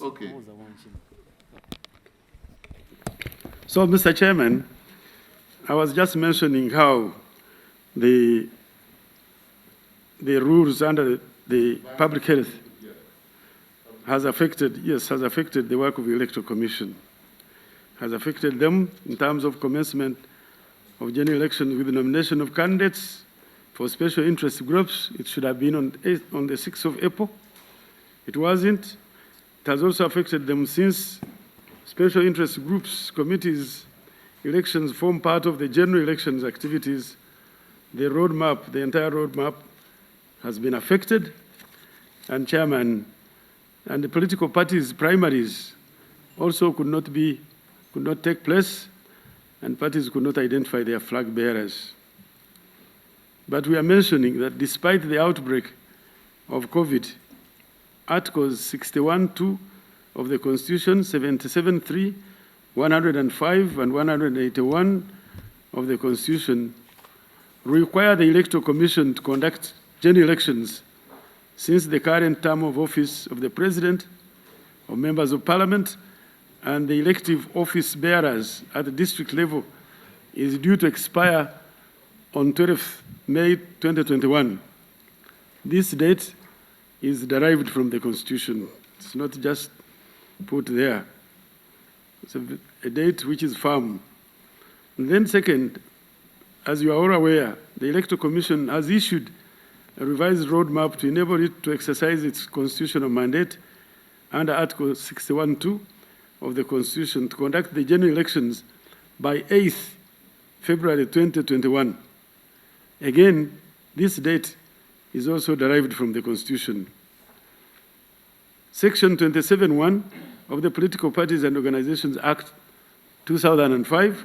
Okay. So, Mr. Chairman, I was just mentioning how the rules under the public health has affected the work of the Electoral Commission, has affected them in terms of commencement of general elections with the nomination of candidates for special interest groups. It should have been on the 6th of April. It wasn't. It has also affected them since special interest groups, committees, elections form part of the general elections activities. The roadmap, the entire roadmap has been affected, and Chairman, and the political parties' primaries also could not take place, and parties could not identify their flag bearers. But we are mentioning that despite the outbreak of COVID, Articles 61(2) of the Constitution, 77(3), 105, and 181 of the Constitution require the Electoral Commission to conduct general elections since the current term of office of the President, of members of Parliament, and the elective office bearers at the district level is due to expire on 12th May 2021. This date is derived from the Constitution. It's not just put there. It's a date which is firm. And then second, as you are all aware, the Electoral Commission has issued a revised roadmap to enable it to exercise its constitutional mandate under Article 61(2) of the Constitution to conduct the general elections by 8th February 2021. Again, this date is also derived from the Constitution. Section 27(1) of the Political Parties and Organizations Act 2005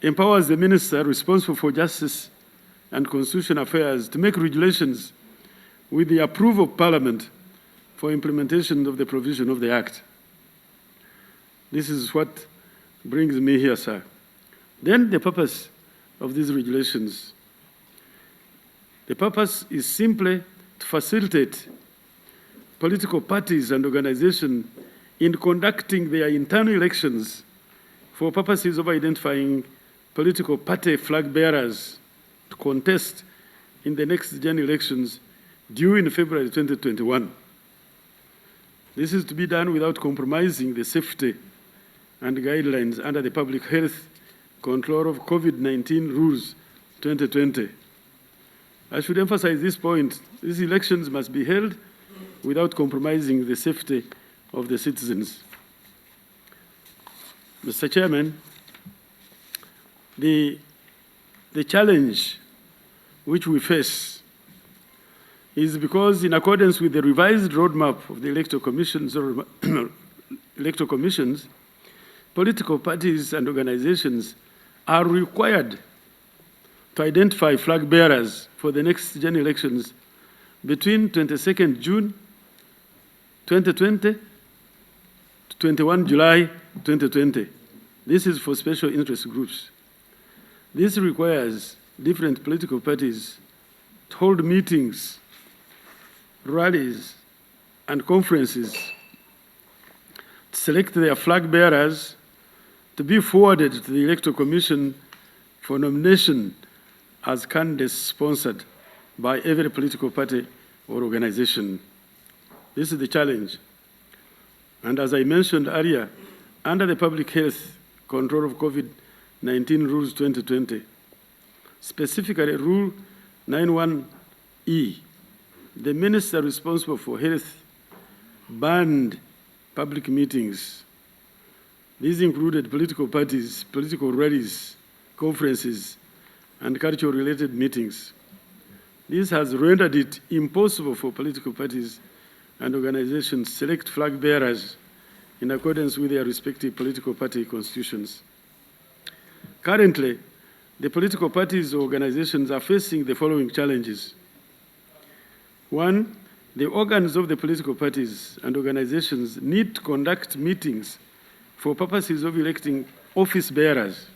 empowers the Minister responsible for Justice and Constitutional Affairs to make regulations with the approval of Parliament for implementation of the provision of the Act. This is what brings me here, sir. Then the purpose of these regulations. The purpose is simply to facilitate political parties and organizations in conducting their internal elections for purposes of identifying political party flag bearers to contest in the next general elections due in February 2021. This is to be done without compromising the safety and guidelines under the Public Health Control of COVID-19 Rules 2020. I should emphasize this point. These elections must be held without compromising the safety of the citizens. Mr. Chairman, the challenge which we face is because, in accordance with the revised roadmap of the electoral commissions, political parties and organizations are required to identify flag bearers for the next general elections between 22nd June 2020 to 21 July 2020. This is for special interest groups. This requires different political parties to hold meetings, rallies, and conferences to select their flag bearers to be forwarded to the Electoral Commission for nomination as candidates sponsored by every political party or organization. This is the challenge. And as I mentioned earlier, under the Public Health Control of COVID-19 Rules 2020, specifically Rule 91E, the minister responsible for health banned public meetings. These included political parties, political rallies, conferences, and cultural-related meetings. This has rendered it impossible for political parties and organizations to select flag bearers in accordance with their respective political party constitutions. Currently, the political parties or organizations are facing the following challenges. One, the organs of the political parties and organizations need to conduct meetings for purposes of electing office bearers.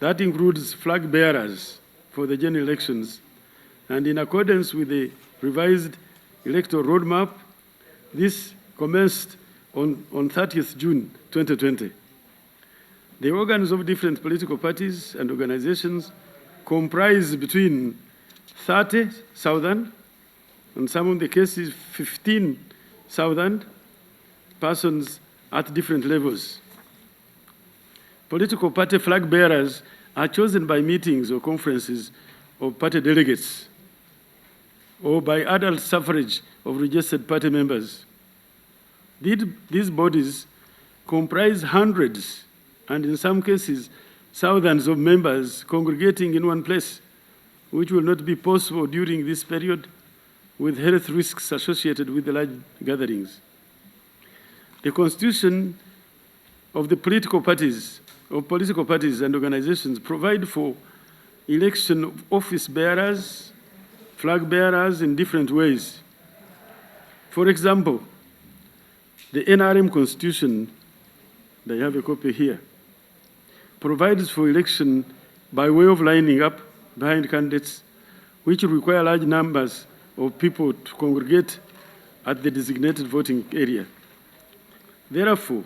That includes flag bearers for the general elections, and in accordance with the revised electoral roadmap, this commenced on 30th June 2020. The organs of different political parties and organizations comprise between 30,000 and some of the cases 15,000 persons at different levels. Political party flag bearers are chosen by meetings or conferences of party delegates or by adult suffrage of registered party members. These bodies comprise hundreds and in some cases thousands of members congregating in one place, which will not be possible during this period with health risks associated with the large gatherings. The constitution of the political parties and organizations provide for election of office bearers, flag bearers in different ways. For example, the NRM Constitution, I have a copy here, provides for election by way of lining up behind candidates, which require large numbers of people to congregate at the designated voting area. Therefore,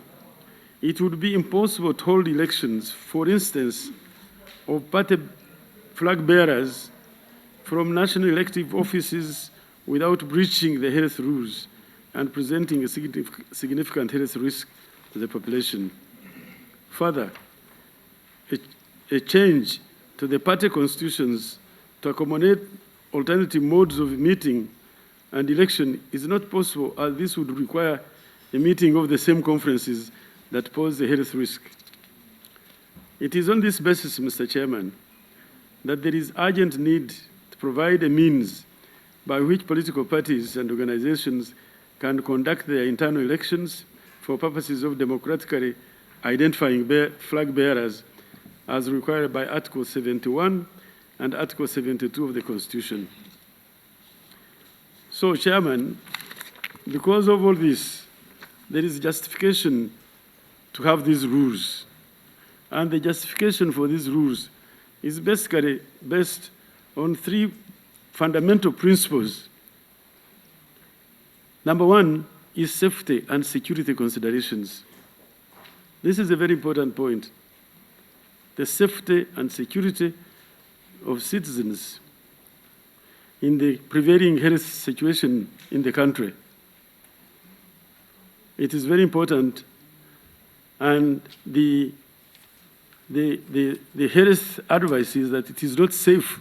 it would be impossible to hold elections, for instance, of party flag bearers from national elective offices without breaching the health rules and presenting a significant health risk to the population. Further, a change to the party constitutions to accommodate alternative modes of meeting and election is not possible, as this would require a meeting of the same conferences that pose a health risk. It is on this basis, Mr. Chairman, that there is urgent need to provide a means by which political parties and organizations can conduct their internal elections for purposes of democratically identifying flag bearers as required by Article 71 and Article 72 of the Constitution. So, Chairman, because of all this, there is justification to have these rules. And the justification for these rules is basically based on three fundamental principles. Number one is safety and security considerations. This is a very important point. The safety and security of citizens in the prevailing health situation in the country. It is very important, and the health advice is that it is not safe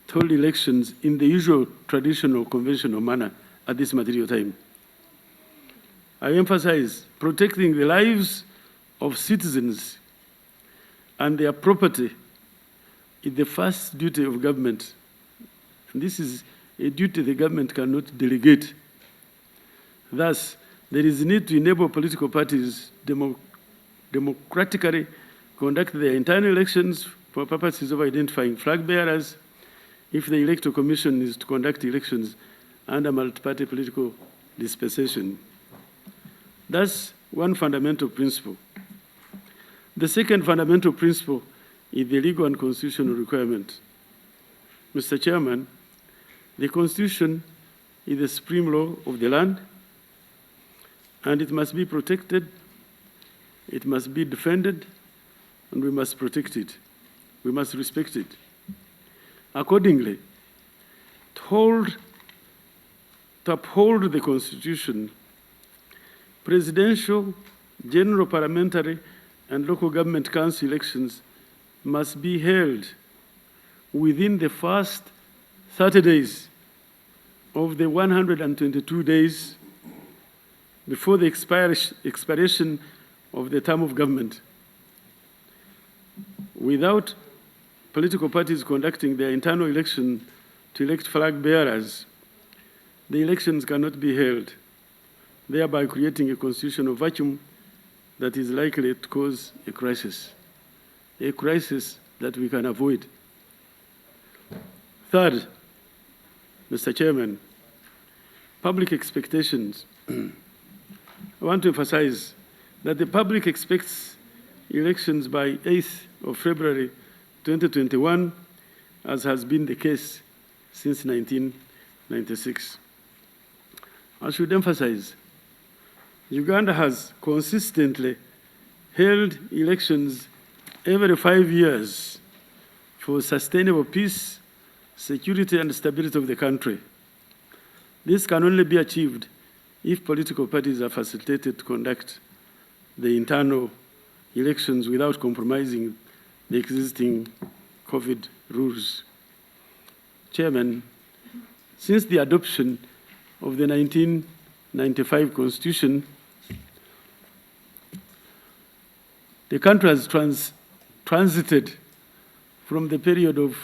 to hold elections in the usual traditional, conventional manner at this material time. I emphasize protecting the lives of citizens and their property is the first duty of government. And this is a duty the government cannot delegate. Thus, there is a need to enable political parties democratically conduct their internal elections for purposes of identifying flag bearers if the Electoral Commission is to conduct elections under multi-party political dispensation. That's one fundamental principle. The second fundamental principle is the legal and constitutional requirement. Mr. Chairman, the Constitution is the supreme law of the land, and it must be protected, it must be defended, and we must protect it. We must respect it. Accordingly, to uphold the Constitution, presidential, general parliamentary, and local government council elections must be held within the first 30 days of the 122 days before the expiration of the term of government. Without political parties conducting their internal election to elect flag bearers, the elections cannot be held, thereby creating a constitutional vacuum that is likely to cause a crisis that we can avoid. Third, Mr. Chairman, public expectations. I want to emphasize that the public expects elections by 8th of February 2021, as has been the case since 1996. I should emphasize Uganda has consistently held elections every 5 years for sustainable peace, security, and stability of the country. This can only be achieved if political parties are facilitated to conduct the internal elections without compromising the existing COVID rules. Chairman, since the adoption of the 1995 Constitution, the country has transited from the period of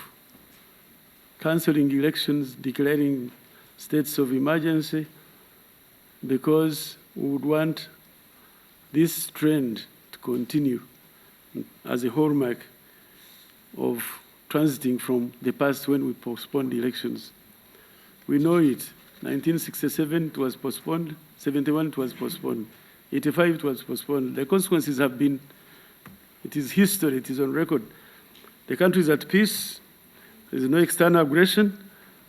cancelling elections, declaring states of emergency, because we would want this trend to continue as a hallmark of transiting from the past when we postponed elections. We know it. 1967 it was postponed, 71 it was postponed, 85 it was postponed. The consequences have been, it is history, it is on record. The country is at peace, there is no external aggression.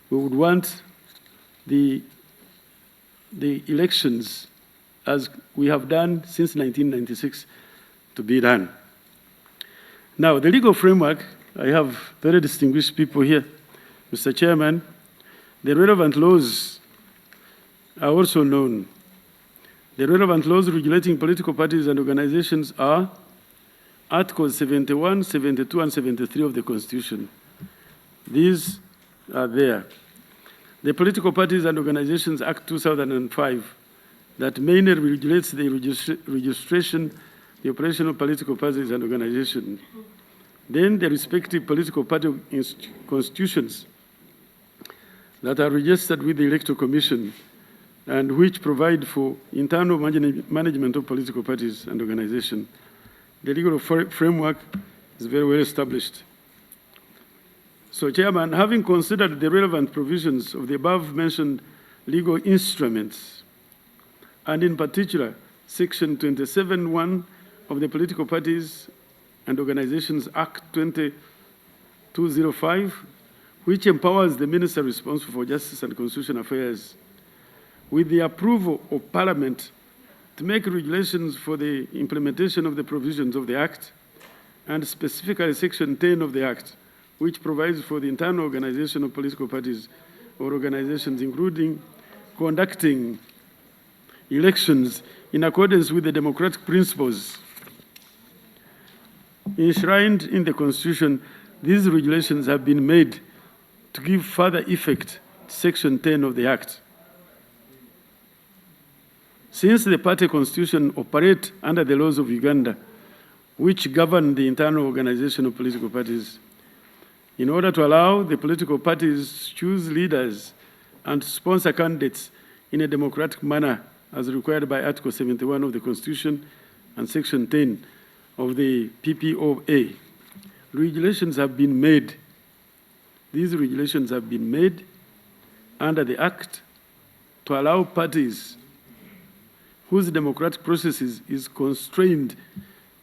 We would want the elections, as we have done since 1996, to be done. Now, the legal framework, I have very distinguished people here. Mr. Chairman, the relevant laws are also known. The relevant laws regulating political parties and organizations are Articles 71, 72, and 73 of the Constitution. These are there. The Political Parties and Organizations Act 2005 that mainly regulates the registration, the operation of political parties and organizations. Then the respective political party constitutions that are registered with the Electoral Commission and which provide for internal management of political parties and organizations. The legal framework is very well established. So, Chairman, having considered the relevant provisions of the above-mentioned legal instruments, and in particular, Section 27(1) of the Political Parties and Organizations Act 205, which empowers the Minister responsible for Justice and Constitutional Affairs, with the approval of Parliament, to make regulations for the implementation of the provisions of the Act, and specifically Section 10 of the Act, which provides for the internal organization of political parties or organizations, including conducting elections in accordance with the democratic principles enshrined in the Constitution. These regulations have been made to give further effect to Section 10 of the Act. Since the party constitution operates under the laws of Uganda, which govern the internal organization of political parties, in order to allow the political parties to choose leaders and sponsor candidates in a democratic manner as required by Article 71 of the Constitution and Section 10 of the PPOA, regulations have been made. These regulations have been made under the Act to allow parties whose democratic processes is constrained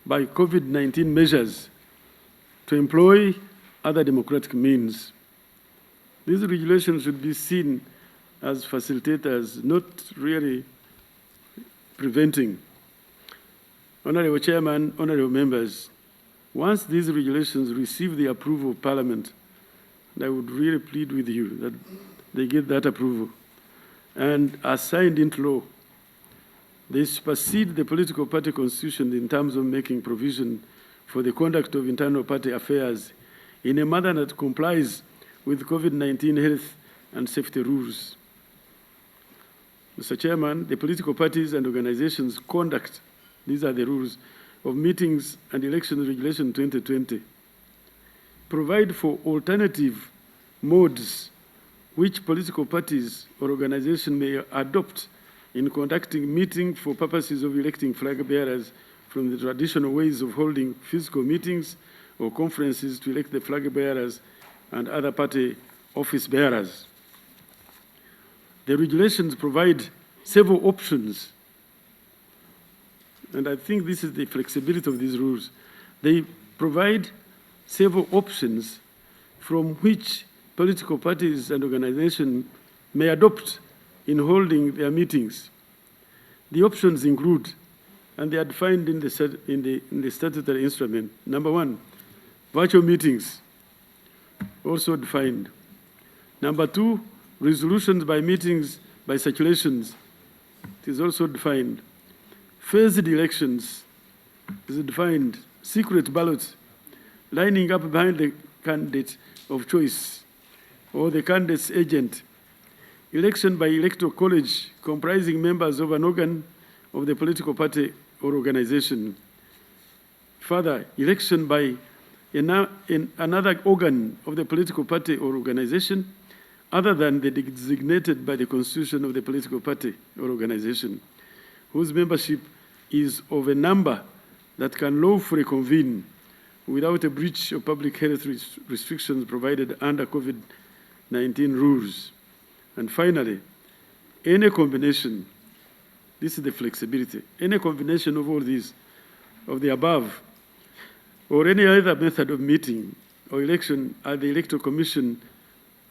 by COVID-19 measures to employ other democratic means. These regulations should be seen as facilitators, not really preventing. Honorable Chairman, honorable members, once these regulations receive the approval of Parliament, and I would really plead with you that they get that approval, and are signed into law, they supersede the political party constitution in terms of making provision for the conduct of internal party affairs in a manner that complies with COVID-19 health and safety rules. Mr. Chairman, the political parties and organizations conduct, these are the rules, of meetings and elections regulation 2020, provide for alternative modes which political parties or organizations may adopt in conducting meetings for purposes of electing flag bearers from the traditional ways of holding physical meetings or conferences to elect the flag bearers and other party office bearers. The regulations provide several options, and I think this is the flexibility of these rules. They provide several options from which political parties and organizations may adopt in holding their meetings. The options include, and they are defined in the statutory instrument. Number one, virtual meetings, also defined. Number two, resolutions by meetings by circulations. It is also defined. Phased elections is defined. Secret ballots, lining up behind the candidate of choice or the candidate's agent. Election by electoral college comprising members of an organ of the political party or organization. Further, election by another organ of the political party or organization other than the designated by the constitution of the political party or organization, whose membership is of a number that can lawfully convene without a breach of public health restrictions provided under COVID-19 rules. And finally, any combination, this is the flexibility, any combination of all these, of the above, or any other method of meeting or election at the Electoral Commission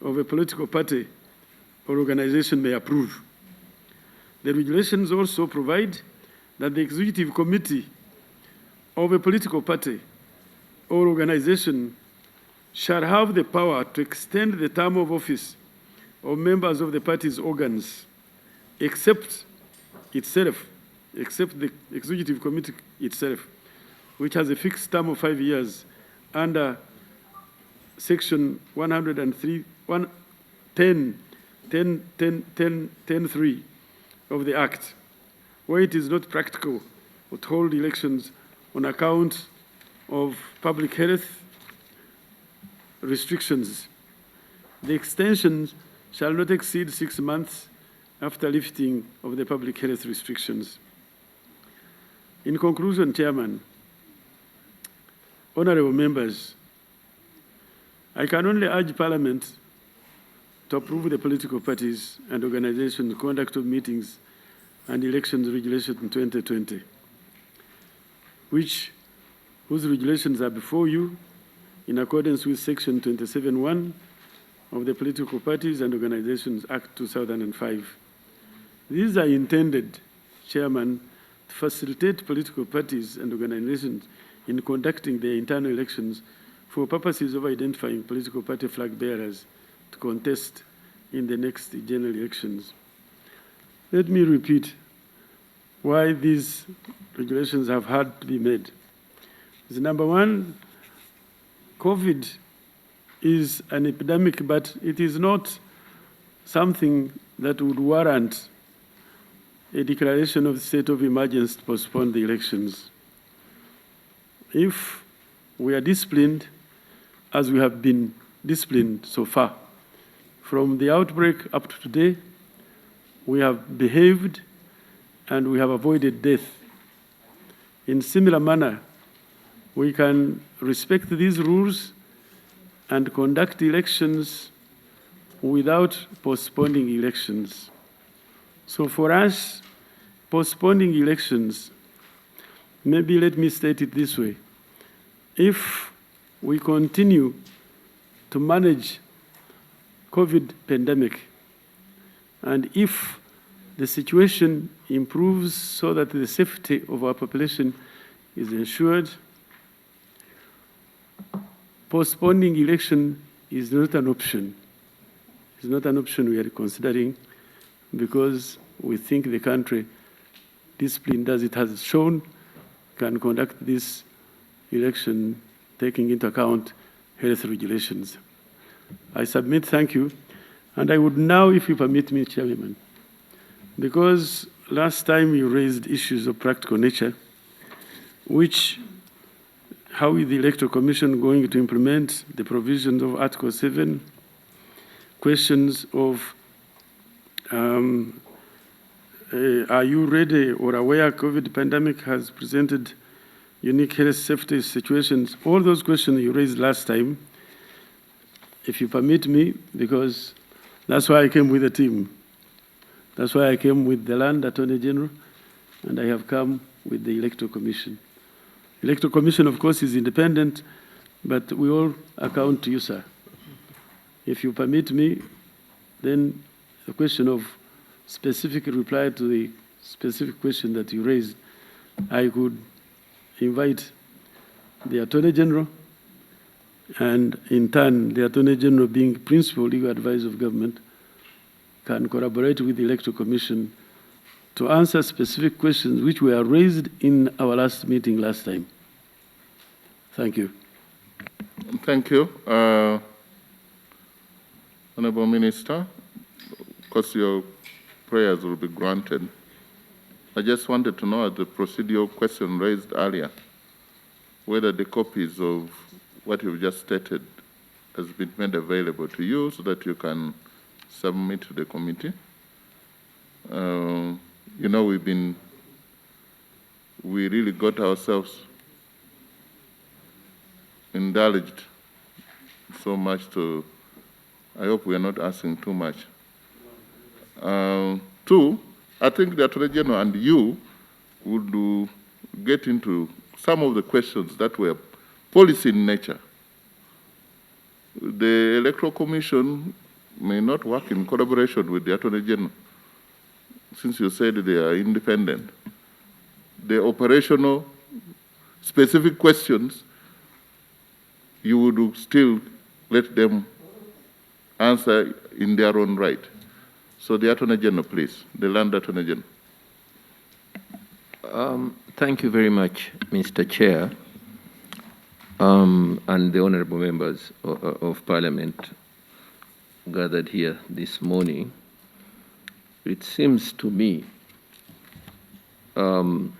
of a political party or organization may approve. The regulations also provide that the executive committee of a political party or organization shall have the power to extend the term of office of members of the party's organs, except the executive committee itself, which has a fixed term of 5 years under Section 10(3) of the Act, where it is not practical to hold elections on account of public health restrictions. The extension shall not exceed 6 months after lifting of the public health restrictions. In conclusion, Chairman, honorable members, I can only urge Parliament to approve the political parties and organizations' conduct of meetings and elections regulation in 2020, whose regulations are before you in accordance with Section 27(1) of the Political Parties and Organizations Act 2005. These are intended, Chairman, to facilitate political parties and organizations in conducting their internal elections for purposes of identifying political party flag bearers to contest in the next general elections. Let me repeat why these regulations have had to be made. Number one, COVID is an epidemic, but it is not something that would warrant a declaration of state of emergency to postpone the elections. If we are disciplined, as we have been disciplined so far, from the outbreak up to today, we have behaved and we have avoided death. In similar manner, we can respect these rules and conduct elections without postponing elections. So for us, postponing elections, maybe let me state it this way. If we continue to manage COVID pandemic, and if the situation improves so that the safety of our population is ensured, postponing election is not an option. It's not an option we are considering because we think the country, disciplined as it has shown, can conduct this election taking into account health regulations. I submit, thank you. And I would now, if you permit me, Chairman, because last time you raised issues of practical nature, how is the Electoral Commission going to implement the provisions of Article 7, questions of are you ready or aware COVID pandemic has presented unique health safety situations? All those questions you raised last time, if you permit me, because that's why I came with a team. That's why I came with the Land Attorney General, and I have come with the Electoral Commission. Electoral Commission, of course, is independent, but we all account to you, sir. If you permit me, then the question of specific reply to the specific question that you raised, I could invite the Attorney General, and in turn, the Attorney General, being principal legal advisor of government, can collaborate with the Electoral Commission to answer specific questions which were raised in our last meeting last time. Thank you. Thank you. Honorable Minister, of course your prayers will be granted. I just wanted to know the procedural question raised earlier, whether the copies of what you've just stated has been made available to you so that you can submit to the committee. You know, we really got ourselves indulged so much to, I hope we are not asking too much. Two, I think the Attorney General and you would get into some of the questions that were policy in nature. The Electoral Commission may not work in collaboration with the Attorney General, since you said they are independent. The operational, specific questions, you would still let them answer in their own right. So the Attorney General, please, the Land Attorney General. Thank you very much, Mr. Chair, and the honorable members of Parliament gathered here this morning. It seems to me that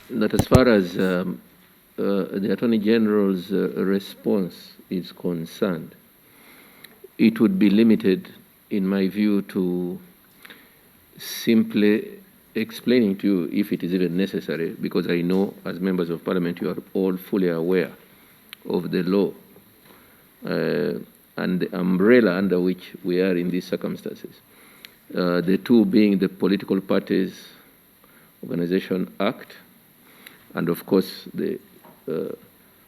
as far as the Attorney General's response is concerned, it would be limited, in my view, to simply explaining to you, if it is even necessary, because I know as members of Parliament you are all fully aware of the law and the umbrella under which we are in these circumstances. The two being the Political Parties Organization Act and, of course, the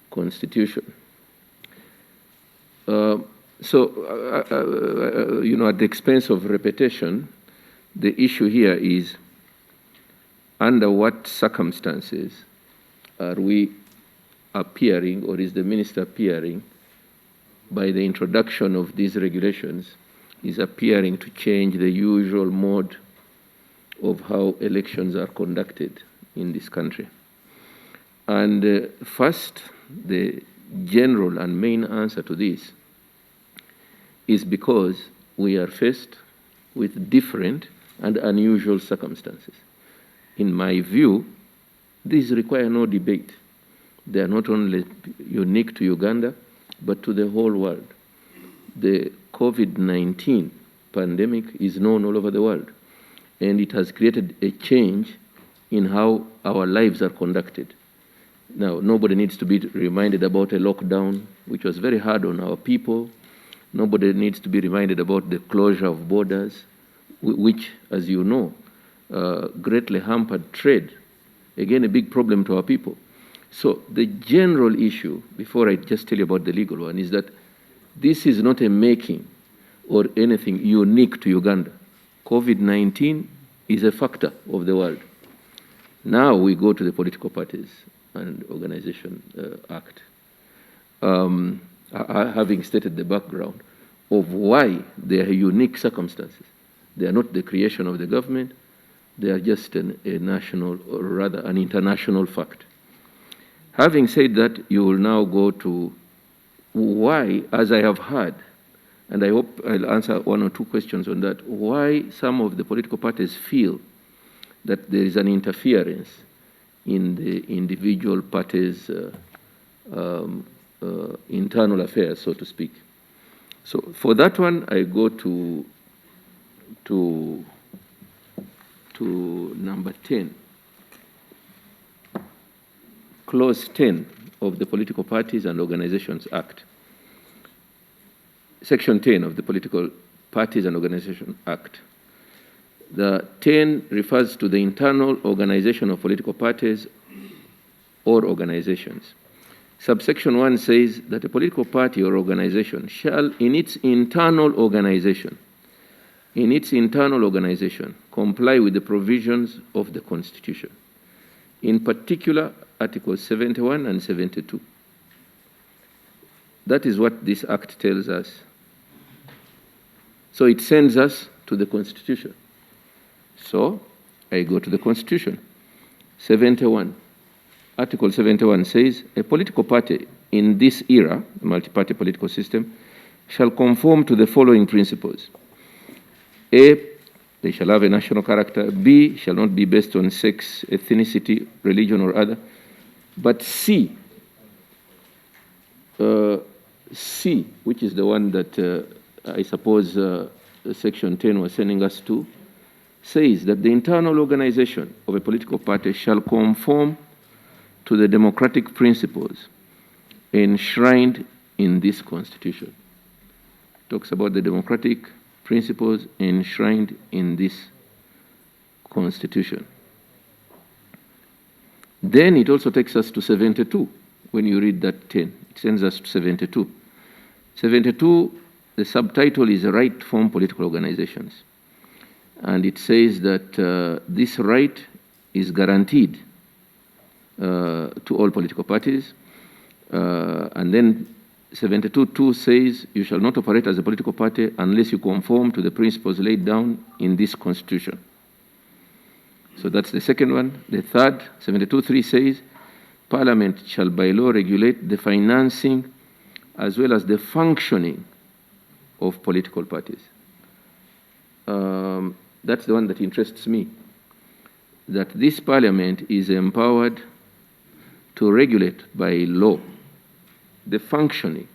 Constitution. You know, at the expense of repetition, the issue here is under what circumstances are we appearing, or is the minister appearing, by the introduction of these regulations, is appearing to change the usual mode of how elections are conducted in this country. And first, the general and main answer to this is because we are faced with different and unusual circumstances. In my view, these require no debate. They are not only unique to Uganda, but to the whole world. The COVID-19 pandemic is known all over the world, and it has created a change in how our lives are conducted. Now, nobody needs to be reminded about a lockdown, which was very hard on our people. Nobody needs to be reminded about the closure of borders, which, as you know, greatly hampered trade. Again, a big problem to our people. So the general issue, before I just tell you about the legal one, is that this is not a making or anything unique to Uganda. COVID-19 is a factor of the world. Now we go to the Political Parties and Organization Act. Having stated the background of why they are unique circumstances. They are not the creation of the government, they are just a national, or rather an international fact. Having said that, you will now go to why, as I have heard, and I hope I'll answer one or two questions on that, why some of the political parties feel that there is an interference in the individual parties' internal affairs, so to speak. So for that one, I go to number 10, clause 10 of the Political Parties and Organizations Act. Section 10 of the Political Parties and Organizations Act. The 10 refers to the internal organization of political parties or organizations. Subsection 1 says that a political party or organization shall, in its internal organization, in its internal organization, comply with the provisions of the Constitution, in particular Articles 71 and 72. That is what this Act tells us. So it sends us to the Constitution. So I go to the Constitution. 71. Article 71 says, a political party in this era, the multi-party political system, shall conform to the following principles. A, they shall have a national character. B, shall not be based on sex, ethnicity, religion, or other. But C, which is the one that I suppose Section 10 was sending us to, says that the internal organization of a political party shall conform to the democratic principles enshrined in this Constitution. Talks about the democratic principles enshrined in this Constitution. Then it also takes us to 72. When you read that 10, it sends us to 72. 72, the subtitle is Right Form Political Organizations. And it says that this right is guaranteed to all political parties. And then 72.2 says, you shall not operate as a political party unless you conform to the principles laid down in this Constitution. So that's the second one. The third, 72.3 says, Parliament shall by law regulate the financing as well as the functioning of political parties. That's the one that interests me, that this Parliament is empowered to regulate by law the functioning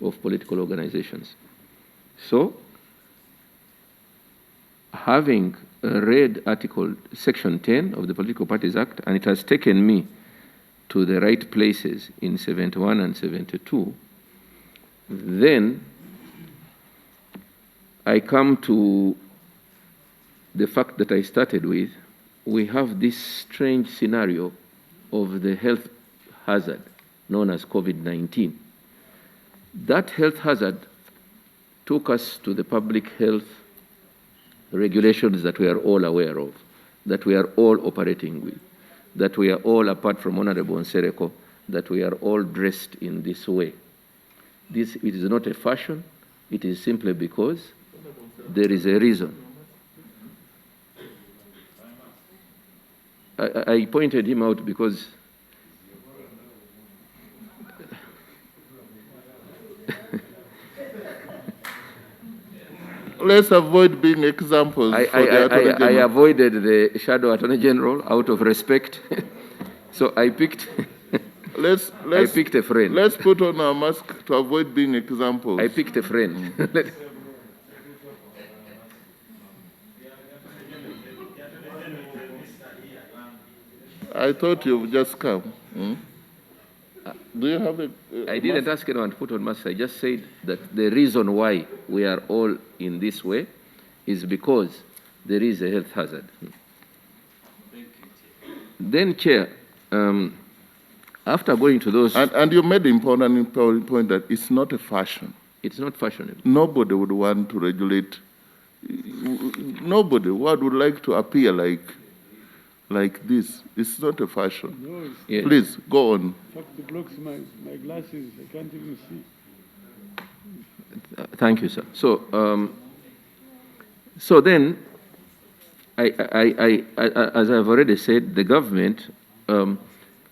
of political organizations. So, having read Section 10 of the Political Parties Act, and it has taken me to the right places in 71 and 72, then I come to the fact that I started with. We have this strange scenario of the health hazard known as COVID-19. That health hazard took us to the public health regulations that we are all aware of, that we are all operating with, that we are all, apart from Honorable Nsereko, that we are all dressed in this way. It is not a fashion, it is simply because there is a reason. I pointed him out because Let's avoid being examples for the Attorney General. I avoided the Shadow Attorney General out of respect. So I picked I picked a friend. Let's put on our mask to avoid being examples. I picked a friend. I thought you've just come. Do you have a I didn't ask anyone to put on mask. I just said that the reason why we are all in this way is because there is a health hazard. Then, Chair, after going to those... And you made the important point that it's not a fashion. It's not fashionable. Nobody would want to regulate. Nobody would like to appear like this. It's not a fashion. No, Yeah. Please, go on. in fact, it blocks my glasses. I can't even see. Thank you, sir. So, so then, as I've already said, the government and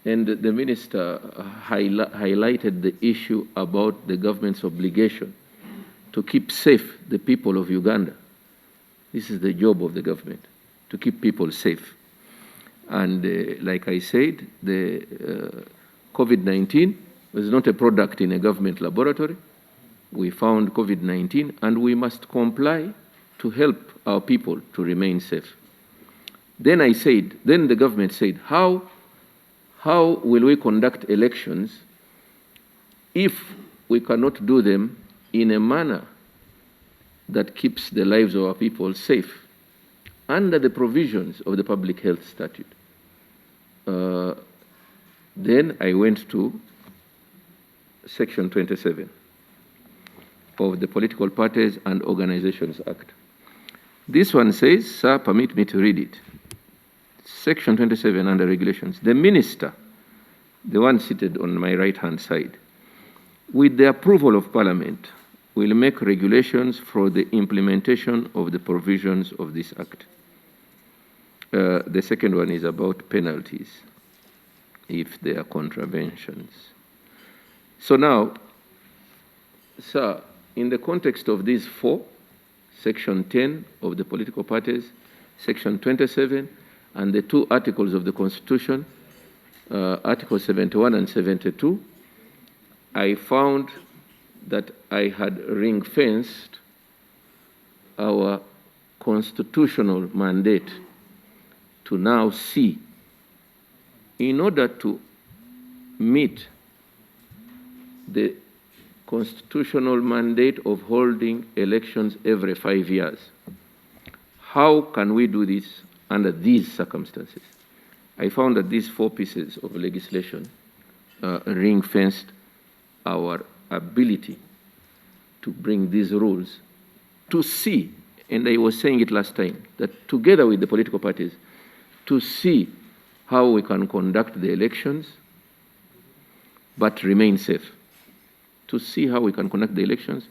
the minister highlighted the issue about the government's obligation to keep safe the people of Uganda. This is the job of the government, to keep people safe. And like I said, the COVID-19 was not a product in a government laboratory. We found COVID-19, and we must comply to help our people to remain safe. Then the government said, how will we conduct elections if we cannot do them in a manner that keeps the lives of our people safe under the provisions of the Public Health Statute? Then I went to Section 27 of the Political Parties and Organizations Act. This one says, sir, permit me to read it. Section 27 under regulations. The minister, the one seated on my right-hand side, with the approval of Parliament, will make regulations for the implementation of the provisions of this Act. The second one is about penalties, if there are contraventions. So now, sir, in the context of these four, Section 10 of the political parties, Section 27, and the two articles of the Constitution, Article 71 and 72, I found that I had ring-fenced our constitutional mandate to now see, in order to meet the constitutional mandate of holding elections every 5 years. How can we do this under these circumstances? I found that these four pieces of legislation ring-fenced our ability to bring these rules to see, and I was saying it last time, that together with the political parties, to see how we can conduct the elections but remain safe. To see how we can conduct the elections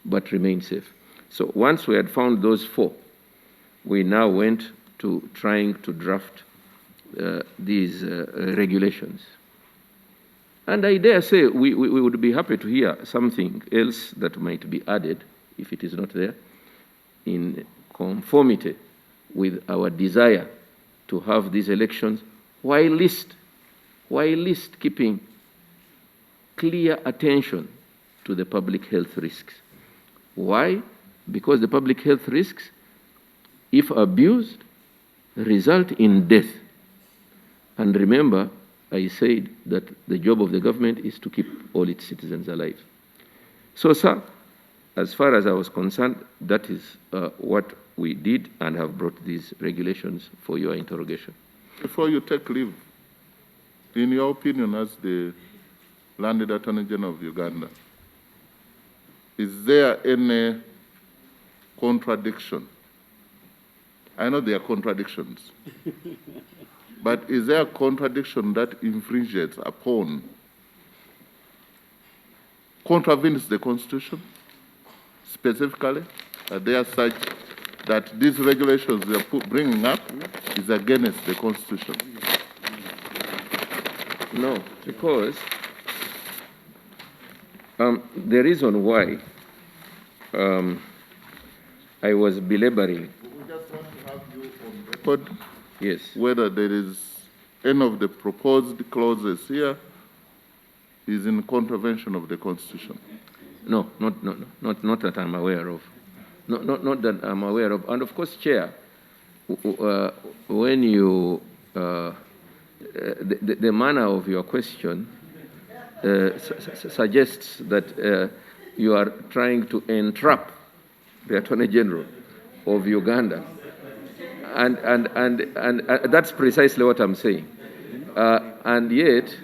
but remain safe. So once we had found those four, we now went to trying to draft these regulations. And I dare say we would be happy to hear something else that might be added, if it is not there, in conformity with our desire to have these elections, while least keeping clear attention to the public health risks. Why? Because the public health risks, if abused, result in death. And remember, I said that the job of the government is to keep all its citizens alive. So, sir, as far as I was concerned, that is what we did and have brought these regulations for your interrogation. Before you take leave, in your opinion as the landed Attorney General of Uganda, is there any contradiction? I know there are contradictions, but is there a contradiction that infringes upon, contravenes the Constitution? Specifically, are there such that these regulations they are bringing up is against the Constitution? No, because the reason why I was belaboring. We just want to have you on record. Yes. Whether there is any of the proposed clauses here is in contravention of the Constitution. No, not that I'm aware of. Not that I'm aware of. And of course, Chair, when you the manner of your question suggests that you are trying to entrap the Attorney General of Uganda, and that's precisely what I'm saying. And yet,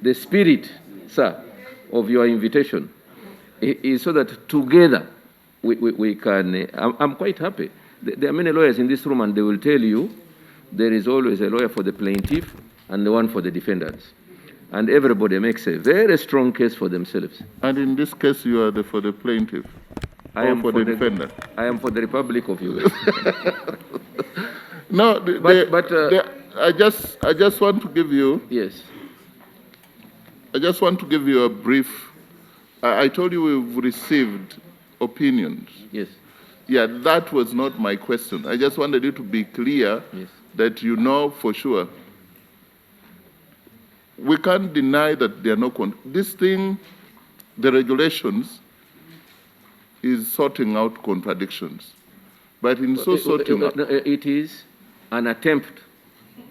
the spirit, sir, of your invitation is so that together we can. I'm quite happy. There are many lawyers in this room, and they will tell you there is always a lawyer for the plaintiff and the one for the defendants. And everybody makes a very strong case for themselves. And in this case, you are for the plaintiff. I am for the defendant. I am for the Republic of Uganda. No, I just want to give you. Yes. I just want to give you a brief. I told you we've received opinions. Yes. Yeah, that was not my question. I just wanted you to be clear that you know for sure. We can't deny that there are no this thing, the regulations, is sorting out contradictions. But in sorting out... It is an attempt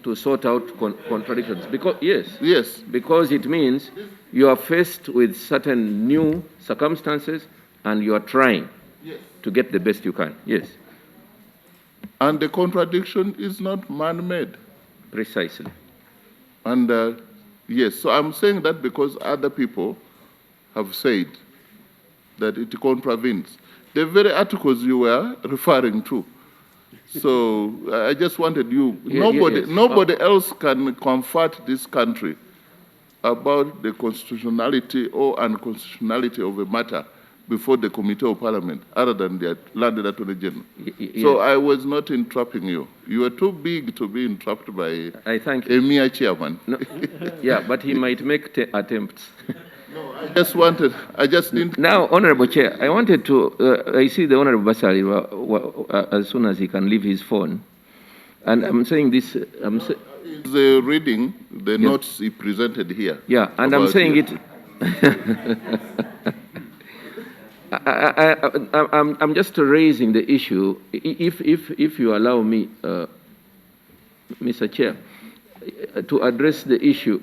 to sort out contradictions. Because, yes. Because it means you are faced with certain new circumstances and you are trying to get the best you can. Yes. And the contradiction is not man-made. Precisely. And yes, so I'm saying that because other people have said that it contravenes. The very articles you were referring to, So I just wanted you, Yeah, yes. nobody else can comfort this country about the constitutionality or unconstitutionality of a matter before the Committee of Parliament, other than the landed Attorney General. So I was not entrapping you. You are too big to be entrapped by I thank a you. mere chairman. No, yeah, but he might make attempts. I just didn't. Now, Honorable Chair, I wanted to, I see the Honorable Basari as soon as he can leave his phone. And I'm saying this, The reading the notes he presented here. yeah, and I'm about saying you. it. I'm just raising the issue. If you allow me, Mr. Chair, to address the issue.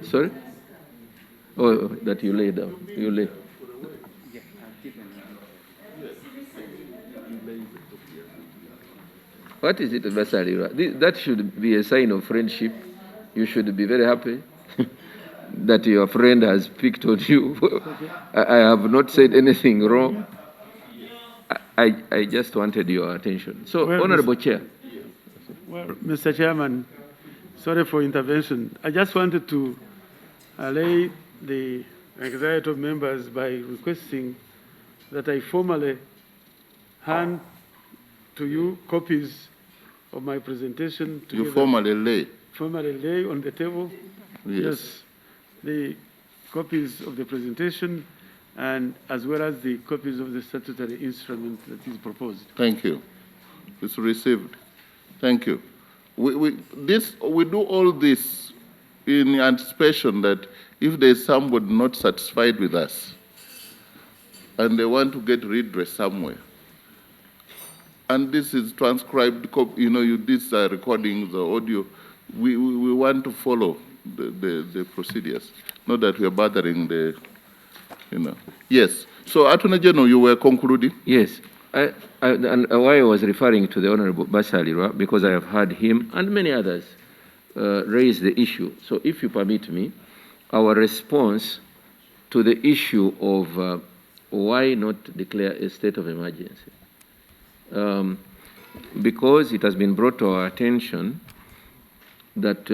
Sorry? Oh, that you lay down. You lay. What is it, Basari? That should be a sign of friendship. You should be very happy that your friend has picked on you. I have not said anything wrong. I just wanted your attention. So, Well, Honorable Chair. Well, Mr. Chairman, sorry for intervention. I just wanted to allay the anxiety of members by requesting that I formally hand to you copies of my presentation. You formally lay. Formally lay on the table. Yes. The copies of the presentation and as well as the copies of the statutory instrument that is proposed. Thank you. It's received. Thank you. We do all this in anticipation that if there's somebody not satisfied with us and they want to get redress somewhere, and this is transcribed, these recordings, the audio, we want to follow the procedures, not that we are bothering the, Yes. So, Attorney General, you were concluding? Yes. And why I was referring to the Honorable Basalirwa, because I have heard him and many others raise the issue. So if you permit me, our response to the issue of why not declare a state of emergency. Because it has been brought to our attention that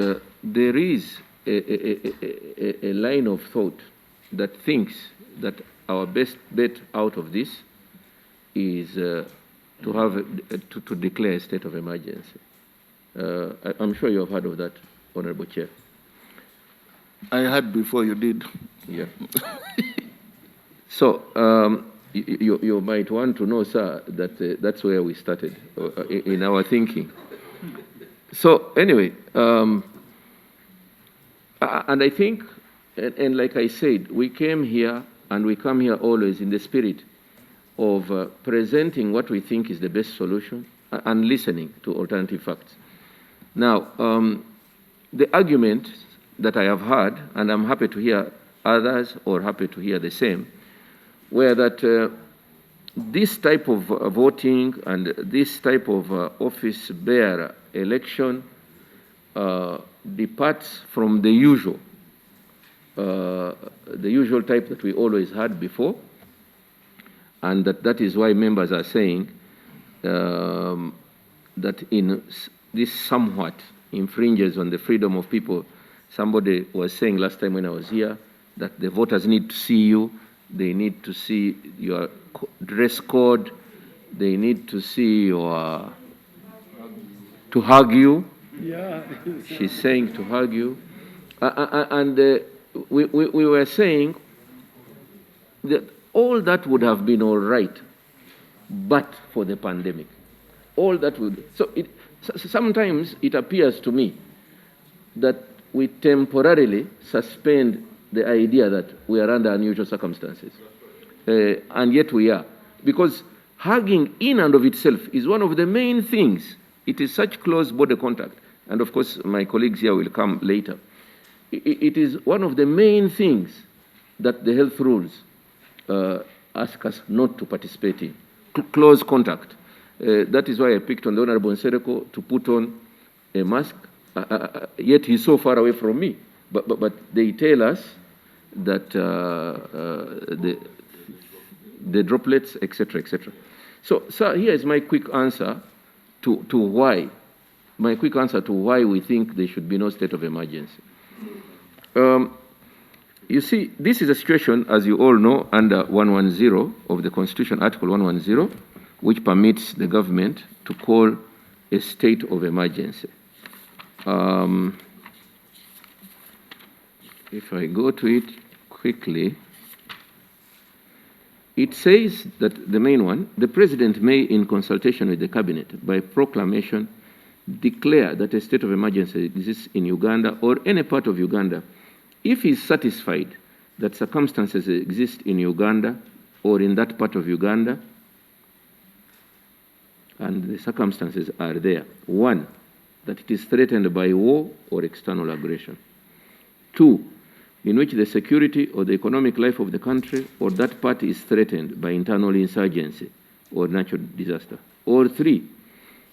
there is a line of thought that thinks that our best bet out of this is to declare a state of emergency. I'm sure you have heard of that, Honorable Chair. I heard before you did. Yeah. So you might want to know, sir, that that's where we started in our thinking. So anyway, and I think, and like I said, we came here and we come here always in the spirit of presenting what we think is the best solution and listening to alternative facts. Now, the argument that I have heard, and I'm happy to hear others or happy to hear the same, were that this type of voting and this type of office bearer election departs from the usual type that we always had before, and that is why members are saying that in this somewhat infringes on the freedom of people. Somebody was saying last time when I was here that the voters need to see you, they need to see your dress code, they need to see your, to hug you. Yeah. She's saying to hug you. And we were saying that all that would have been all right, but for the pandemic. All that would. So sometimes it appears to me that we temporarily suspend the idea that we are under unusual circumstances. And yet we are. Because hugging in and of itself is one of the main things. It is such close body contact. And of course, my colleagues here will come later. It is one of the main things that the health rules ask us not to participate in. Close contact. That is why I picked on the Honorable Nsereko to put on a mask, yet he's so far away from me. But they tell us that the droplets, etc., etc. So, sir, here is my quick answer to why. My quick answer to why we think there should be no state of emergency. You see, this is a situation, as you all know, under 110 of the Constitution, Article 110, which permits the government to call a state of emergency. If I go to it quickly, it says that the main one, the President may, in consultation with the Cabinet, by proclamation, declare that a state of emergency exists in Uganda or any part of Uganda if he is satisfied that circumstances exist in Uganda or in that part of Uganda, and the circumstances are there. One, that it is threatened by war or external aggression. Two, in which the security or the economic life of the country or that part is threatened by internal insurgency or natural disaster. Or three,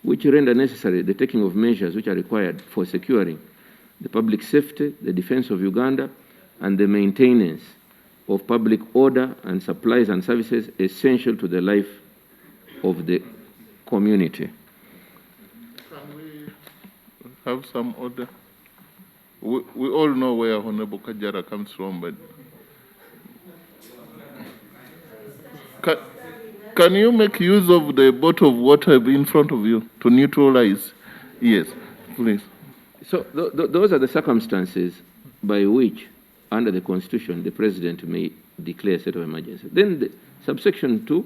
which render necessary the taking of measures which are required for securing the public safety, the defense of Uganda, and the maintenance of public order and supplies and services essential to the life of the community. Can we have some order? We all know where Honorable Kajara comes from, but can you make use of the bottle of water in front of you to neutralize? Yes, please. So those are the circumstances by which, under the Constitution, the President may declare a state of emergency. Then the subsection 2,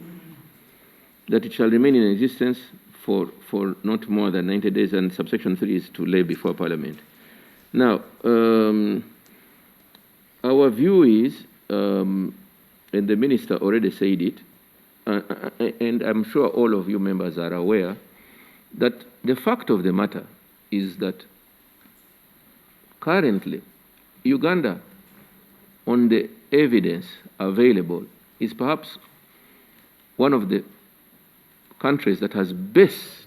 that it shall remain in existence for not more than 90 days, and subsection 3 is to lay before Parliament. Now, our view is, and the Minister already said it, and I'm sure all of you members are aware, that the fact of the matter is that currently, Uganda, on the evidence available, is perhaps one of the countries that has best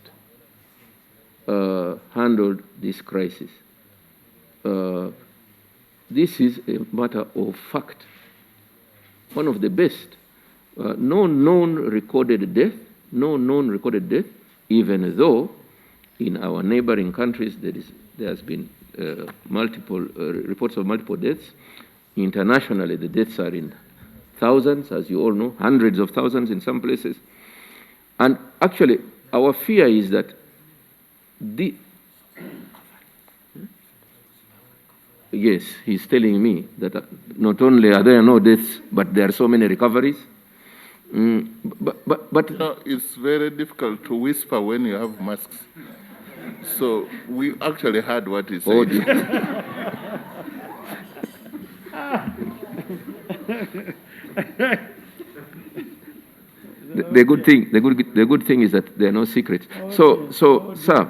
handled this crisis. This is a matter of fact. One of the best. No known recorded death, even though in our neighboring countries there has been multiple reports of multiple deaths. Internationally, the deaths are in thousands, as you all know, hundreds of thousands in some places. And actually, our fear is that yes, he's telling me that not only are there no deaths, but there are so many recoveries. But you know, it's very difficult to whisper when you have masks. So we actually heard what he said. Oh, the good thing is that there are no secrets. So, sir,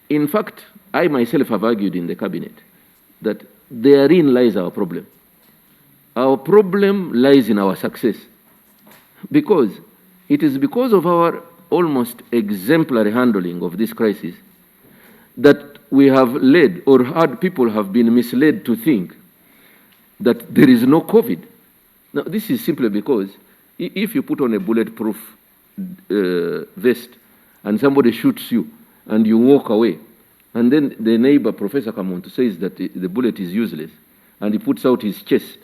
in fact, I myself have argued in the Cabinet that therein lies our problem. Our problem lies in our success, because it is because of our almost exemplary handling of this crisis that we have led, or had people have been misled to think that there is no COVID. Now, this is simply because if you put on a bulletproof vest and somebody shoots you and you walk away, and then the neighbor, Professor Kamuntu, says that the bullet is useless, and he puts out his chest,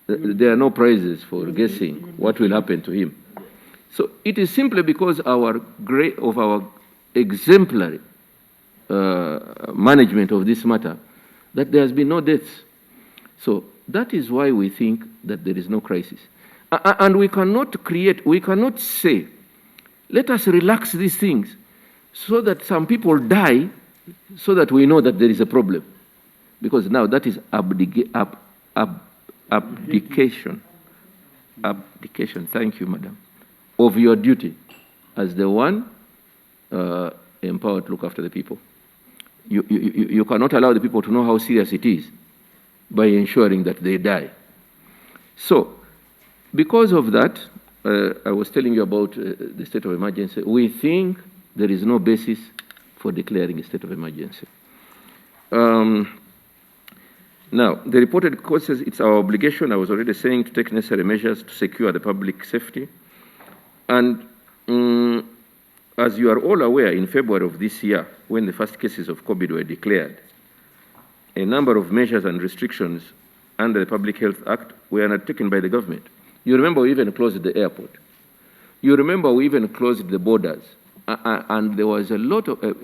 there are no prizes for guessing what will happen to him. So it is simply because of our exemplary management of this matter that there has been no deaths. So that is why we think that there is no crisis. And we cannot say, let us relax these things so that some people die so that we know that there is a problem. Because now that is abdication, thank you, madam, of your duty as the one empowered to look after the people. You cannot allow the people to know how serious it is by ensuring that they die. So, because of that, I was telling you about the state of emergency. We think there is no basis for declaring a state of emergency. Now, the reported causes, it's our obligation, I was already saying, to take necessary measures to secure the public safety. And as you are all aware, in February of this year, when the first cases of COVID were declared, a number of measures and restrictions under the Public Health Act were undertaken by the government. You remember we even closed the airport. You remember we even closed the borders. And there was a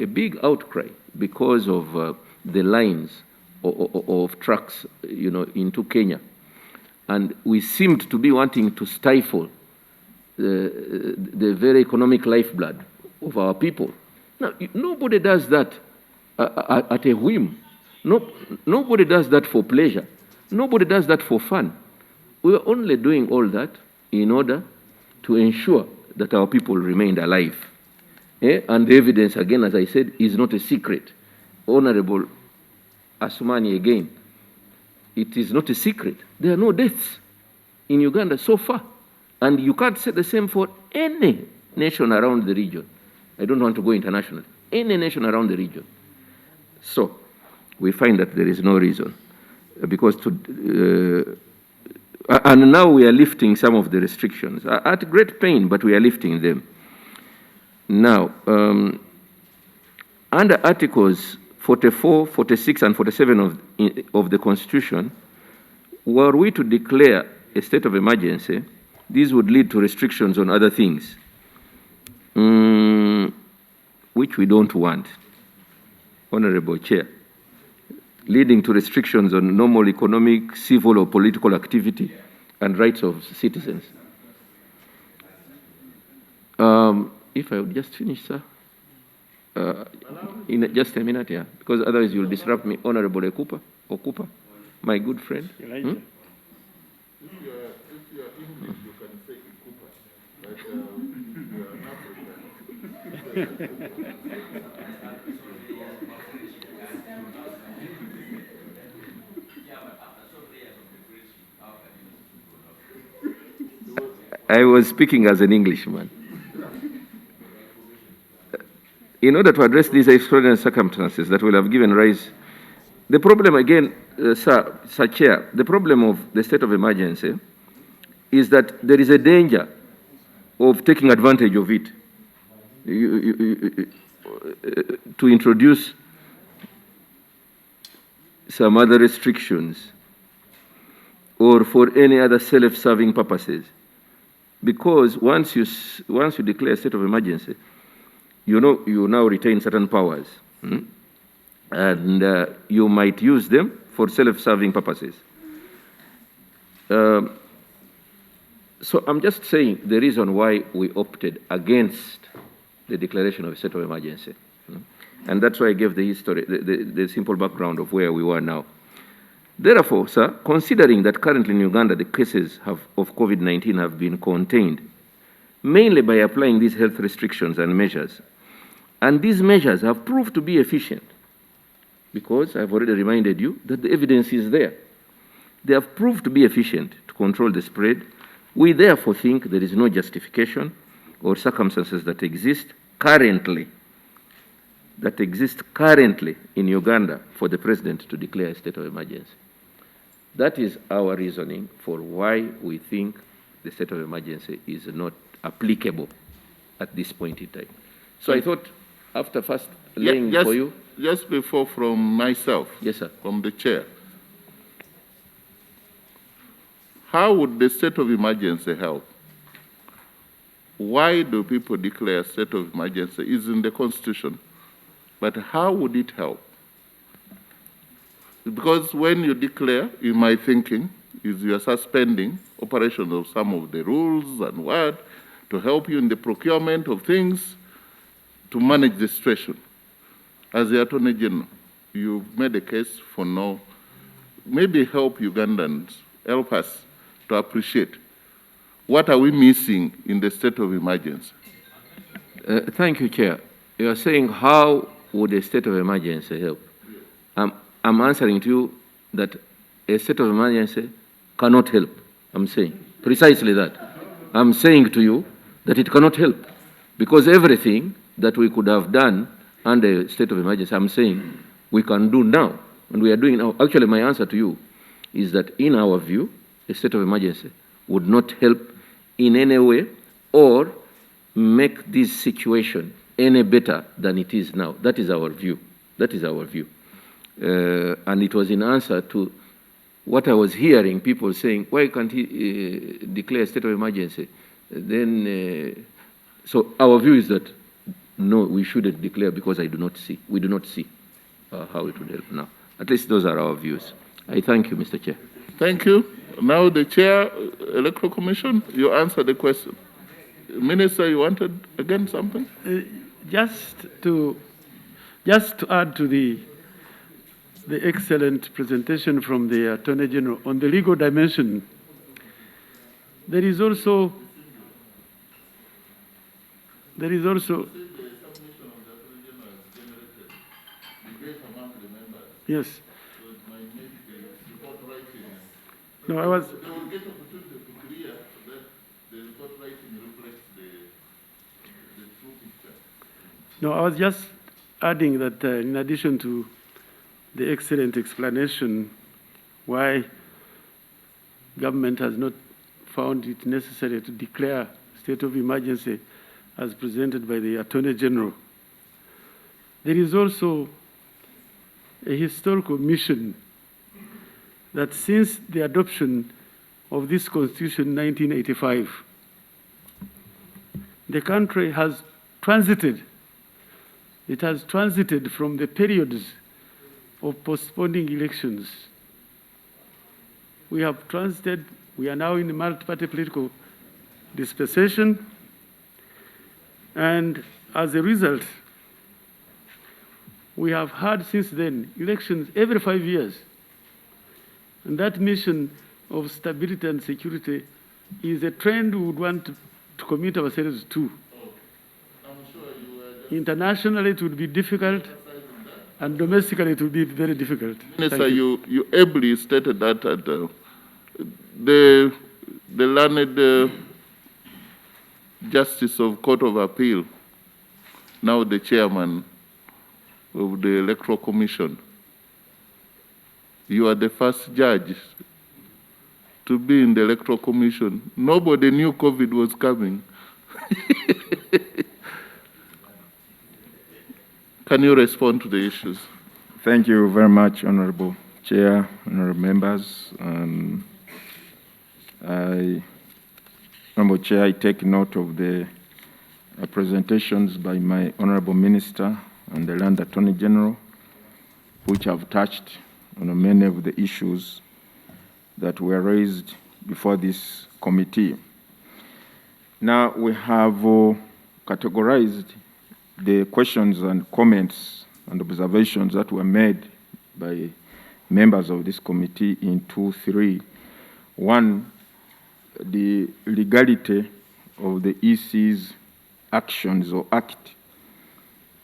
big outcry because of the lines of trucks, into Kenya. And we seemed to be wanting to stifle the very economic lifeblood of our people. Now, nobody does that at a whim. Nobody does that for pleasure. Nobody does that for fun. We are only doing all that in order to ensure that our people remained alive. And the evidence, again, as I said, is not a secret. Honorable Asumani, again, it is not a secret. There are no deaths in Uganda so far. And you can't say the same for any nation around the region. I don't want to go internationally. Any nation around the region. So, we find that there is no reason. Because and now we are lifting some of the restrictions. At great pain, but we are lifting them. Now, under Articles 44, 46, and 47 of the Constitution, were we to declare a state of emergency, these would lead to restrictions on other things, which we don't want, Honorable Chair, leading to restrictions on normal economic, civil, or political activity and rights of citizens. If I would just finish, sir, in just a minute, yeah, because otherwise you'll disrupt me, Honorable Okupa, my good friend. If you are English, you can say Ikupa, but you are an African. I was speaking as an Englishman. In order to address these extraordinary circumstances that will have given rise, the problem again, Sir Chair, the problem of the state of emergency is that there is a danger of taking advantage of it to introduce some other restrictions or for any other self-serving purposes. Because once you declare a state of emergency, you now retain certain powers, and you might use them for self-serving purposes. So I'm just saying the reason why we opted against the declaration of a state of emergency. And that's why I gave the history, the simple background of where we were now. Therefore, sir, considering that currently in Uganda the cases of COVID-19 have been contained, mainly by applying these health restrictions and measures, and these measures have proved to be efficient, because I've already reminded you that the evidence is there. They have proved to be efficient to control the spread. We therefore think there is no justification or circumstances that exist currently in Uganda for the president to declare a state of emergency. That is our reasoning for why we think the state of emergency is not applicable at this point in time. So I thought, after first laying for you... Just before from myself, yes, sir. From the chair, how would the state of emergency help? Why do people declare a state of emergency? It's in the Constitution. But how would it help? Because when you declare, in my thinking, is you are suspending operations of some of the rules and what to help you in the procurement of things to manage the situation. As the Attorney General, you've made a case for no, maybe help Ugandans, help us to appreciate what are we missing in the state of emergency. Thank you, Chair. You are saying how would a state of emergency help? I'm answering to you that a state of emergency cannot help. I'm saying precisely that. I'm saying to you that it cannot help, because everything that we could have done under a state of emergency, I'm saying we can do now And we are doing now. Actually, my answer to you is that in our view, a state of emergency would not help in any way or make this situation any better than it is now. That is our view. That is our view. And it was in answer to what I was hearing people saying, why can't he declare a state of emergency? Then, so our view is that no, we shouldn't declare because we do not see how it would help now. At least those are our views. I thank you, Mr. Chair. Thank you. Now the Chair, Electoral Commission, you answer the question. Minister, you wanted again something? Just to add to the excellent presentation from the Attorney General on the legal dimension, there is also yes. No, I was. They will get opportunity to clear so that the report writing reflects the true picture. No, I was just adding that in addition to the excellent explanation why government has not found it necessary to declare state of emergency as presented by the Attorney General, there is also a historical mission that since the adoption of this Constitution in 1985, the country has transited. It has transited from the periods of postponing elections. We have transited, we are now in a multi-party political dispensation, and as a result, we have had since then elections every 5 years. And that mission of stability and security is a trend we would want to commit ourselves to. Internationally, it would be difficult, and domestically, it would be very difficult. Minister, you ably stated that the learned Justice of Court of Appeal, now the chairman of the Electoral Commission, you are the first judge to be in the Electoral Commission. Nobody knew COVID was coming. Can you respond to the issues? Thank you very much, Honorable Chair, Honorable members. Honorable Chair, I take note of the presentations by my Honorable Minister and the Land Attorney General, which have touched on many of the issues that were raised before this committee. Now we have categorized the questions and comments and observations that were made by members of this committee into three. One, the legality of the EC's actions or act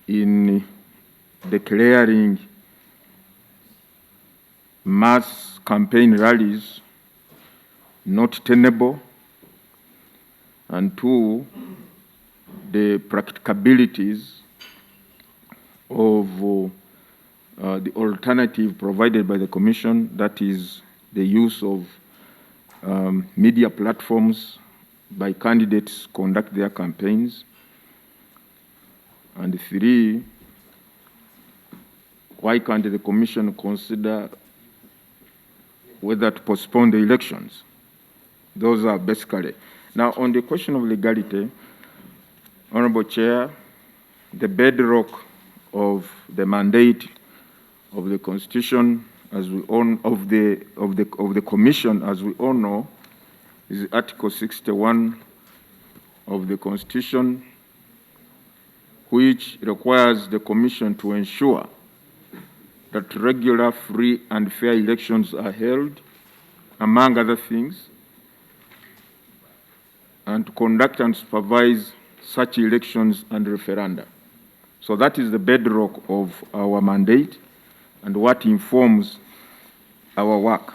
in declaring mass campaign rallies not tenable, and two, the practicabilities of the alternative provided by the Commission, that is the use of media platforms by candidates conduct their campaigns. And three, why can't the Commission consider whether to postpone the elections? Those are basically. Now, on the question of legality, Honorable Chair, the bedrock of the mandate of the Constitution, as we all of the Commission, as we all know, is Article 61 of the Constitution, which requires the Commission to ensure that regular, free, and fair elections are held, among other things, and to conduct and supervise such elections and referenda. So that is the bedrock of our mandate and what informs our work.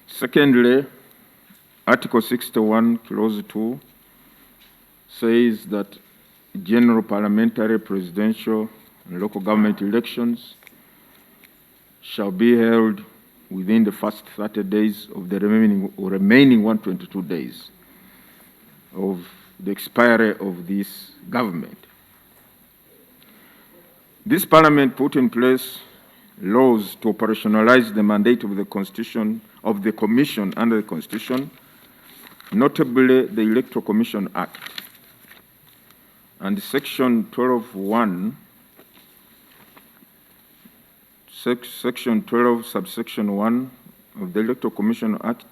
Secondly, Article 61, Clause 2, says that general parliamentary, presidential, and local government elections shall be held within the first 30 days of the remaining 122 days of the expiry of this government. This Parliament put in place laws to operationalize the mandate of the Constitution, of the Commission under the Constitution, notably the Electoral Commission Act. And Section 12(1), Section 12, subsection 1 of the Electoral Commission Act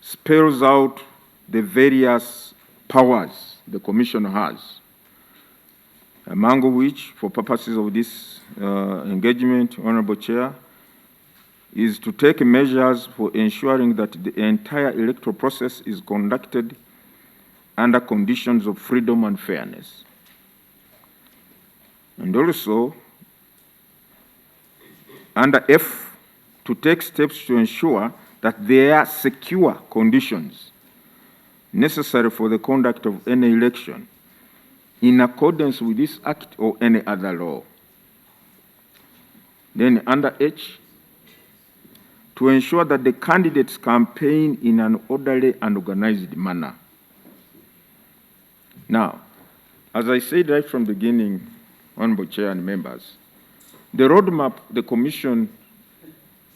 spells out the various powers the Commission has, among which, for purposes of this engagement, Honorable Chair, is to take measures for ensuring that the entire electoral process is conducted under conditions of freedom and fairness. And also, under F, to take steps to ensure that there are secure conditions necessary for the conduct of any election in accordance with this act or any other law. Then under H, to ensure that the candidates campaign in an orderly and organized manner. Now, as I said right from the beginning, Honorable Chair and members, the roadmap the Commission,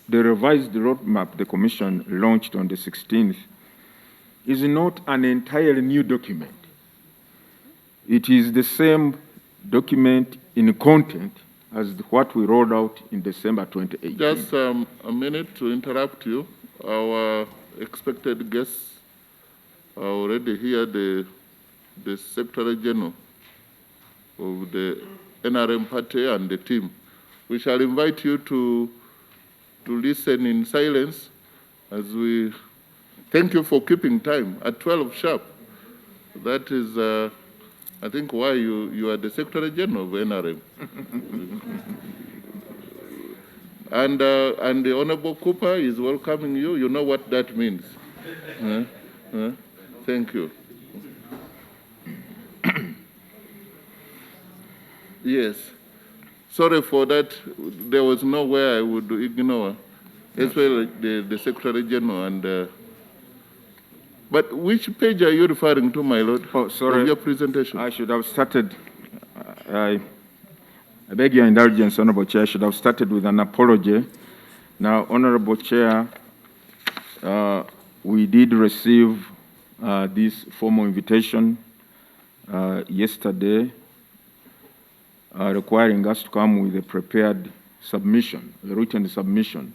the revised roadmap the Commission launched on the 16th is not an entirely new document. It is the same document in content as what we rolled out in December 2018. Just a minute to interrupt you. Our expected guests are already here, the Secretary General of the NRM party and the team. We shall invite you to listen in silence as we thank you for keeping time at 12 sharp. That is, I think, why you are the Secretary General of NRM. And the Honorable Cooper is welcoming you. You know what that means. Thank you. Yes. Sorry for that. There was no way I would ignore, especially the Secretary General. And but which page are you referring to, my lord? Oh, sorry. Of your presentation. I should have started. I beg your indulgence, Honorable Chair. I should have started with an apology. Now, Honorable Chair, we did receive this formal invitation yesterday, requiring us to come with a prepared submission, a written submission.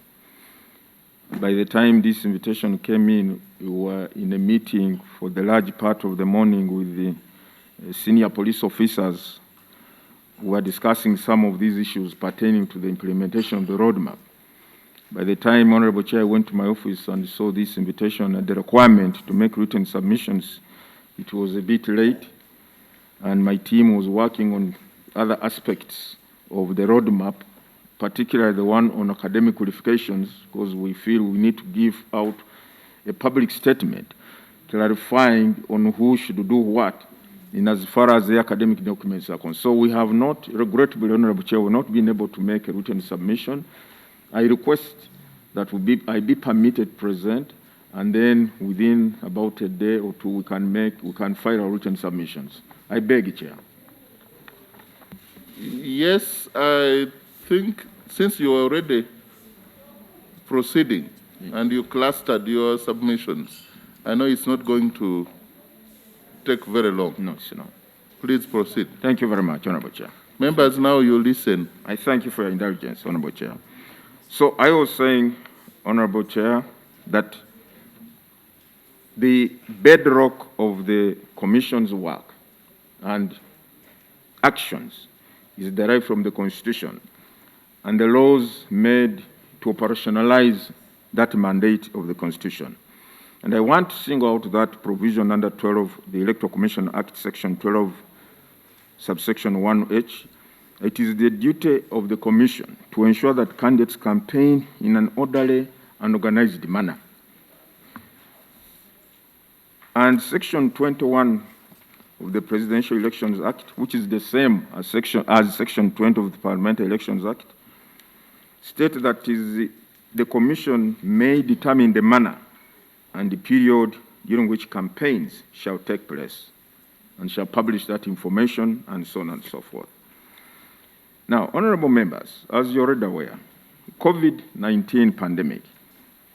By the time this invitation came in, we were in a meeting for the large part of the morning with the senior police officers who were discussing some of these issues pertaining to the implementation of the roadmap. By the time, Honorable Chair, went to my office and saw this invitation and the requirement to make written submissions, it was a bit late, and my team was working on other aspects of the roadmap, particularly the one on academic qualifications, because we feel we need to give out a public statement clarifying on who should do what in as far as the academic documents are concerned. So we have not, regrettably, Honorable Chair, we have not been able to make a written submission. I request that I be permitted present, and then within about a day or two we can file our written submissions. I beg, Chair. Yes, I think since you are already proceeding and you clustered your submissions, I know it's not going to take very long. No, it's not. Please proceed. Thank you very much, Honorable Chair. Members, now you listen. I thank you for your indulgence, Honorable Chair. So I was saying, Honorable Chair, that the bedrock of the Commission's work and actions is derived from the Constitution and the laws made to operationalize that mandate of the Constitution. And I want to single out that provision under 12, the Electoral Commission Act, Section 12, subsection 1H. It is the duty of the Commission to ensure that candidates campaign in an orderly and organized manner. And Section 21 of the Presidential Elections Act, which is the same as Section 20 of the Parliamentary Elections Act, state that the Commission may determine the manner and the period during which campaigns shall take place and shall publish that information and so on and so forth. Now, honorable members, as you're already aware, COVID-19 pandemic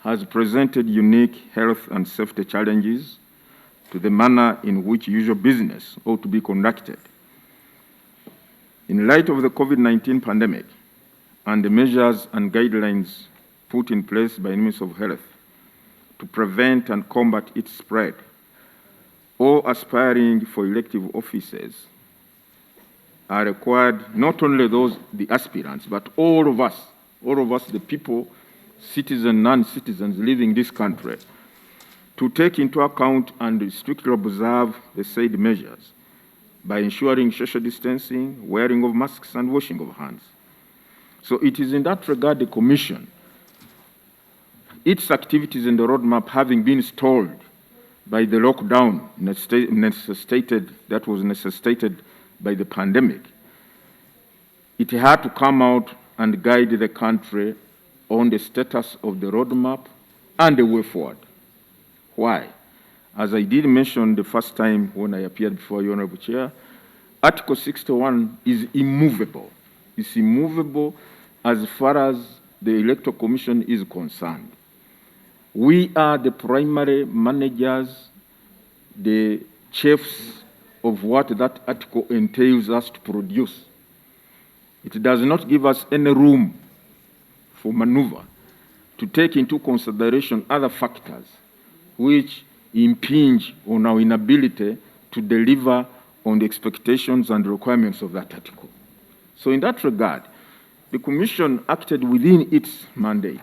has presented unique health and safety challenges to the manner in which usual business ought to be conducted. In light of the COVID-19 pandemic and the measures and guidelines put in place by the Ministry of Health to prevent and combat its spread, all aspiring for elective offices are required, not only the aspirants, but all of us, the people, citizens, non-citizens living in this country, to take into account and strictly observe the said measures by ensuring social distancing, wearing of masks, and washing of hands. So it is in that regard the Commission, its activities in the roadmap having been stalled by the lockdown that was necessitated by the pandemic, it had to come out and guide the country on the status of the roadmap and the way forward. Why? As I did mention the first time when I appeared before you, Honorable Chair, Article 61 is immovable. It's immovable as far as the Electoral Commission is concerned. We are the primary managers, the chiefs of what that article entails us to produce. It does not give us any room for maneuver to take into consideration other factors which impinge on our inability to deliver on the expectations and requirements of that article. So in that regard, the Commission acted within its mandate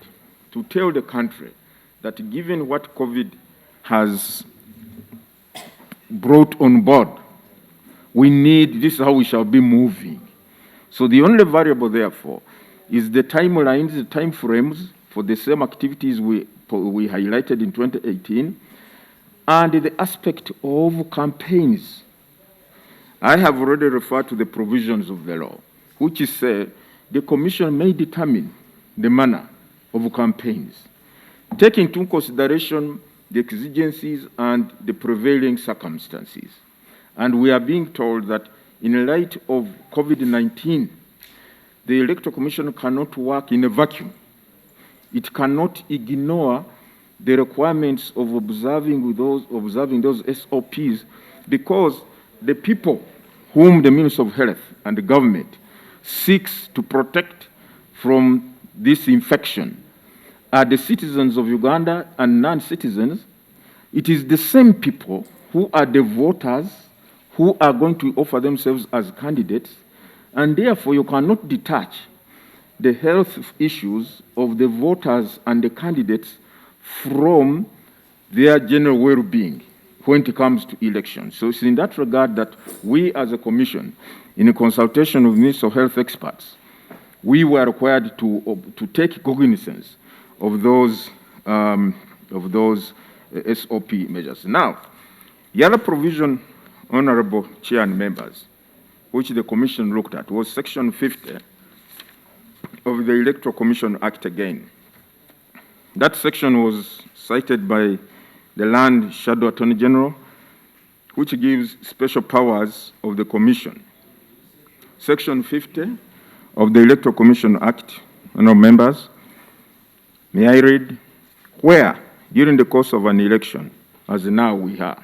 to tell the country that given what COVID has brought on board, this is how we shall be moving. So the only variable, therefore, is the timelines, the time frames for the same activities we highlighted in 2018, and the aspect of campaigns. I have already referred to the provisions of the law, which say the Commission may determine the manner of campaigns, taking into consideration the exigencies and the prevailing circumstances. And we are being told that in light of COVID-19, the Electoral Commission cannot work in a vacuum. It cannot ignore the requirements of observing those SOPs, because the people whom the Ministry of Health and the government seeks to protect from this infection are the citizens of Uganda and non-citizens. It is the same people who are the voters who are going to offer themselves as candidates, and therefore you cannot detach the health issues of the voters and the candidates from their general well-being when it comes to elections. So it's in that regard that we as a Commission, in a consultation with Ministry of Health experts, we were required to take cognizance of those SOP measures. Now, the other provision, Honorable Chair and members, which the Commission looked at was Section 50 of the Electoral Commission Act again. That section was cited by the Land Shadow Attorney General, which gives special powers of the Commission. Section 50 of the Electoral Commission Act, honorable members, may I read, where during the course of an election, as now we are,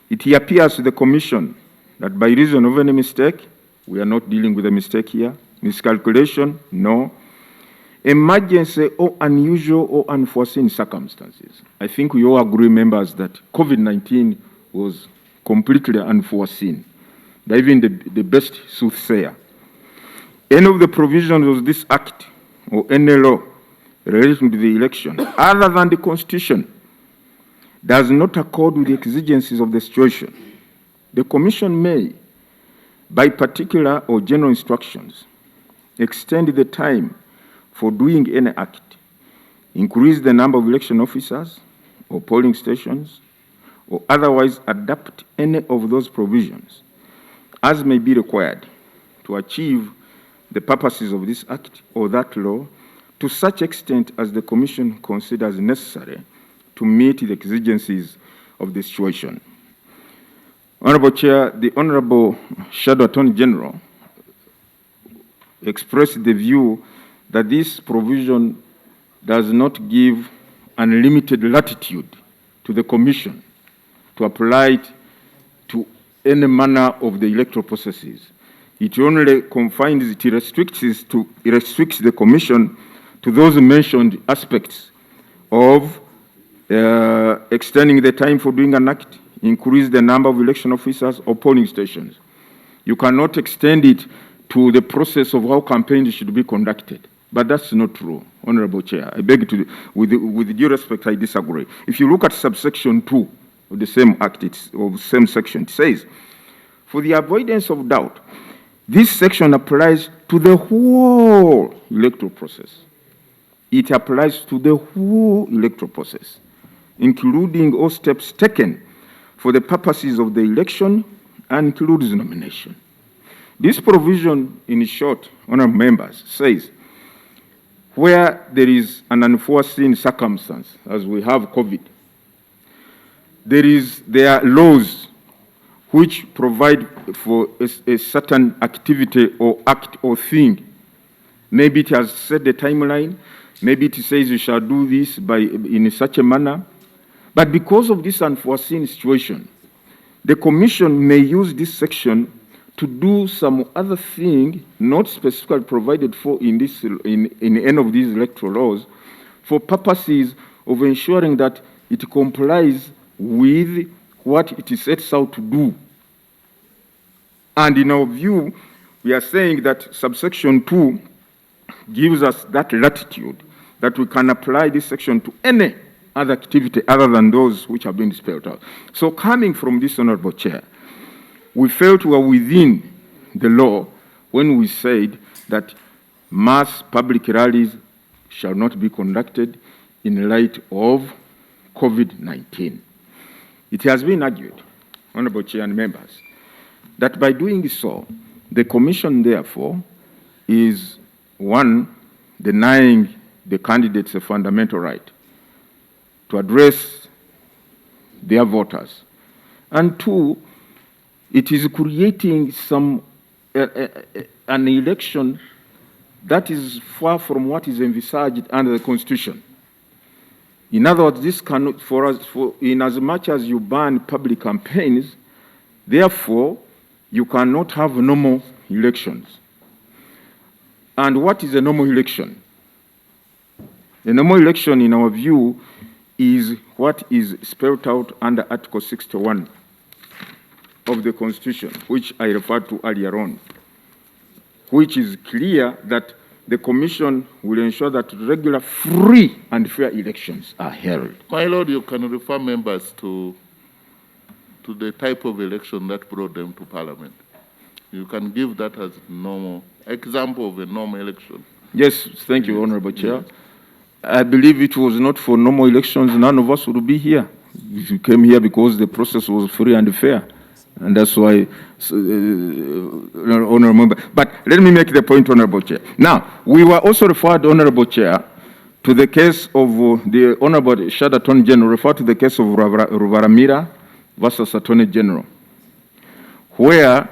it appears to the Commission that by reason of any mistake, we are not dealing with a mistake here, miscalculation, no, emergency or unusual or unforeseen circumstances. I think we all agree, members, that COVID-19 was completely unforeseen, that even the best soothsayer. Any of the provisions of this act or any law relating to the election, other than the Constitution, does not accord with the exigencies of the situation, the Commission may, by particular or general instructions, extend the time for doing any act, increase the number of election officers or polling stations, or otherwise adapt any of those provisions as may be required to achieve the purposes of this act or that law to such extent as the Commission considers necessary to meet the exigencies of the situation. Honorable Chair, the Honorable Shadow Attorney General expressed the view that this provision does not give unlimited latitude to the Commission to apply it to any manner of the electoral processes. It only confines, it restricts the Commission to those mentioned aspects of extending the time for doing an act, increase the number of election officers or polling stations. You cannot extend it to the process of how campaigns should be conducted. But that's not true, Honorable Chair. I beg to, with due respect, I disagree. If you look at subsection 2 of the same act, same section, it says, for the avoidance of doubt, this section applies to the whole electoral process. It applies to the whole electoral process, including all steps taken for the purposes of the election and includes nomination. This provision, in short, honorable members, says where there is an unforeseen circumstance, as we have COVID, there are laws which provide for a certain activity or act or thing. Maybe it has set the timeline, maybe it says you shall do this in such a manner. But because of this unforeseen situation, the Commission may use this section to do some other thing not specifically provided for in any of these electoral laws for purposes of ensuring that it complies with what it sets out to do. And in our view, we are saying that subsection 2 gives us that latitude that we can apply this section to any other activity other than those which have been spelled out. So coming from this Honorable Chair, we felt we were within the law when we said that mass public rallies shall not be conducted in light of COVID-19. It has been argued, Honorable Chair and members, that by doing so, the Commission, therefore, is, one, denying the candidates a fundamental right to address their voters, and two, it is creating an election that is far from what is envisaged under the Constitution. In other words, this cannot, in as much as you ban public campaigns, therefore, you cannot have normal elections. And what is a normal election? A normal election, in our view, is what is spelled out under Article 61 of the Constitution, which I referred to earlier on, which is clear that the Commission will ensure that regular, free, and fair elections are held. My Lord, you can refer members to the type of election that brought them to Parliament. You can give that as normal example of a normal election. Yes, thank you, Honorable Chair. I believe it was not for normal elections, none of us would be here. We came here because the process was free and fair. And that's why, Honorable Member. But let me make the point, Honorable Chair. Now, we were also referred, Honorable Chair, to the case of the Honorable Shadow Attorney General, referred to the case of Ruvaramirwa versus Attorney General, where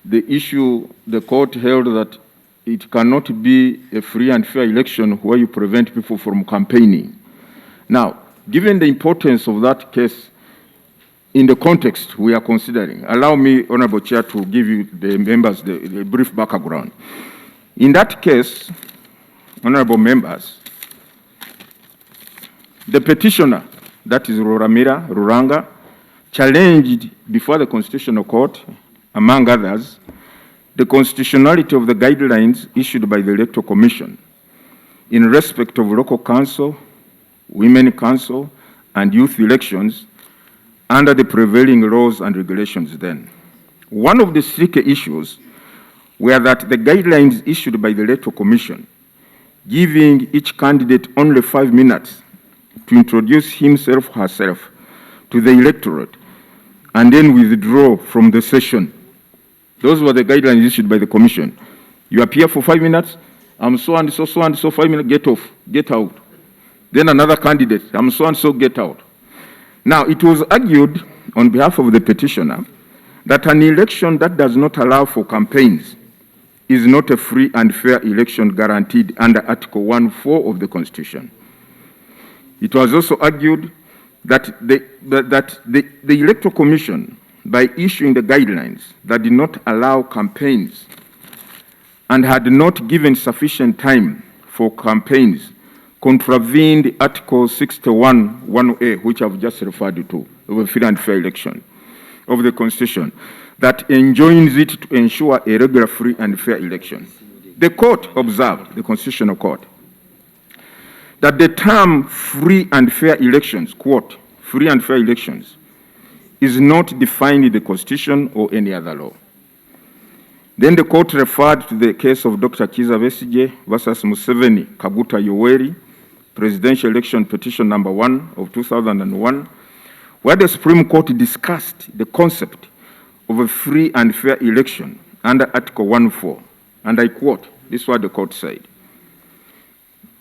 the court held that it cannot be a free and fair election where you prevent people from campaigning. Now, given the importance of that case in the context we are considering, allow me, Honorable Chair, to give you the members the brief background. In that case, Honorable members, the petitioner, that is Ruranga, challenged before the Constitutional Court, among others, the constitutionality of the guidelines issued by the Electoral Commission in respect of local council, women council, and youth elections under the prevailing laws and regulations then. One of the sticky issues were that the guidelines issued by the Electoral Commission, giving each candidate only 5 minutes to introduce himself or herself to the electorate and then withdraw from the session. Those were the guidelines issued by the Commission. You appear for 5 minutes, I'm so and so, 5 minutes, get off, get out. Then another candidate, I'm so and so, get out. Now, it was argued on behalf of the petitioner that an election that does not allow for campaigns is not a free and fair election guaranteed under Article 1(4) of the Constitution. It was also argued that the Electoral Commission, by issuing the guidelines that did not allow campaigns and had not given sufficient time for campaigns, contravened Article 61(1)(a), which I've just referred to, of a free and fair election of the Constitution, that enjoins it to ensure a regular, free and fair election. The court observed, the Constitutional Court, that the term free and fair elections, quote, free and fair elections, is not defined in the Constitution or any other law. Then the court referred to the case of Dr. Kizza Besigye versus Museveni Kaguta Yoweri, presidential election petition number 1 of 2001, where the Supreme Court discussed the concept of a free and fair election under Article 1(4). And I quote, this is what the court said.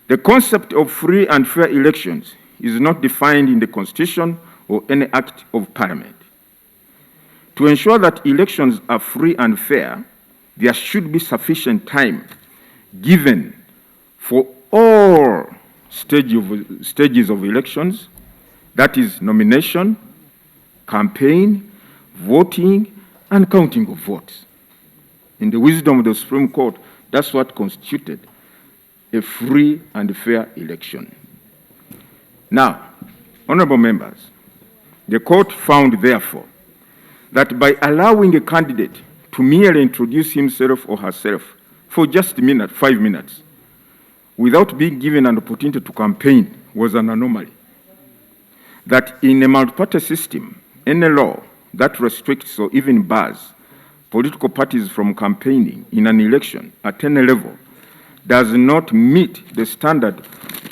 The concept of free and fair elections is not defined in the Constitution or any act of Parliament. To ensure that elections are free and fair, there should be sufficient time given for all stages of elections, that is nomination, campaign, voting, and counting of votes. In the wisdom of the Supreme Court, that's what constituted a free and fair election. Now, honorable members, the court found, therefore, that by allowing a candidate to merely introduce himself or herself for just 5 minutes, without being given an opportunity to campaign, was an anomaly. That in a multi-party system, any law that restricts or even bars political parties from campaigning in an election at any level does not meet the standard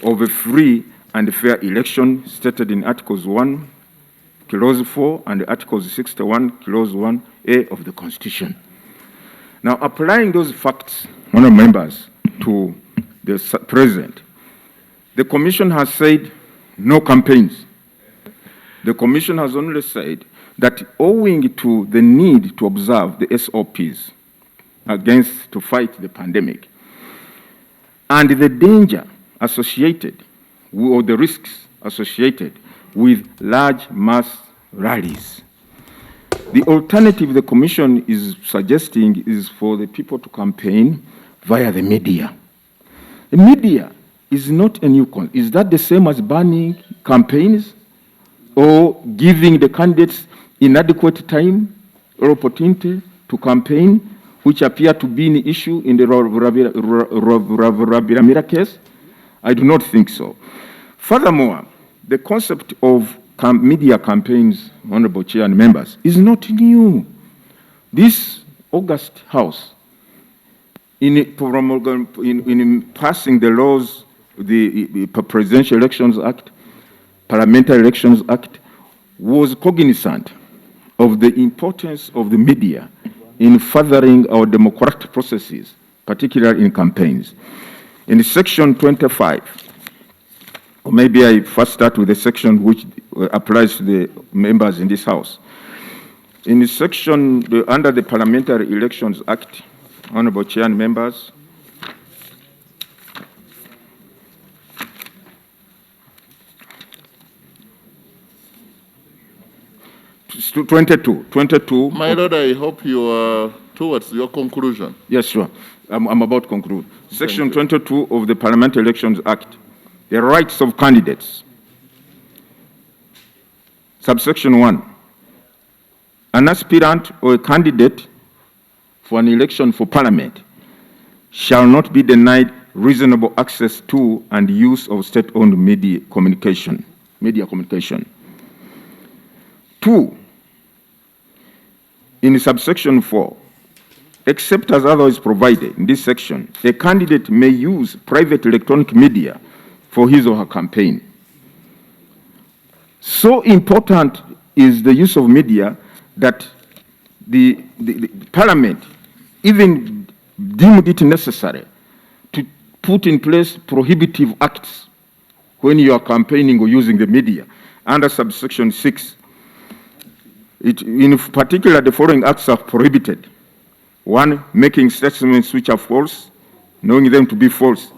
of a free and fair election stated in Articles 1, Clause 4, and Articles 61, Clause 1(a) of the Constitution. Now, applying those facts, honourable members, to the present, the Commission has said no campaigns. The Commission has only said that owing to the need to observe the SOPs to fight the pandemic and the danger associated or the risks associated with large mass rallies, the alternative the Commission is suggesting is for the people to campaign via the media. The media is not a new concept. Is that the same as banning campaigns or giving the candidates inadequate time or opportunity to campaign, which appear to be an issue in the Rabiramira case? I do not think so. Furthermore, the concept of media campaigns, Honorable Chair and members, is not new. This August House, in passing the laws, the Presidential Elections Act, Parliamentary Elections Act, was cognizant of the importance of the media in furthering our democratic processes, particularly in campaigns. In Section 25, or maybe I first start with the section which applies to the members in this House. In the section under the Parliamentary Elections Act, Honorable Chair and members, to 22. My Lord, I hope you are towards your conclusion. Yes, sure. I'm about to conclude. Section 22 of the Parliamentary Elections Act, the rights of candidates. Subsection 1. An aspirant or a candidate for an election for Parliament shall not be denied reasonable access to and use of state-owned media communication. 2. In subsection 4, except as otherwise provided in this section, a candidate may use private electronic media for his or her campaign. So important is the use of media that the Parliament, even deemed it necessary to put in place prohibitive acts when you are campaigning or using the media under subsection 6. In particular, the following acts are prohibited. 1, making statements which are false, knowing them to be false,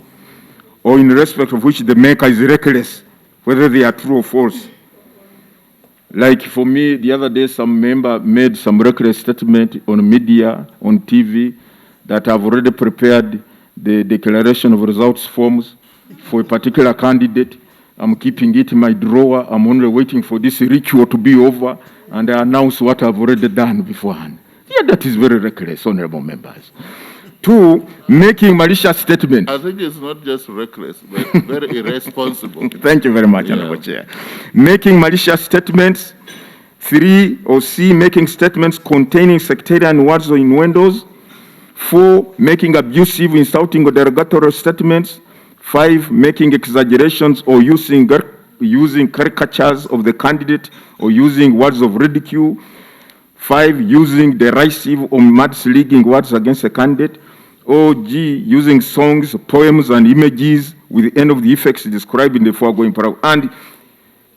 or in respect of which the maker is reckless, whether they are true or false. Like for me, the other day, some member made some reckless statement on media, on TV, that I've already prepared the declaration of results forms for a particular candidate. I'm keeping it in my drawer. I'm only waiting for this ritual to be over, and I announce what I've already done beforehand. Yeah, that is very reckless, honorable members. 2, making malicious statements. I think it's not just reckless, but very irresponsible. Thank you very much, Honorable Chair. Making malicious statements. 3, or C, making statements containing sectarian words or innuendos. 4, making abusive, insulting, or derogatory statements. 5, making exaggerations or using caricatures of the candidate or using words of ridicule. 5, using derisive or mudslinging words against a candidate. Or G, using songs, poems, and images with any of the effects described in the foregoing paragraph. And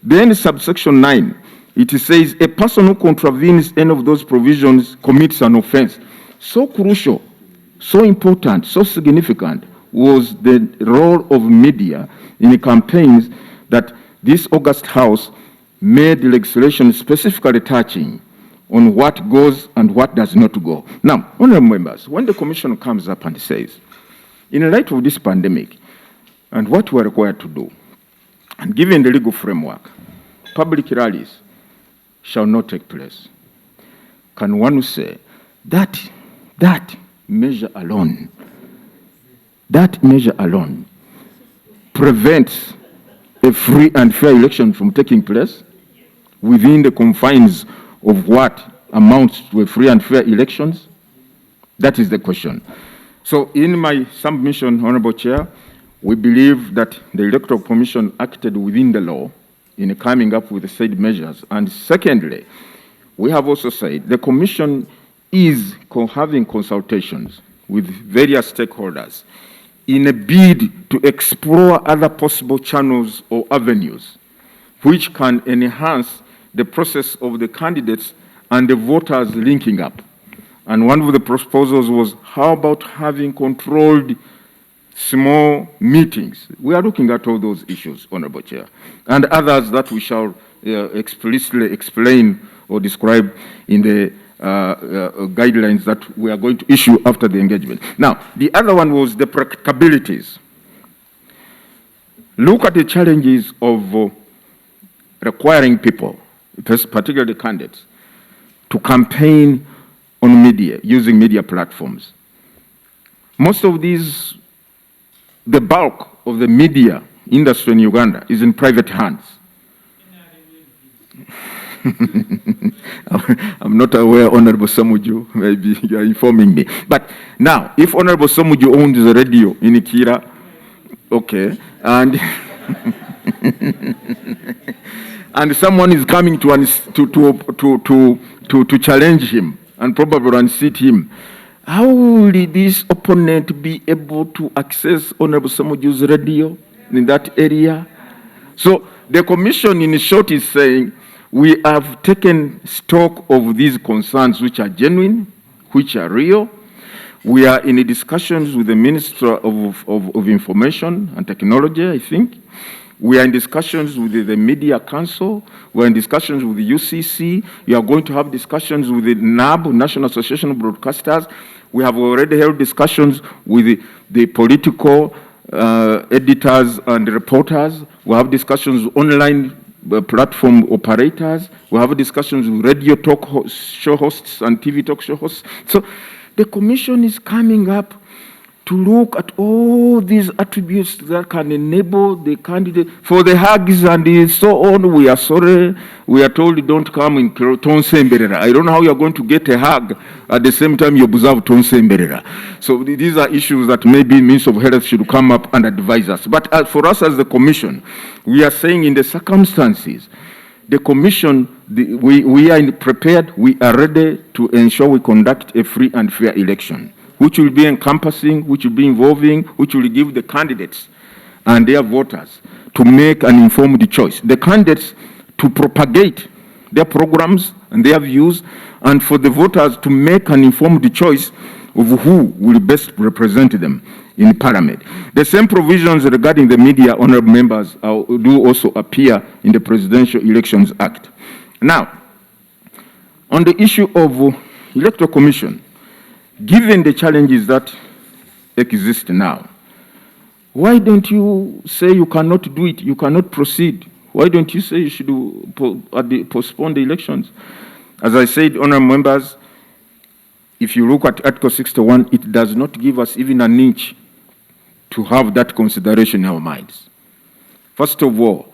then subsection 9, it says a person who contravenes any of those provisions commits an offense. So crucial, so important, so significant was the role of media in campaigns that this August House made legislation specifically touching on what goes and what does not go. Now, honorable members, when the commission comes up and says, in light of this pandemic and what we're required to do, and given the legal framework, public rallies shall not take place, can one say that measure alone prevents a free and fair election from taking place within the confines of what amounts to a free and fair elections? That is the question. So in my submission, Honorable Chair, we believe that the Electoral Commission acted within the law in coming up with the said measures. And secondly, we have also said the Commission is having consultations with various stakeholders in a bid to explore other possible channels or avenues which can enhance the process of the candidates and the voters linking up. And one of the proposals was, how about having controlled small meetings? We are looking at all those issues, Honorable Chair, and others that we shall explicitly explain or describe in the guidelines that we are going to issue after the engagement. Now, the other one was the practicabilities. Look at the challenges of requiring people, particularly candidates, to campaign on media, using media platforms. Most of these, the bulk of the media industry in Uganda is in private hands. I'm not aware, Honorable Samuju, maybe you are informing me. But now, if Honorable Samuju owns the radio in Ikira, okay, and and someone is coming to challenge him and probably unseat him, how will this opponent be able to access Honorable Samuju's radio in that area? So the commission, in short, is saying we have taken stock of these concerns which are genuine, which are real. We are in discussions with the Minister of Information and Technology, I think. We are in discussions with the Media Council. We are in discussions with the UCC. We are going to have discussions with the NAB, National Association of Broadcasters. We have already held discussions with the political editors and reporters. We have discussions with online platform operators. We have discussions with radio talk show hosts and TV talk show hosts. So the commission is coming up to look at all these attributes that can enable the candidate. For the hugs and so on, we are sorry. We are told don't come in Tonse Mberera. I don't know how you are going to get a hug at the same time you observe Tonse Mberera. So these are issues that maybe Minister of Health should come up and advise us. But for us as the commission, we are saying in the circumstances, the commission, we are prepared, we are ready to ensure we conduct a free and fair election. which will be encompassing, which will be involving, which will give the candidates and their voters to make an informed choice. The candidates to propagate their programs and their views, and for the voters to make an informed choice of who will best represent them in Parliament. The same provisions regarding the media, honorable members, do also appear in the Presidential Elections Act. Now, on the issue of Electoral Commission, given the challenges that exist now, why don't you say you cannot do it, you cannot proceed? Why don't you say you should postpone the elections? As I said, honorable members, if you look at Article 61, it does not give us even an inch to have that consideration in our minds. First of all,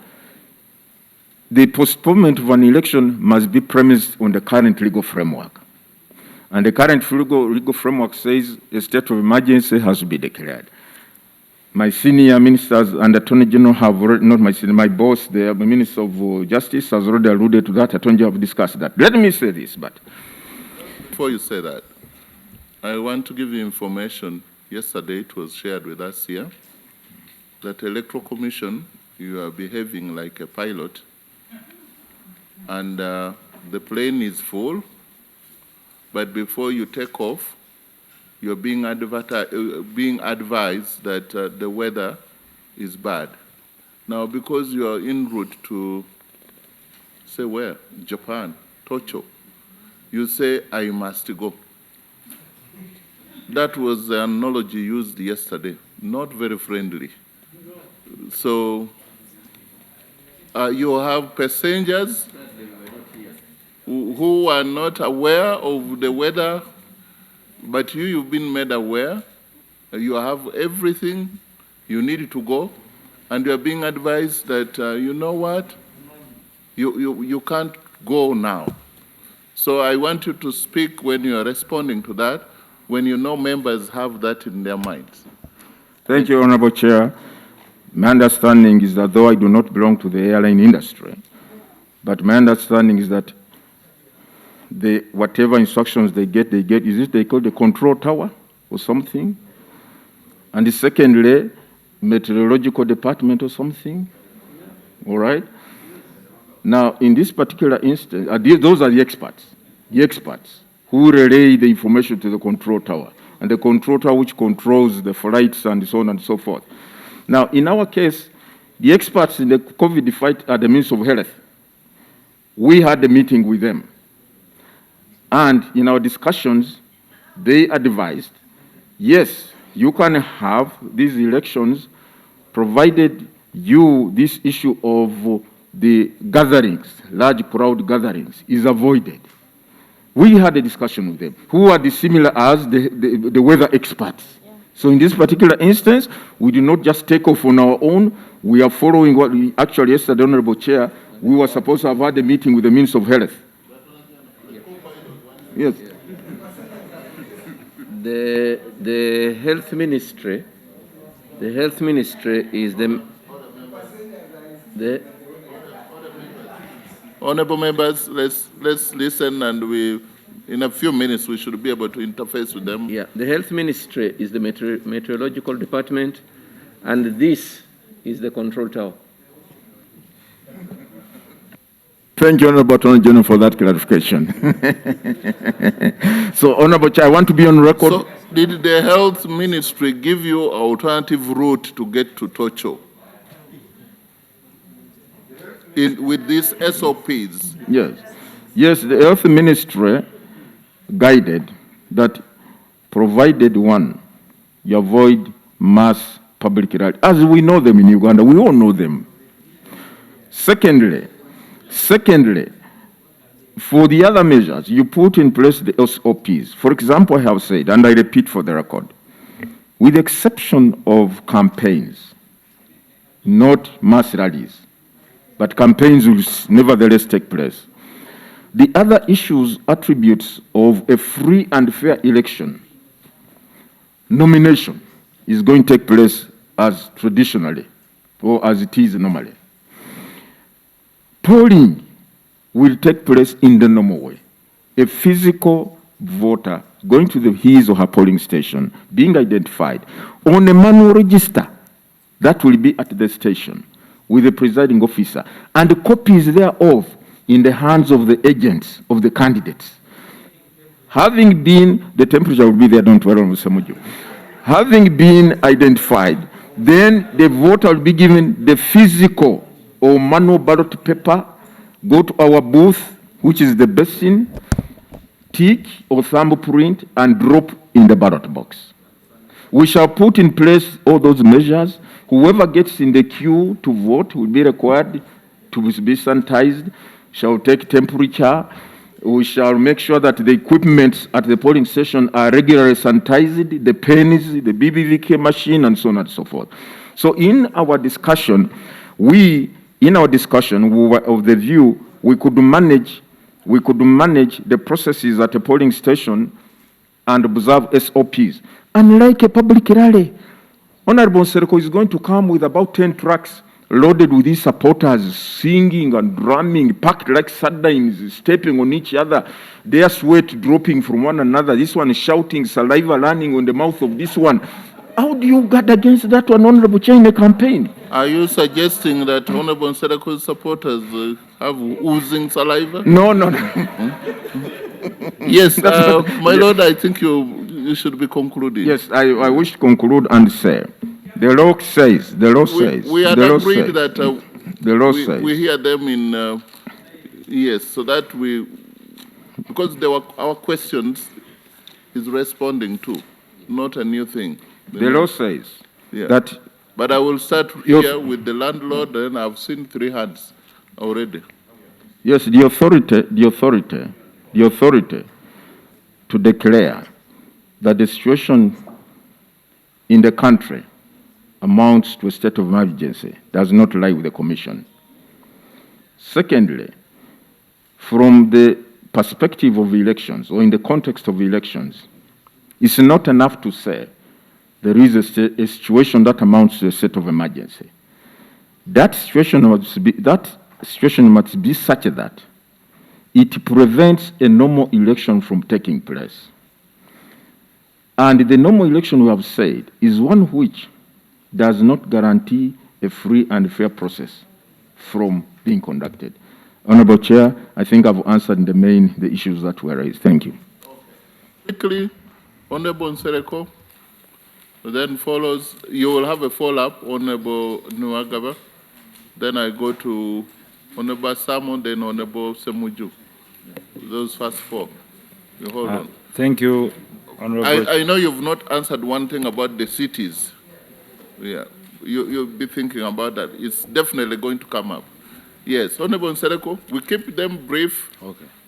the postponement of an election must be premised on the current legal framework. And the current legal framework says a state of emergency has to be declared. My senior ministers and Attorney General have already, not my senior, my boss, the Minister of Justice, has already alluded to that. Attorney General have discussed that. Let me say this, but Before you say that, I want to give you information. Yesterday it was shared with us here that Electoral Commission, you are behaving like a pilot, and the plane is full, but before you take off, you're being advised that the weather is bad. Now, because you are en route to, say where? Japan, Tokyo, you say, I must go. That was the analogy used yesterday, not very friendly. So, you have passengers who are not aware of the weather, but you've been made aware. You have everything you need to go, and you are being advised that, you know what, you can't go now. So I want you to speak when you are responding to that, when you know members have that in their minds. thank you, Honorable Chair. My understanding is that though I do not belong to the airline industry, but my understanding is that whatever instructions they get, is it they call the control tower or something? And secondly, meteorological department or something, all right? Now, in this particular instance, those are the experts who relay the information to the control tower, and the control tower which controls the flights and so on and so forth. Now, in our case, the experts in the COVID fight are the Ministry of Health. We had a meeting with them. And in our discussions, they advised, yes, you can have these elections provided this issue of the gatherings, large crowd gatherings, is avoided. We had a discussion with them, who are similar as the weather experts. Yeah. So in this particular instance, we do not just take off on our own. We are following what actually yesterday, Honorable Chair, we were supposed to have had a meeting with the Minister of Health. Yes. The health ministry is the Honorable members, let's listen, and in a few minutes we should be able to interface with them. Yeah, the health ministry is the meteorological department, and this is the control tower. Thank you, Honorable Attorney General, for that clarification. So, Honorable Chair, I want to be on record. So, did the health ministry give you an alternative route to get to Tokyo? With these SOPs? Yes. Yes, the health ministry guided that provided one, you avoid mass public rallies. As we know them in Uganda, we all know them. Secondly, for the other measures, you put in place the SOPs. For example, I have said, and I repeat for the record, with the exception of campaigns, not mass rallies, but campaigns will nevertheless take place. The other issues, attributes of a free and fair election, nomination is going to take place as traditionally, or as it is normally. Polling will take place in the normal way. A physical voter going to his or her polling station, being identified on a manual register that will be at the station with the presiding officer, and copies thereof in the hands of the agents of the candidates. Having been, the temperature will be there, don't worry, Musamuju. Having been identified, then the voter will be given the physical or manual ballot paper, go to our booth, which is the basin, tick or thumbprint, and drop in the ballot box. We shall put in place all those measures. Whoever gets in the queue to vote will be required to be sanitized, shall take temperature. We shall make sure that the equipment at the polling station are regularly sanitized, the pens, the BBVK machine, and so on and so forth. So in our discussion, we were of the view we could manage the processes at a polling station and observe SOPs. Unlike a public rally, Honorable Nsereko is going to come with about 10 trucks loaded with his supporters, singing and drumming, packed like sardines, stepping on each other, their sweat dropping from one another, this one shouting, saliva running on the mouth of this one. How do you guard against that one, Honorable Chair, in a campaign? Are you suggesting that Honorable Nsereko's supporters have oozing saliva? No. Yes, my lord, I think you should be concluding. Yes, I wish to conclude and say, the law says, we had agreed that the law says. we hear them in, yes, so that because there were our questions is responding to, not a new thing. The law says that. But I will start here with the landlord, and I've seen 3 hands already. Yes, the authority to declare that the situation in the country amounts to a state of emergency does not lie with the Commission. Secondly, from the perspective of elections, or in the context of elections, it's not enough to say there is a situation that amounts to a state of emergency. That situation must be such that it prevents a normal election from taking place. And the normal election, we have said, is one which does not guarantee a free and fair process from being conducted. Honorable Chair, I think I've answered the issues that were raised. Thank you. Quickly, Honorable Nsereko, then follows, you will have a follow-up, Honorable Nuagaba. Then I go to Honorable Salmon, then Honorable Semuju. Those first 4. You hold on. Thank you, Honorable. I know you've not answered one thing about the cities. Yeah, you'll be thinking about that. It's definitely going to come up. Yes, Honorable Nsereko, we keep them brief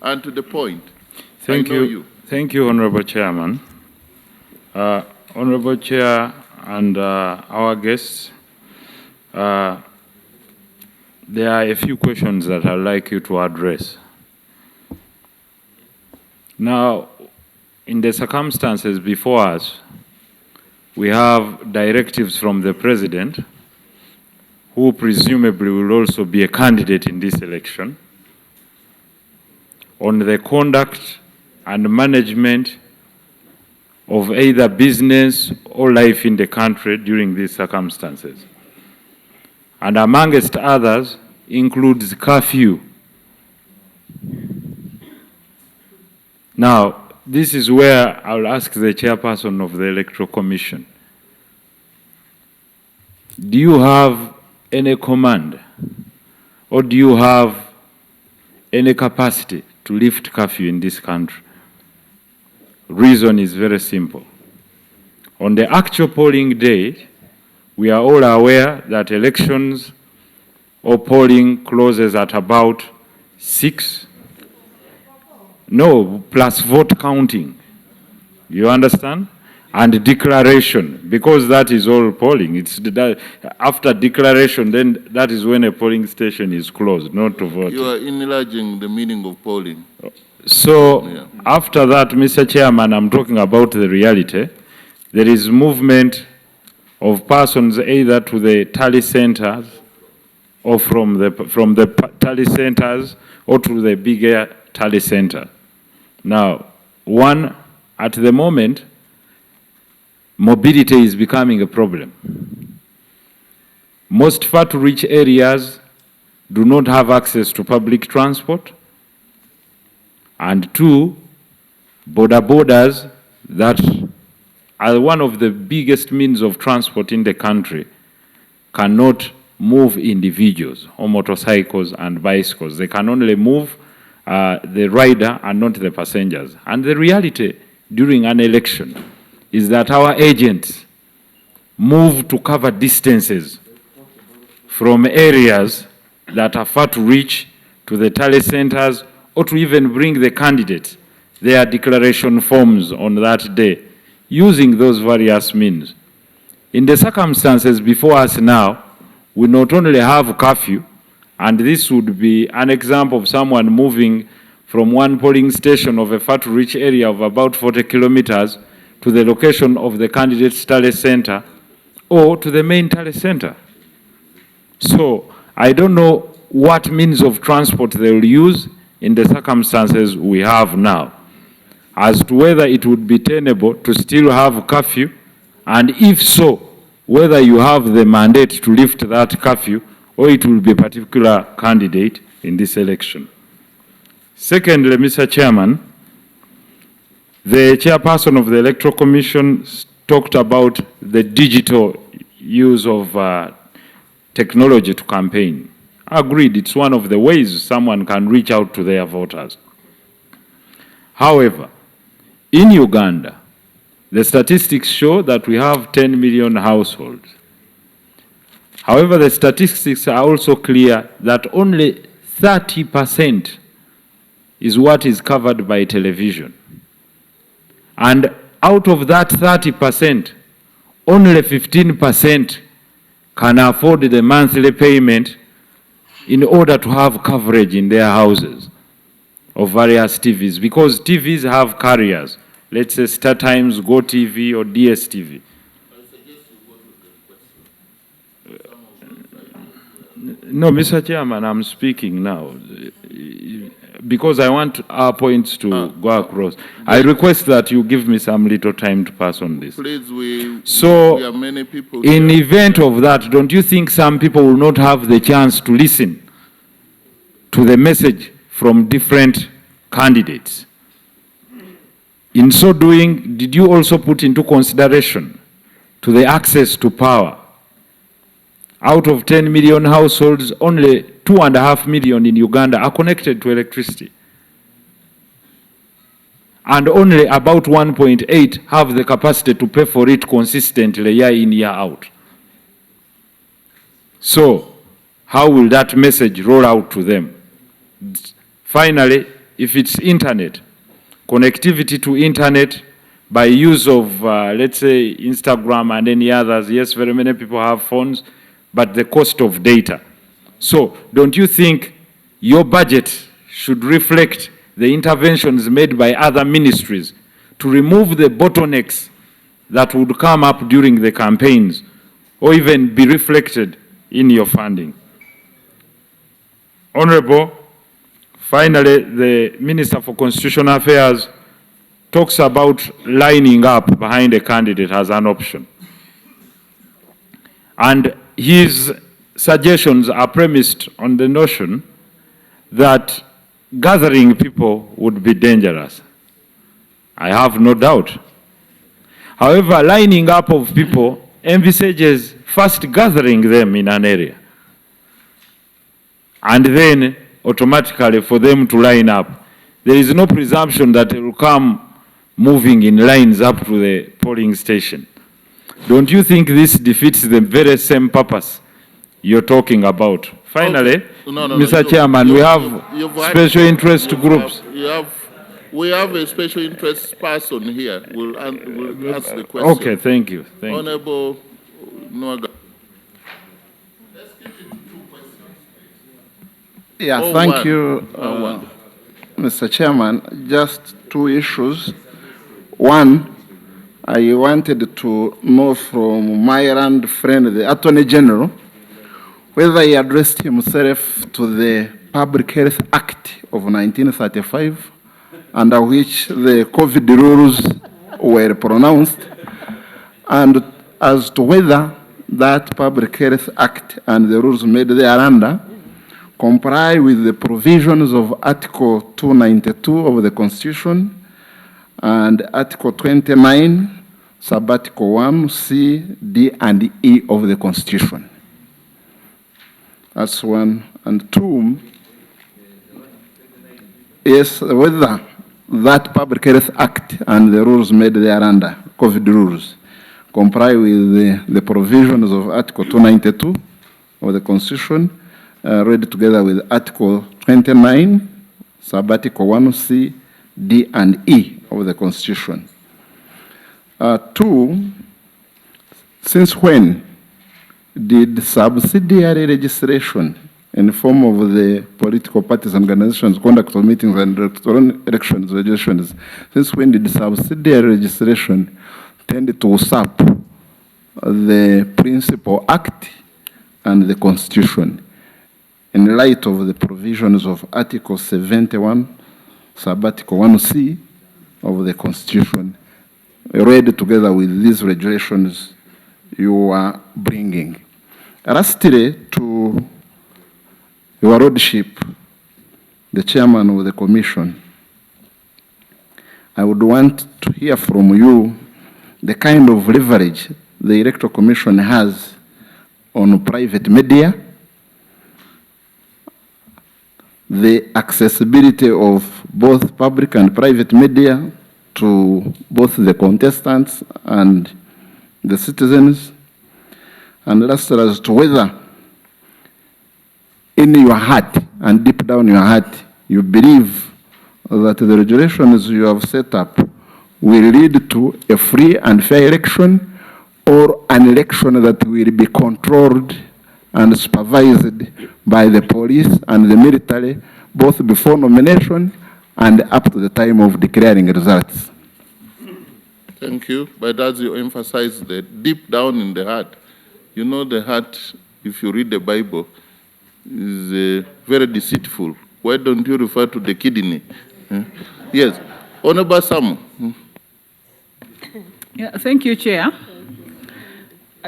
and to the point. Thank you. Thank you, Honorable Chairman. Honorable Chair and our guests, there are a few questions that I'd like you to address. Now, in the circumstances before us, we have directives from the President, who presumably will also be a candidate in this election, on the conduct and management of either business or life in the country during these circumstances. And amongst others includes curfew. Now, this is where I'll ask the chairperson of the Electoral Commission. Do you have any command, or do you have any capacity to lift curfew in this country? Reason is very simple. On the actual polling day, we are all aware that elections or polling closes at about 6. No, plus vote counting. You understand? And declaration, because that is all polling. It's after declaration, then that is when a polling station is closed, not to vote. You are enlarging the meaning of polling. So after that, Mr. Chairman, I'm talking about the reality. There is movement of persons either to the tally centers or from the tally centers or to the bigger tally center. Now, one at the moment, mobility is becoming a problem. Most far-to-reach areas do not have access to public transport. And two, borders that are one of the biggest means of transport in the country cannot move individuals or motorcycles and bicycles. They can only move the rider and not the passengers. And the reality during an election is that our agents move to cover distances from areas that are far to reach to the tally centers, or to even bring the candidates their declaration forms on that day, using those various means. In the circumstances before us now, we not only have curfew, and this would be an example of someone moving from one polling station of a far-to-reach area of about 40 kilometers to the location of the candidate's tally center or to the main tally center. So I don't know what means of transport they will use in the circumstances we have now, as to whether it would be tenable to still have curfew, and if so, whether you have the mandate to lift that curfew, or it will be a particular candidate in this election. Secondly, Mr. Chairman, the chairperson of the Electoral Commission talked about the digital use of technology to campaign. Agreed, it's one of the ways someone can reach out to their voters. However, in Uganda, the statistics show that we have 10 million households. However, the statistics are also clear that only 30% is what is covered by television. And out of that 30%, only 15% can afford the monthly payment in order to have coverage in their houses of various TVs, because TVs have carriers, let's say Star Times, Go TV, or DSTV. No, Mr. Chairman, I'm speaking now because I want our points to go across. I request that you give me some little time to pass on this. Please, we have many people in here. event of that, don't you think some people will not have the chance to listen to the message from different candidates? In so doing, did you also put into consideration to the access to power? Out of 10 million households, only 2.5 million in Uganda are connected to electricity. And only about 1.8 have the capacity to pay for it consistently year in, year out. So, how will that message roll out to them? Finally, if it's internet, connectivity to internet by use of, let's say, Instagram and any others, yes, very many people have phones, but the cost of data. So, don't you think your budget should reflect the interventions made by other ministries to remove the bottlenecks that would come up during the campaigns, or even be reflected in your funding? Honorable, finally, the Minister for Constitutional Affairs talks about lining up behind a candidate as an option. And his suggestions are premised on the notion that gathering people would be dangerous. I have no doubt. However, lining up of people envisages first gathering them in an area, and then automatically for them to line up. There is no presumption that they will come moving in lines up to the polling station. Don't you think this defeats the very same purpose you're talking about? Finally, Okay. No, Mr. Chairman, we have special interest groups. We have a special interest person here. We'll ask the question. Okay, thank you. Thank you. Honorable Nwaga. Yeah, Oh, thank one. you, One. Mr. Chairman. Just two issues. One, I wanted to know from my learned friend, the Attorney General, whether he addressed himself to the Public Health Act of 1935, under which the COVID rules were pronounced, and as to whether that Public Health Act and the rules made thereunder comply with the provisions of Article 292 of the Constitution and Article 29, Sub-Article 1, C, D, and E of the Constitution. That's one. And two, is whether that Public Health Act and the rules made thereunder, COVID rules, comply with the provisions of Article 292 of the Constitution, read together with Article 29, Sub-Article 1C, D, and E of the Constitution. Two, since when did subsidiary registration in the form of the political parties and organizations, conduct of meetings and elections regulations, since when did subsidiary registration tend to usurp the Principal Act and the Constitution in light of the provisions of Article 71, Sub-Article 1C of the Constitution, read together with these regulations you are bringing? Lastly, to Your Lordship, the Chairman of the Commission, I would want to hear from you the kind of leverage the Electoral Commission has on private media, the accessibility of both public and private media to both the contestants and the citizens, and lastly, as to whether in your heart and deep down your heart you believe that the regulations you have set up will lead to a free and fair election, or an election that will be controlled and supervised by the police and the military, both before nomination and up to the time of declaring results. Thank you. But as you emphasize that deep down in the heart, you know the heart, if you read the Bible, is very deceitful. Why don't you refer to the kidney? Yes. Honorable Samu. Yeah, thank you, Chair.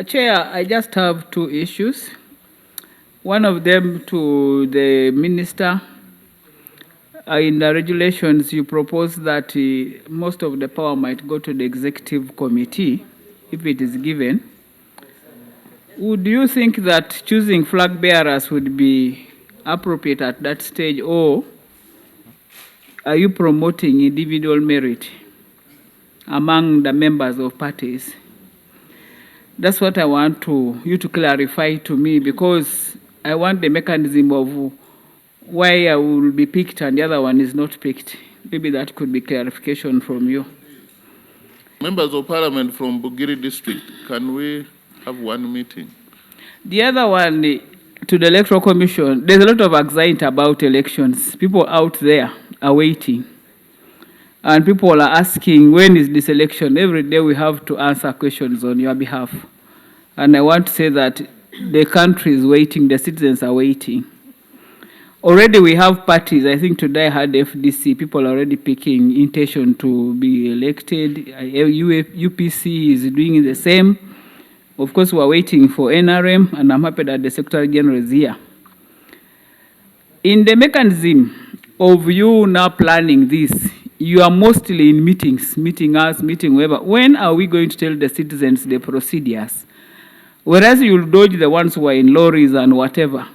Chair, I just have two issues. One of them to the Minister. In the regulations, you propose that most of the power might go to the Executive Committee, if it is given. Would you think that choosing flag bearers would be appropriate at that stage, or are you promoting individual merit among the members of parties? That's what I want you to clarify to me, because I want the mechanism of why I will be picked and the other one is not picked. Maybe that could be clarification from you. Members of Parliament from Bugiri District, can we have one meeting? The other one, to the Electoral Commission, there's a lot of anxiety about elections. People out there are waiting. And people are asking, when is this election? Every day we have to answer questions on your behalf. And I want to say that the country is waiting, the citizens are waiting. Already we have parties. I think today I had FDC, people are already picking intention to be elected. UPC is doing the same. Of course, we're waiting for NRM, and I'm happy that the Secretary General is here. In the mechanism of you now planning this, you are mostly in meetings, meeting us, meeting whoever. When are we going to tell the citizens the procedures? Whereas you'll dodge the ones who are in lorries and whatever.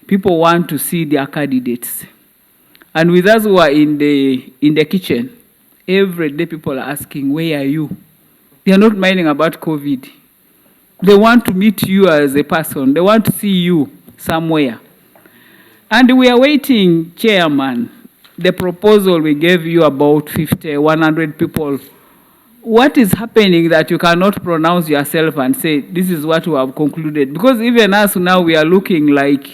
People want to see their candidates. And with us who are in the kitchen, every day people are asking, where are you? They are not minding about COVID. They want to meet you as a person. They want to see you somewhere. And we are waiting, Chairman, the proposal we gave you about 50, 100 people. What is happening that you cannot pronounce yourself and say, this is what we have concluded? Because even us now, we are looking like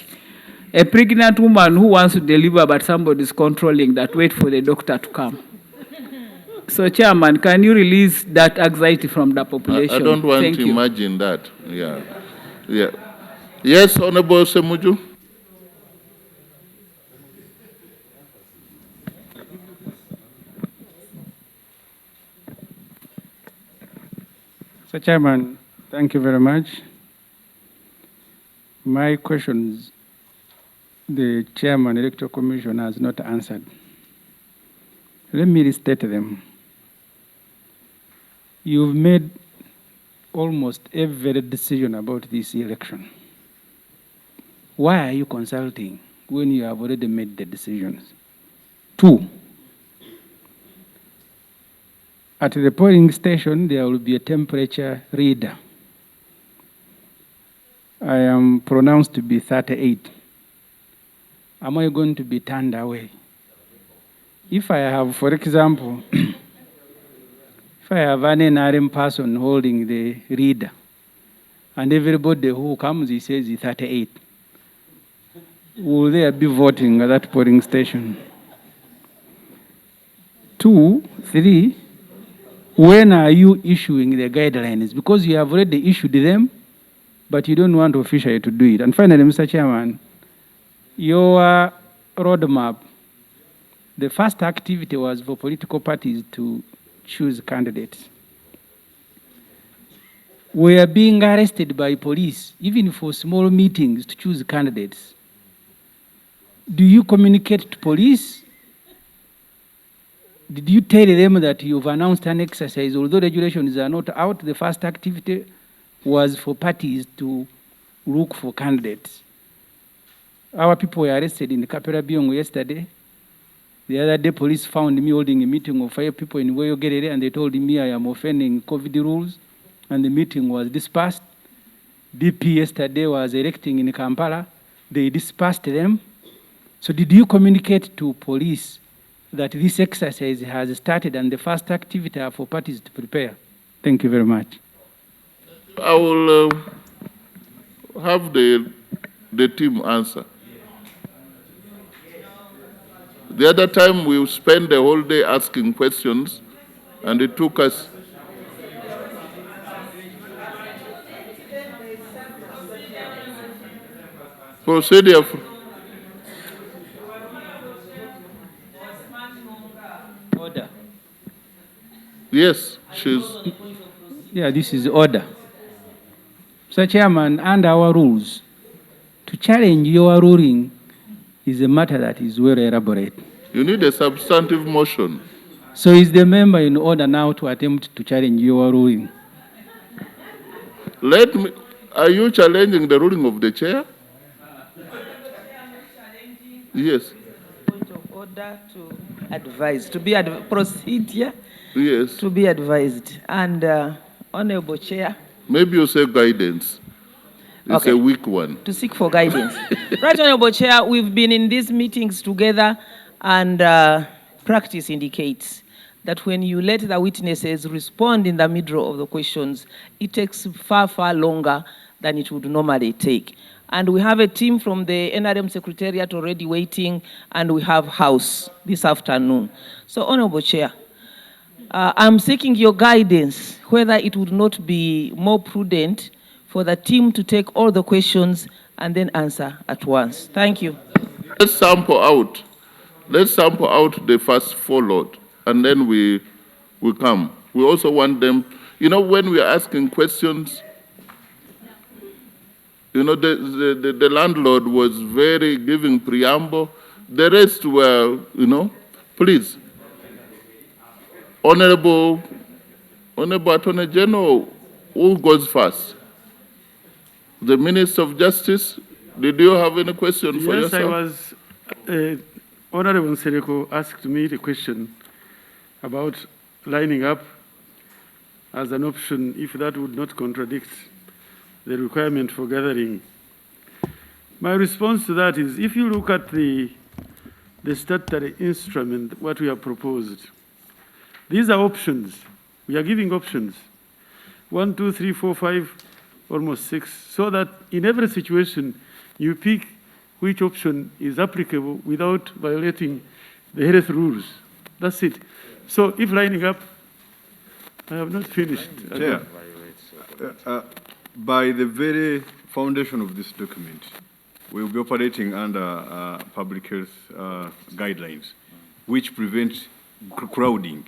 a pregnant woman who wants to deliver, but somebody is controlling that, wait for the doctor to come. So, Chairman, can you release that anxiety from the population? I don't want to imagine that. Yeah. Yeah. Yes, Honorable Semuju. Mr. Chairman, thank you very much. My questions, the Chairman Electoral Commission has not answered. Let me restate them. You've made almost every decision about this election. Why are you consulting when you have already made the decisions? 2, at the polling station, there will be a temperature reader. I am pronounced to be 38. Am I going to be turned away? If I have, for example, if I have an NRM person holding the reader, and everybody who comes, he says he's 38, will they be voting at that polling station? 2, 3, when are you issuing the guidelines? Because you have already issued them, but you don't want officially to do it. And finally, Mr. Chairman, your roadmap, the first activity was for political parties to choose candidates. We are being arrested by police, even for small meetings, to choose candidates. Do you communicate to police? Did you tell them that you've announced an exercise? Although regulations are not out, the first activity was for parties to look for candidates. Our people were arrested in Kapera Biongo yesterday. The other day, police found me holding a meeting of 5 people in Weyo Gerere, and they told me I am offending COVID rules, and the meeting was dispersed. DP yesterday was electing in Kampala. They dispersed them. So did you communicate to police that this exercise has started and the first activity are for parties to prepare? Thank you very much. I will have the team answer. The other time we spent the whole day asking questions, and it took us. Procedure. Order. Yes, she's. Yeah, this is order. Mr. Chairman, under our rules, to challenge your ruling is a matter that is well elaborate. You need a substantive motion. So is the member in order now to attempt to challenge your ruling? Let me. Are you challenging the ruling of the chair? Yes. Point of order to advise, procedure Yes. to be advised. And Honorable Chair, Maybe you say guidance. It's Okay. a weak one. to seek for guidance. Right, Honorable Chair, we've been in these meetings together, and practice indicates that when you let the witnesses respond in the middle of the questions, it takes far, far longer than it would normally take. And we have a team from the NRM Secretariat already waiting, and we have House this afternoon. So, Honorable Chair, I'm seeking your guidance whether it would not be more prudent for the team to take all the questions and then answer at once. Thank you. Let's sample out. Let's sample out the first 4 lot, and then we come. We also want them, when we are asking questions, the landlord was very giving preamble. The rest were, please. Honorable Attorney General, who goes first? The Minister of Justice, did you have any question for Yes, yourself? Honorable Nsereko asked me the question about lining up as an option if that would not contradict the requirement for gathering. My response to that is, if you look at the statutory instrument, what we have proposed, these are options. We are giving options. 1, 2, 3, 4, 5, almost 6, so that in every situation, you pick which option is applicable without violating the health rules. That's it. So if lining up, I have not finished. Chair, by the very foundation of this document, we will be operating under public health guidelines, which prevent crowding.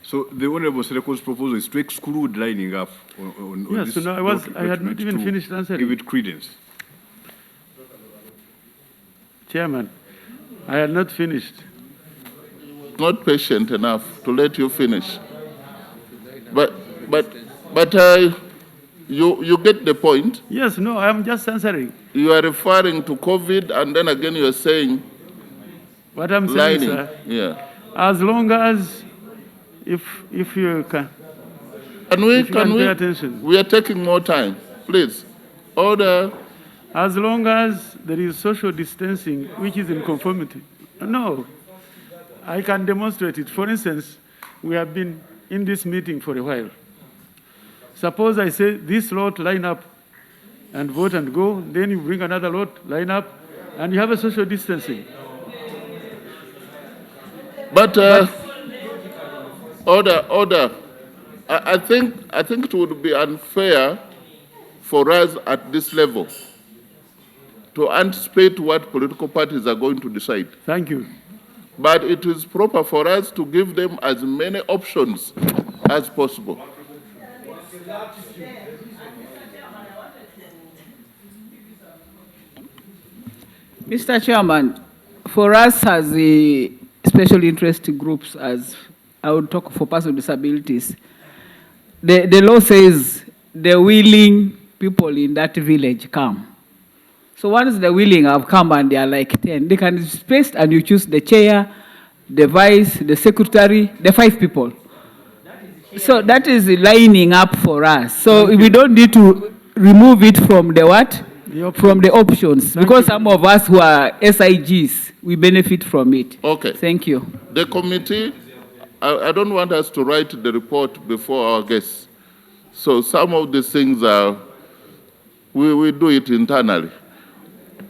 So the Honorable Seneco's proposal is to exclude lining up on Yes, this no, I had not document even to finished answering. give it credence. Chairman, I had not finished. Not patient enough to let you finish. But you get the point. Yes, no, I'm just answering. You are referring to COVID, and then again you are saying What I'm saying, lining. sir, Yeah. as long as if you can, Can we, if you can pay attention, we are taking more time, please. Order. as long as there is social distancing, which is in conformity. No, I can demonstrate it. For instance, we have been in this meeting for a while. Suppose I say this lot line up and vote and go, then you bring another lot, line up, and you have a social distancing. But order. I think it would be unfair for us at this level to anticipate what political parties are going to decide. Thank you. But it is proper for us to give them as many options as possible. Mr. Chairman, for us as the special interest groups, as I would talk for persons with disabilities, the law says the willing people in that village come. So once the willing have come and they are like 10, they can space and you choose the chair, the vice, the secretary, the 5 people. So that is lining up for us. So we don't need to remove it from the what? From the options, because some of us who are SIGs, we benefit from it. Okay. Thank you. The committee, I don't want us to write the report before our guests. So some of these things we do it internally.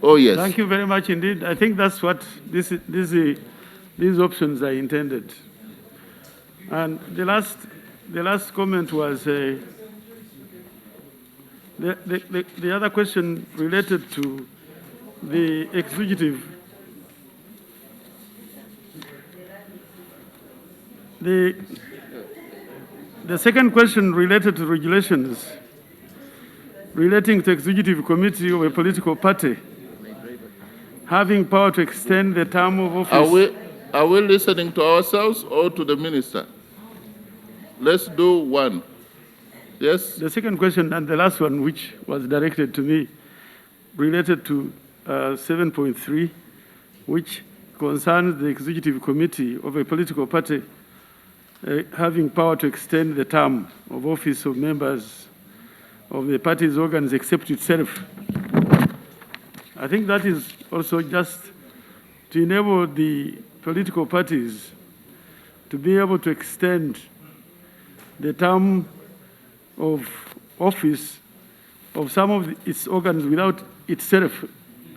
Oh, yes. Thank you very much indeed. I think that's what these options are intended. And the last comment was the other question related to the executive. The second question related to regulations relating to executive committee of a political party having power to extend the term of office. Are we listening to ourselves or to the minister? Let's do one. Yes? The second question and the last one, which was directed to me, related to 7.3, which concerns the executive committee of a political party having power to extend the term of office of members of the party's organs except itself. I think that is also just to enable the political parties to be able to extend the term of office of some of its organs without itself.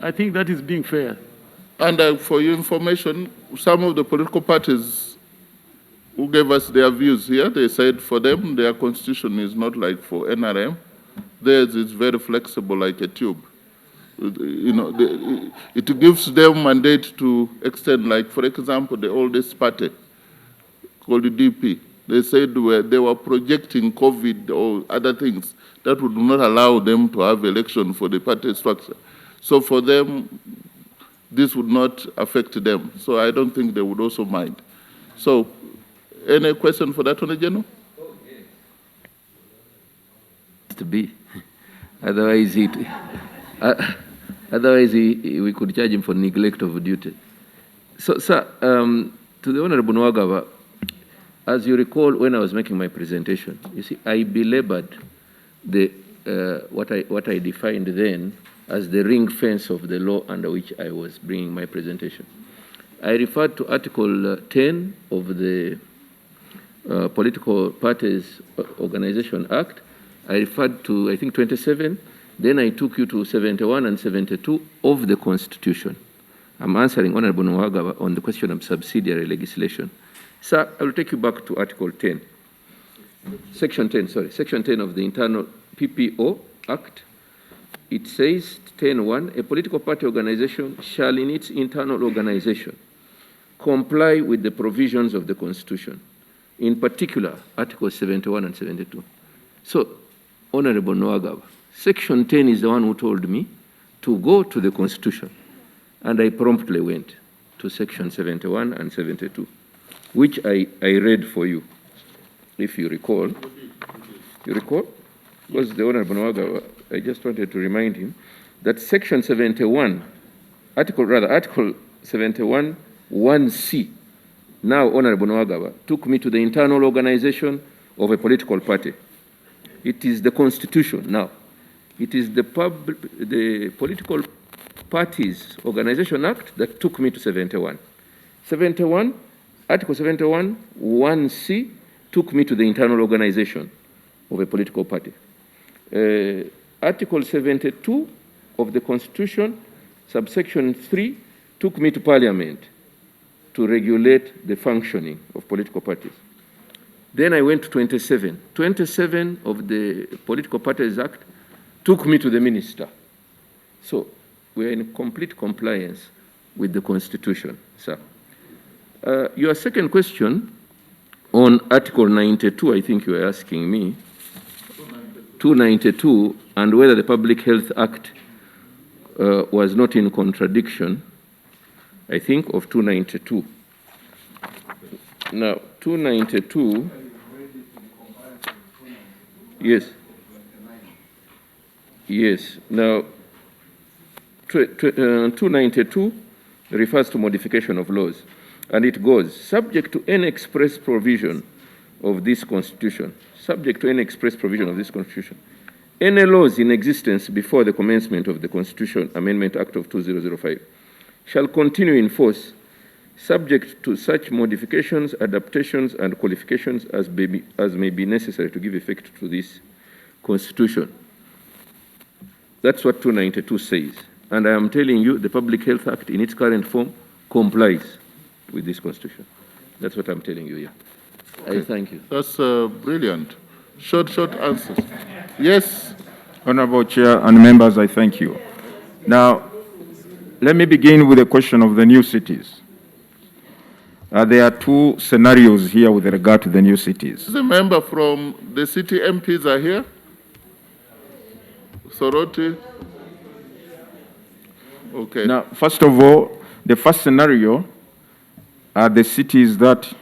I think that is being fair. And for your information, some of the political parties who gave us their views here, they said for them, their constitution is not like for NRM. Theirs is very flexible like a tube. You know, it gives them mandate to extend, like, for example, the oldest party called the DP. They said they were projecting COVID or other things that would not allow them to have election for the party structure. So for them, this would not affect them. So I don't think they would also mind. So any question for the Attorney General? To be. Otherwise, we could charge him for neglect of duty. So, sir, to the Honorable Nwagaba, as you recall, when I was making my presentation, you see, I belabored what I defined then as the ring fence of the law under which I was bringing my presentation. I referred to Article 10 of the Political Parties Organization Act. I referred to, I think, 27. Then I took you to 71 and 72 of the Constitution. I'm answering Honorable Nwagaba on the question of subsidiary legislation. Sir, I will take you back to Article 10. Section 10 of the Internal PPO Act. It says, 10.1, a political party organization shall in its internal organization comply with the provisions of the Constitution in particular Articles 71 and 72. So, Honorable Nwagaba, Section 10 is the one who told me to go to the Constitution, and I promptly went to Section 71 and 72, which I read for you, if you recall. You recall? Because the Honorable Nwagaba, I just wanted to remind him that Section 71, Article 71, 1C, now Honorable Nwagaba, took me to the internal organization of a political party. It is the Constitution now. It is the Political Parties Organization Act that took me to 71. 71, Article 71, 1C, took me to the internal organization of a political party. Article 72 of the Constitution, subsection 3, took me to Parliament to regulate the functioning of political parties. Then I went to 27. 27 of the Political Parties Act took me to the minister. So we're in complete compliance with the Constitution, sir. Your second question on Article 92, I think you are asking me, 292, and whether the Public Health Act was not in contradiction, I think, of 292. Now, 292, yes. Yes. Now, 292 refers to modification of laws, and it goes, subject to any express provision of this Constitution, subject to any express provision of this Constitution, any laws in existence before the commencement of the Constitution Amendment Act of 2005 shall continue in force, subject to such modifications, adaptations, and qualifications as may be necessary to give effect to this Constitution. That's what 292 says. And I am telling you, the Public Health Act in its current form complies with this Constitution. That's what I'm telling you here. Okay. I thank you. That's brilliant. Short answers. Yes. Honorable Chair and members, I thank you. Now, let me begin with the question of the new cities. There are two scenarios here with regard to the new cities. The member from the city MPs are here. Soroti. Okay. Now, first of all, the first scenario are the cities that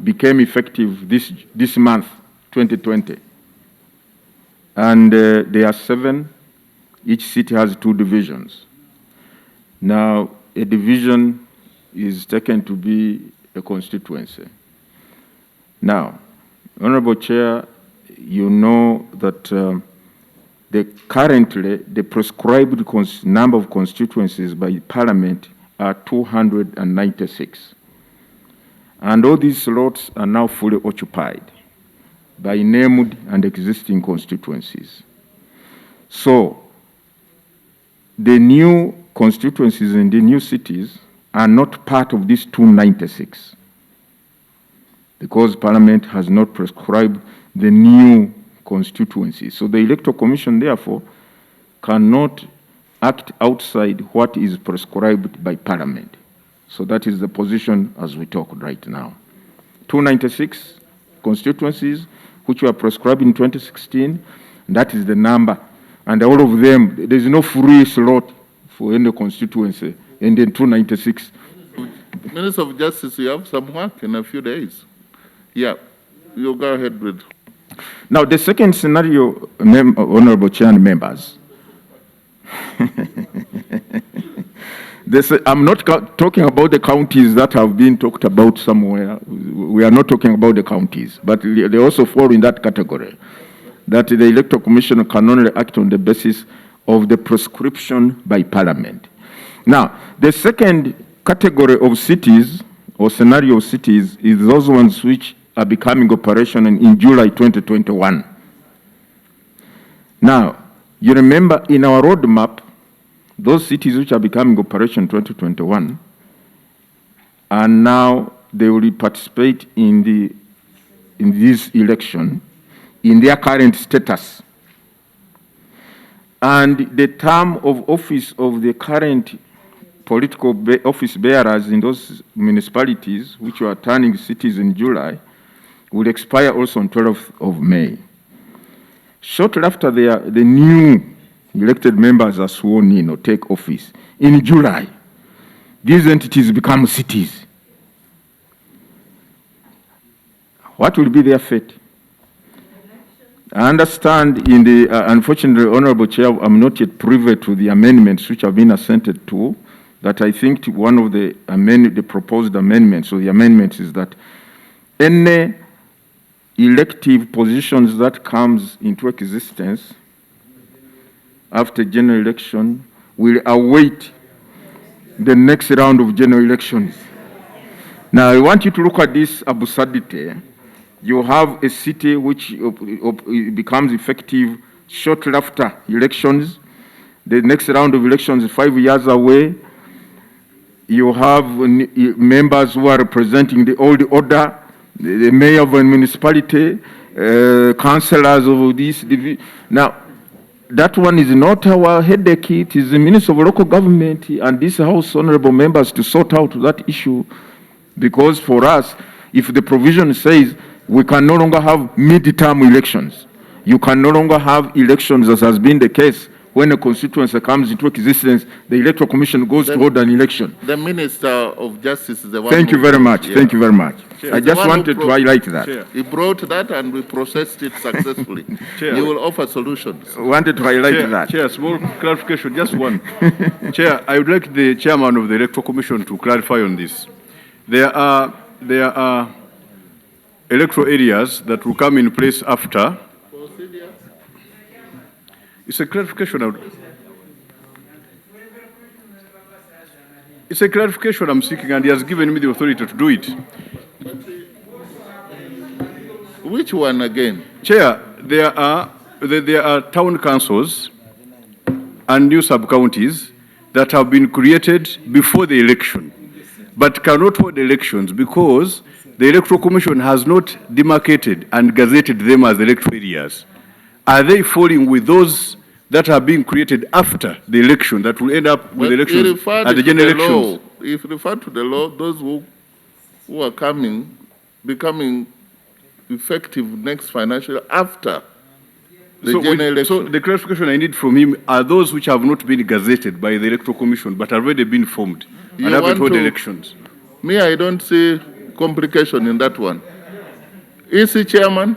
became effective this month, 2020. And there are 7. Each city has 2 divisions. Now, a division is taken to be a constituency. Now, Honorable Chair, you know that currently the prescribed number of constituencies by Parliament are 296. And all these slots are now fully occupied by named and existing constituencies. So, the new constituencies in the new cities are not part of these 296 because Parliament has not prescribed the new constituencies. So the Electoral Commission, therefore, cannot act outside what is prescribed by Parliament. So that is the position as we talk right now. 296 constituencies, which were prescribed in 2016, that is the number. And all of them, there is no free slot for any constituency, and then 296. Minister of Justice, you have some work in a few days. Yeah, you go ahead with. Now, the second scenario, Honorable Chair and members, I'm not talking about the counties that have been talked about somewhere. We are not talking about the counties, but they also fall in that category, that the Electoral Commission can only act on the basis of the prescription by Parliament. Now, the second category of cities or scenario of cities is those ones which are becoming operational in July 2021. Now, you remember in our roadmap, those cities which are becoming operational 2021, and now they will participate in this election in their current status. And the term of office of the current political office bearers in those municipalities, which were turning cities in July, will expire also on 12th of May. Shortly after the new elected members are sworn in or take office, in July, these entities become cities. What will be their fate? I understand in the, unfortunately, Honorable Chair, I'm not yet privy to the amendments which have been assented to, that I think one of the proposed amendments, or the amendments, is that any elective positions that comes into existence after general election will await the next round of general elections. Now, I want you to look at this absurdity. You have a city which becomes effective shortly after elections. The next round of elections is 5 years away. You have members who are representing the old order, the mayor of a municipality, councillors of this. Now, that one is not our headache. It is the Minister of Local Government and this House honorable members to sort out that issue. Because for us, if the provision says we can no longer have mid-term elections, you can no longer have elections as has been the case when a constituency comes into existence, the Electoral Commission goes to hold an election. The Minister of Justice is the one. Thank you very much. Yeah. Thank you very much. Chair, I just wanted to highlight that. Chair. He brought that and we processed it successfully. Chair. He will offer solutions. Wanted to highlight Chair, that. Chair, small clarification, just one. Chair, I would like the chairman of the Electoral Commission to clarify on this. There are electoral areas that will come in place after. It's a clarification. It's a clarification I'm seeking, and he has given me the authority to do it. Which one again? Chair, there are town councils and new sub-counties that have been created before the election, but cannot hold elections because the Electoral Commission has not demarcated and gazetted them as electoral areas. Are they falling with those that are being created after the election that will end up with elections at the general elections? If referred to the law, those who are becoming effective next financial after the general election. So the clarification I need from him are those which have not been gazetted by the Electoral Commission but have already been formed and haven't held elections. Me, I don't see complication in that one. EC chairman,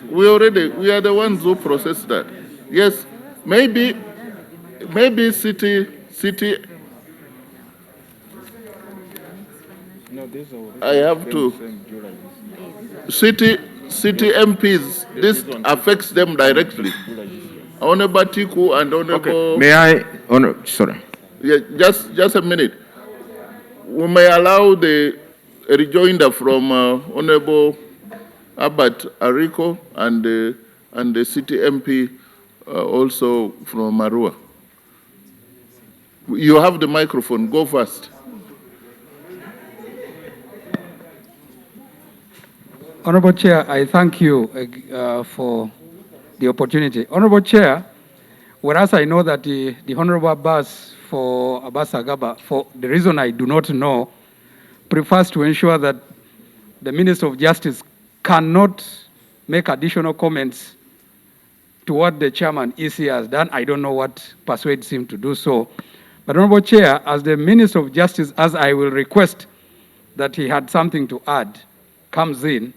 we are the ones who process that. Yes, maybe city. I have to. City MPs. This affects them directly. Honorable Tiku and Honorable. Okay. May I? Sorry. Yeah, just a minute. We may allow the rejoinder from Honorable Albert Ariko and the city MP also from Marua. You have the microphone. Go first. Honorable Chair, I thank you for the opportunity. Honorable Chair, whereas I know that the Honorable Abbas Agaba, for the reason I do not know, prefers to ensure that the Minister of Justice cannot make additional comments to what the chairman EC has done. I don't know what persuades him to do so. But Honorable Chair, as the Minister of Justice, as I will request that he had something to add, comes in,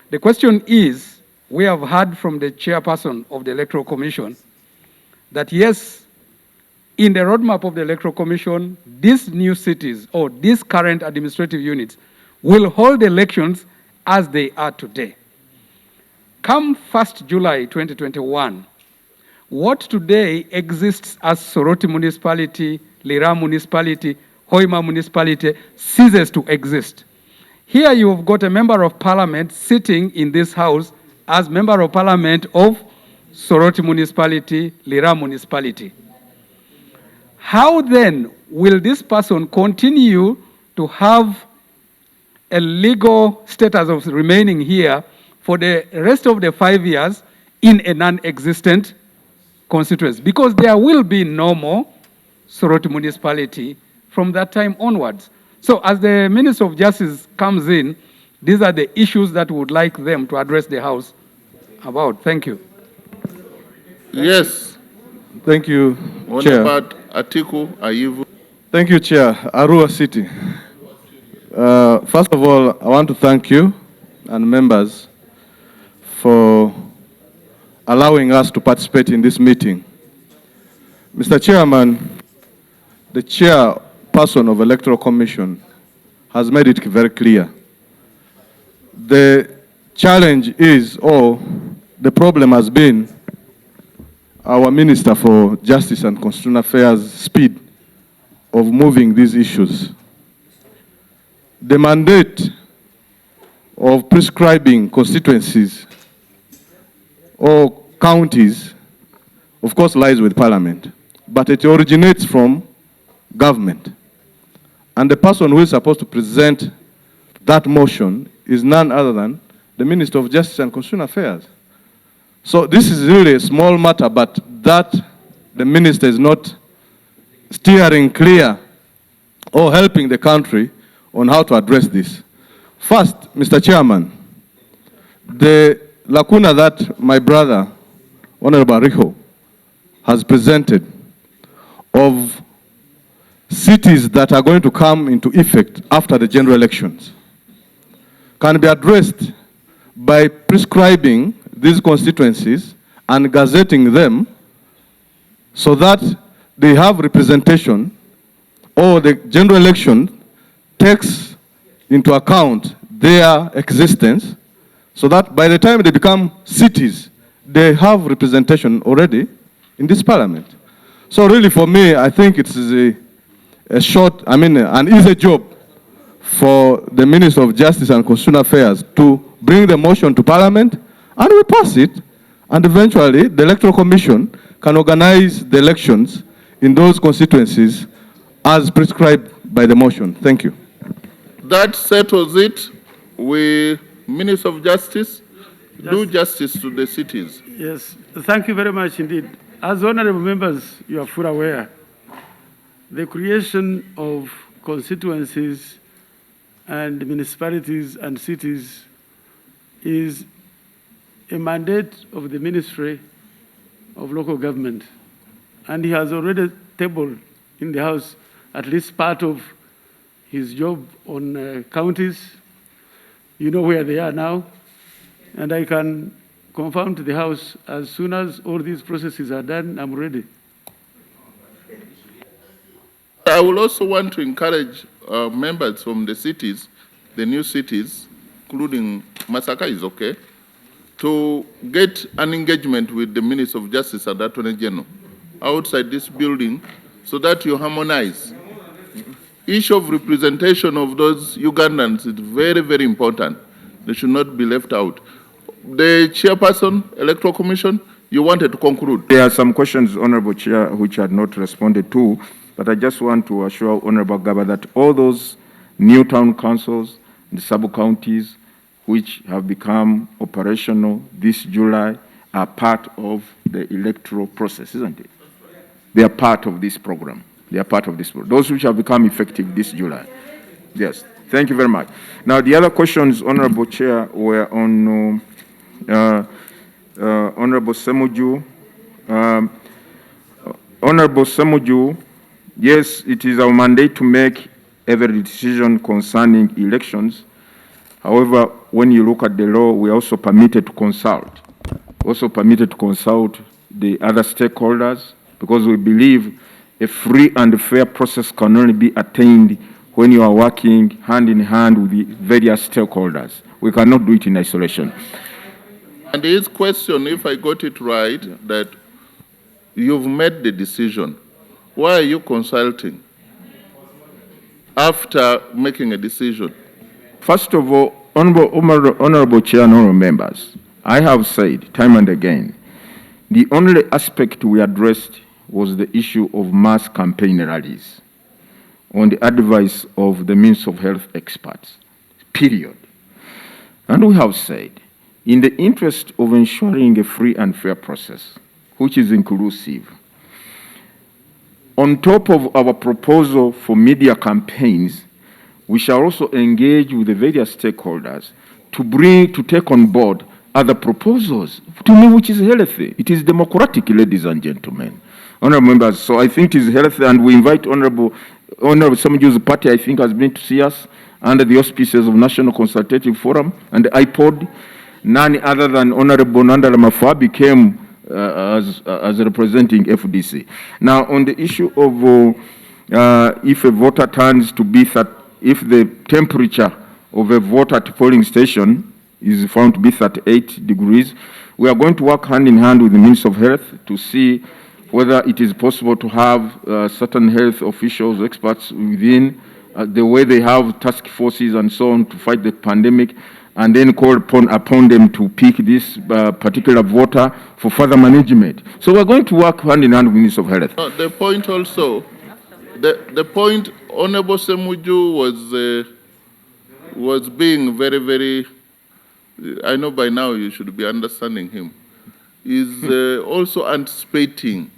the question is, we have heard from the chairperson of the Electoral Commission that yes, in the roadmap of the Electoral Commission, these new cities or these current administrative units will hold elections as they are today. Come 1st July 2021, what today exists as Soroti Municipality, Lira Municipality, Hoima Municipality ceases to exist. Here you have got a member of parliament sitting in this house as member of parliament of Soroti Municipality, Lira Municipality. How then will this person continue to have a legal status of remaining here for the rest of the 5 years in a non-existent constituency? Because there will be no more Soroti Municipality from that time onwards. So as the Minister of Justice comes in, these are the issues that we would like them to address the House about. Thank you. Yes, Thank you, what Chair. about Atiku Ayivu? Thank you, Chair. Arua City. First of all, I want to thank you and members for allowing us to participate in this meeting. Mr. Chairman, the chairperson of Electoral Commission has made it very clear. The challenge is, or the problem has been, our Minister for Justice and Constitutional Affairs' speed of moving these issues. The mandate of prescribing constituencies or counties, of course, lies with Parliament, but it originates from government. And the person who is supposed to present that motion is none other than the Minister of Justice and Constitutional Affairs. So this is really a small matter, but that the Minister is not steering clear or helping the country on how to address this. First, Mr. Chairman, the lacuna that my brother, Honorable Riho, has presented of cities that are going to come into effect after the general elections can be addressed by prescribing these constituencies and gazetting them so that they have representation, or the general election takes into account their existence, so that by the time they become cities, they have representation already in this Parliament. So really for me, I think it's an easy job for the Minister of Justice and Constitutional Affairs to bring the motion to Parliament, and we pass it, and eventually the Electoral Commission can organize the elections in those constituencies as prescribed by the motion. Thank you. That settles it. We, Minister of Justice, do justice to the cities. Yes, thank you very much indeed. As honorable members, you are fully aware, the creation of constituencies and municipalities and cities is a mandate of the Ministry of Local Government. And he has already tabled in the House at least part of his job on counties. You know where they are now. And I can confirm to the House, as soon as all these processes are done, I'm ready. I will also want to encourage members from the cities, the new cities, including Masaka is okay, to get an engagement with the Minister of Justice and Attorney General outside this building so that you harmonize. Issue of representation of those Ugandans is very, very important. They should not be left out. The chairperson, Electoral Commission, you wanted to conclude. There are some questions, Honorable Chair, which are not responded to, but I just want to assure Honorable Gaba that all those new town councils, the sub-counties, which have become operational this July, are part of the electoral process, isn't it? They are part of this program. They are part of this program. Those which have become effective this July. Yes, thank you very much. Now, the other questions, Honorable Chair, were on Honorable Semuju. Honorable Semuju, yes, it is our mandate to make every decision concerning elections. However, when you look at the law, we are also permitted to consult. Also permitted to consult the other stakeholders, because we believe a free and fair process can only be attained when you are working hand in hand with the various stakeholders. We cannot do it in isolation. And his question, if I got it right, that you've made the decision. Why are you consulting after making a decision? First of all, Honorable Chair and honorable members, I have said time and again, the only aspect we addressed was the issue of mass campaign rallies on the advice of the Ministry of Health experts, period. And we have said, in the interest of ensuring a free and fair process, which is inclusive, on top of our proposal for media campaigns, we shall also engage with the various stakeholders to take on board other proposals, to me, which is healthy. It is democratic, ladies and gentlemen. Honorable members, so I think it is healthy, and we invite Honorable Samaju's party, I think, has been to see us under the auspices of National Consultative Forum and the IPOD. None other than Honorable Nandala Mafabi came as representing FDC. Now, on the issue of if a voter turns to be if the temperature of a voter at a polling station is found to be 38 degrees, we are going to work hand in hand with the Minister of Health to see whether it is possible to have certain health officials, experts within the way they have task forces and so on to fight the pandemic, and then call upon them to pick this particular voter for further management. So we're going to work hand in hand with the Minister of Health. The point also, the point Honorable Semuju was being very, very, I know by now you should be understanding him, is also anticipating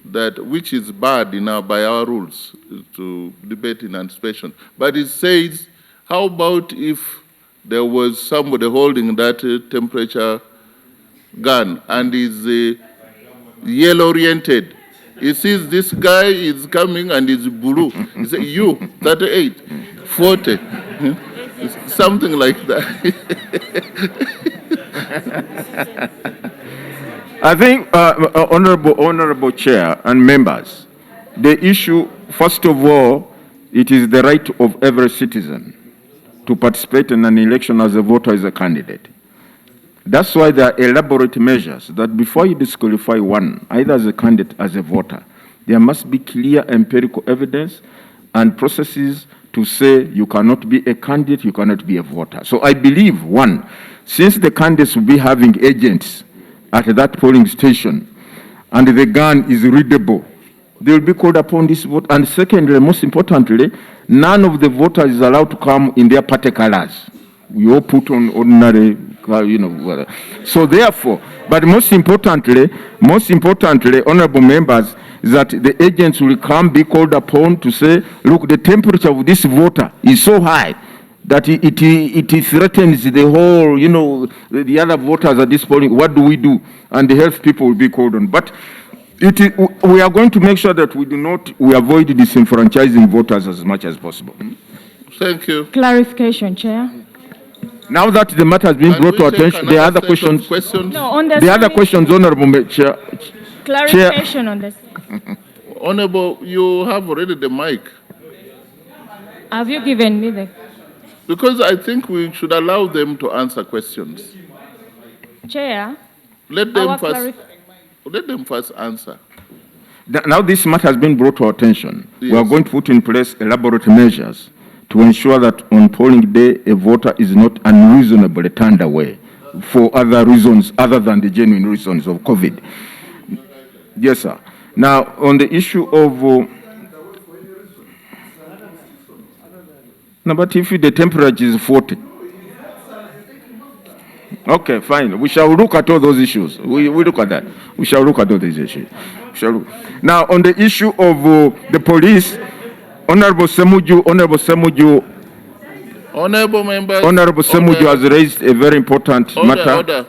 that, which is bad by our rules to debate in anticipation. But it says, how about if there was somebody holding that temperature gun and is yellow-oriented? He sees this guy is coming and is blue. He says, you, 38, 40, something like that. I think, Honorable Chair and members, the issue, first of all, it is the right of every citizen to participate in an election as a voter, as a candidate. That's why there are elaborate measures that before you disqualify one, either as a candidate, as a voter, there must be clear empirical evidence and processes to say you cannot be a candidate, you cannot be a voter. So I believe, one, since the candidates will be having agents at that polling station and the gun is readable, they will be called upon this vote. And secondly, most importantly, none of the voters is allowed to come in their party colors. We all put on ordinary, So therefore, but most importantly, honorable members, that the agents will be called upon to say, look, the temperature of this voter is so high that it threatens the whole, the other voters at this polling. What do we do? And the health people will be called on. But we are going to make sure that we avoid disenfranchising voters as much as possible. Thank you. Clarification, Chair. Now that the matter has been brought to attention, there are other questions. No, on the the other questions, Honorable Chair. Clarification on this. Honorable, you have already the mic. Have you given me the... Because I think we should allow them to answer questions. Chair, Let them first answer. Now this matter has been brought to our attention. Yes. We are going to put in place elaborate measures to ensure that on polling day, a voter is not unreasonably turned away for other reasons other than the genuine reasons of COVID. Yes, sir. Now, on the issue of... no, but if the temperature is 40... Okay, fine. We shall look at all those issues. We look at that. We shall look at all these issues. Now, on the issue of the police, Honorable Semuju, Honorable members, Honorable Semuju has raised a very important matter. Order.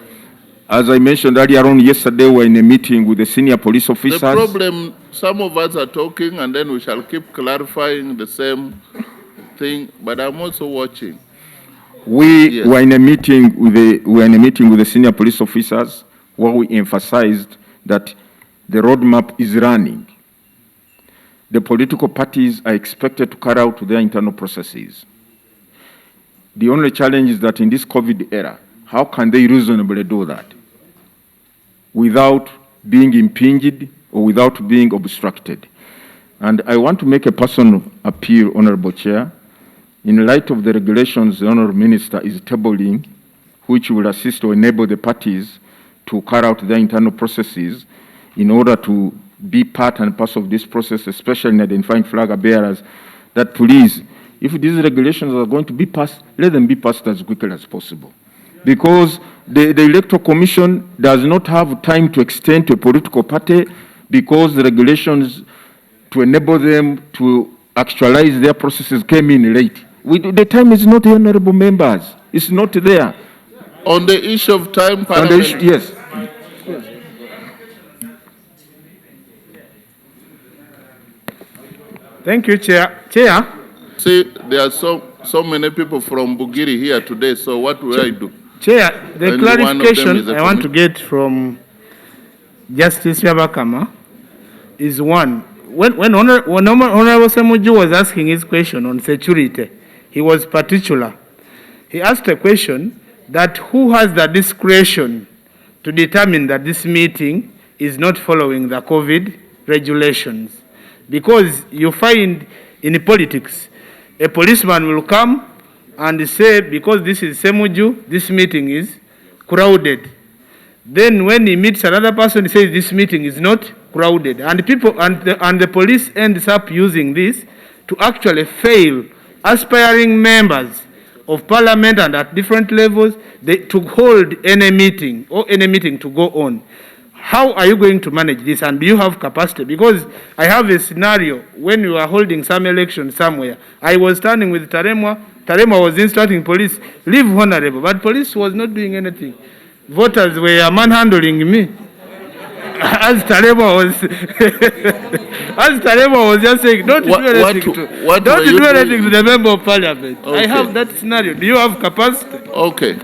As I mentioned earlier on yesterday, we were in a meeting with the senior police officers. The problem, some of us are talking and then we shall keep clarifying the same thing, but I'm also watching. We were in a meeting with the senior police officers where we emphasized that the roadmap is running. The political parties are expected to carry out their internal processes. The only challenge is that in this COVID era, how can they reasonably do that without being impinged or without being obstructed? And I want to make a personal appeal, Honorable Chair, in light of the regulations the Honorable Minister is tabling, which will assist or enable the parties to carry out their internal processes in order to be part and parcel of this process, especially in identifying flag bearers, that please, if these regulations are going to be passed, let them be passed as quickly as possible. Because the Electoral Commission does not have time to extend to a political party because the regulations to enable them to actualize their processes came in late. The time is not, honorable members. It's not there. On the issue of time, On the Parliament, issue, yes. Thank you, Chair. Chair, see, there are so many people from Bugiri here today, so what will I do? Chair, the And one of them clarification is a I want to committee. get from Justice Yabakama is one. When Honorable Semuju was asking his question on security, he was particular. He asked a question that who has the discretion to determine that this meeting is not following the COVID regulations? Because you find in politics, a policeman will come and say, because this is Semuju, this meeting is crowded. Then when he meets another person, he says this meeting is not crowded. And the police ends up using this to actually fail aspiring members of parliament and at different levels to hold any meeting or any meeting to go on. How are you going to manage this, and do you have capacity? Because I have a scenario when we were holding some election somewhere. I was standing with Taremwa. Taremwa was instructing police, leave honorable, but police was not doing anything. Voters were manhandling me. As Taremwa was just saying, don't do anything to the member of parliament. Okay. I have that scenario. Do you have capacity? Okay.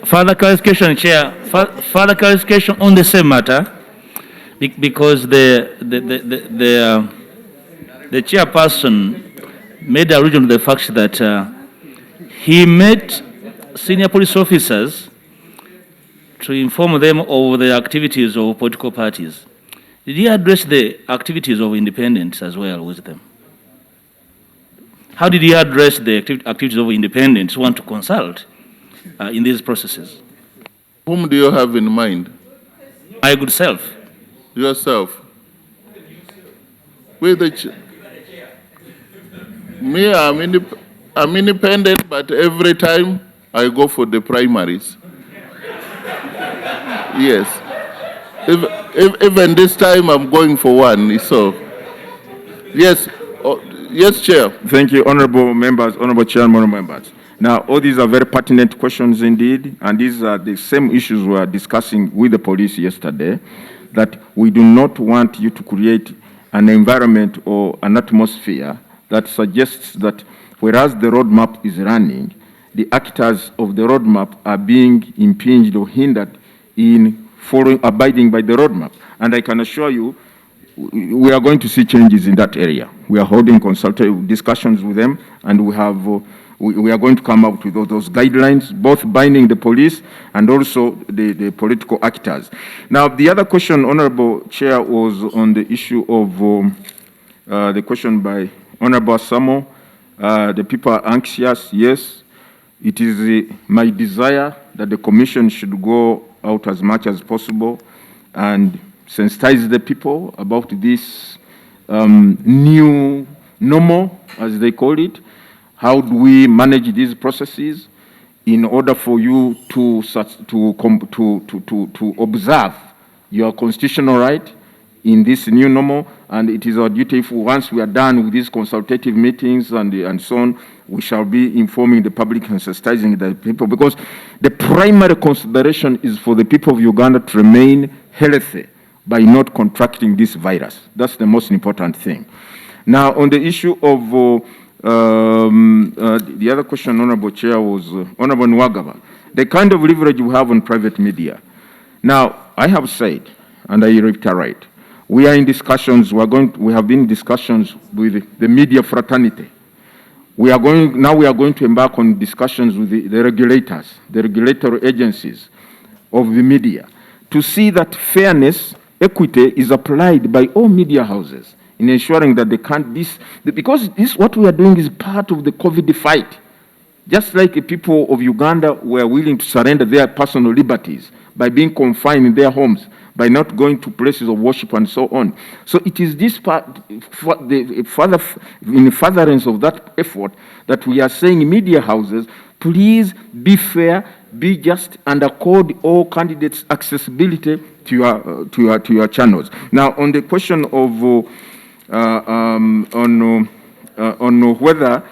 Further clarification, Chair. Further clarification on the same matter, because the chairperson made allusion to the fact that he met senior police officers to inform them of the activities of political parties. Did he address the activities of independents as well with them? How did he address the activities of independents who want to consult in these processes? Whom do you have in mind? My good self. Yourself. With me, I'm independent, but every time I go for the primaries. Yes. Even this time I'm going for one, so. Yes, yes, Chair. Thank you, honorable members, honorable chairman, honorable members. Now, all these are very pertinent questions indeed, and these are the same issues we were discussing with the police yesterday, that we do not want you to create an environment or an atmosphere that suggests that whereas the roadmap is running, the actors of the roadmap are being impinged or hindered in abiding by the roadmap. And I can assure you, we are going to see changes in that area. We are holding consultative discussions with them, and we are going to come out with those guidelines, both binding the police and also the political actors. Now, the other question, Honorable Chair, was on the issue of the question by Honorable Samo. The people are anxious. Yes, it is my desire that the Commission should go out as much as possible and sensitize the people about this new normal, as they call it. How do we manage these processes in order for you to observe your constitutional right in this new normal? And it is our duty, once we are done with these consultative meetings and so on, we shall be informing the public and sensitizing the people, because the primary consideration is for the people of Uganda to remain healthy by not contracting this virus. That's the most important thing. Now, on the issue of the other question, Honorable Chair, was Honorable Nwagaba, the kind of leverage we have on private media. Now, I have said, and I reiterate, we are in discussions, we have been in discussions with the media fraternity. Now we are going to embark on discussions with the regulators, the regulatory agencies of the media, to see that fairness, equity is applied by all media houses in ensuring that they can't, because what we are doing is part of the COVID fight. Just like the people of Uganda were willing to surrender their personal liberties by being confined in their homes, by not going to places of worship and so on. So it is this part, in furtherance of that effort, that we are saying media houses, please be fair, be just, and accord all candidates accessibility to your channels. Now, on the question of on whether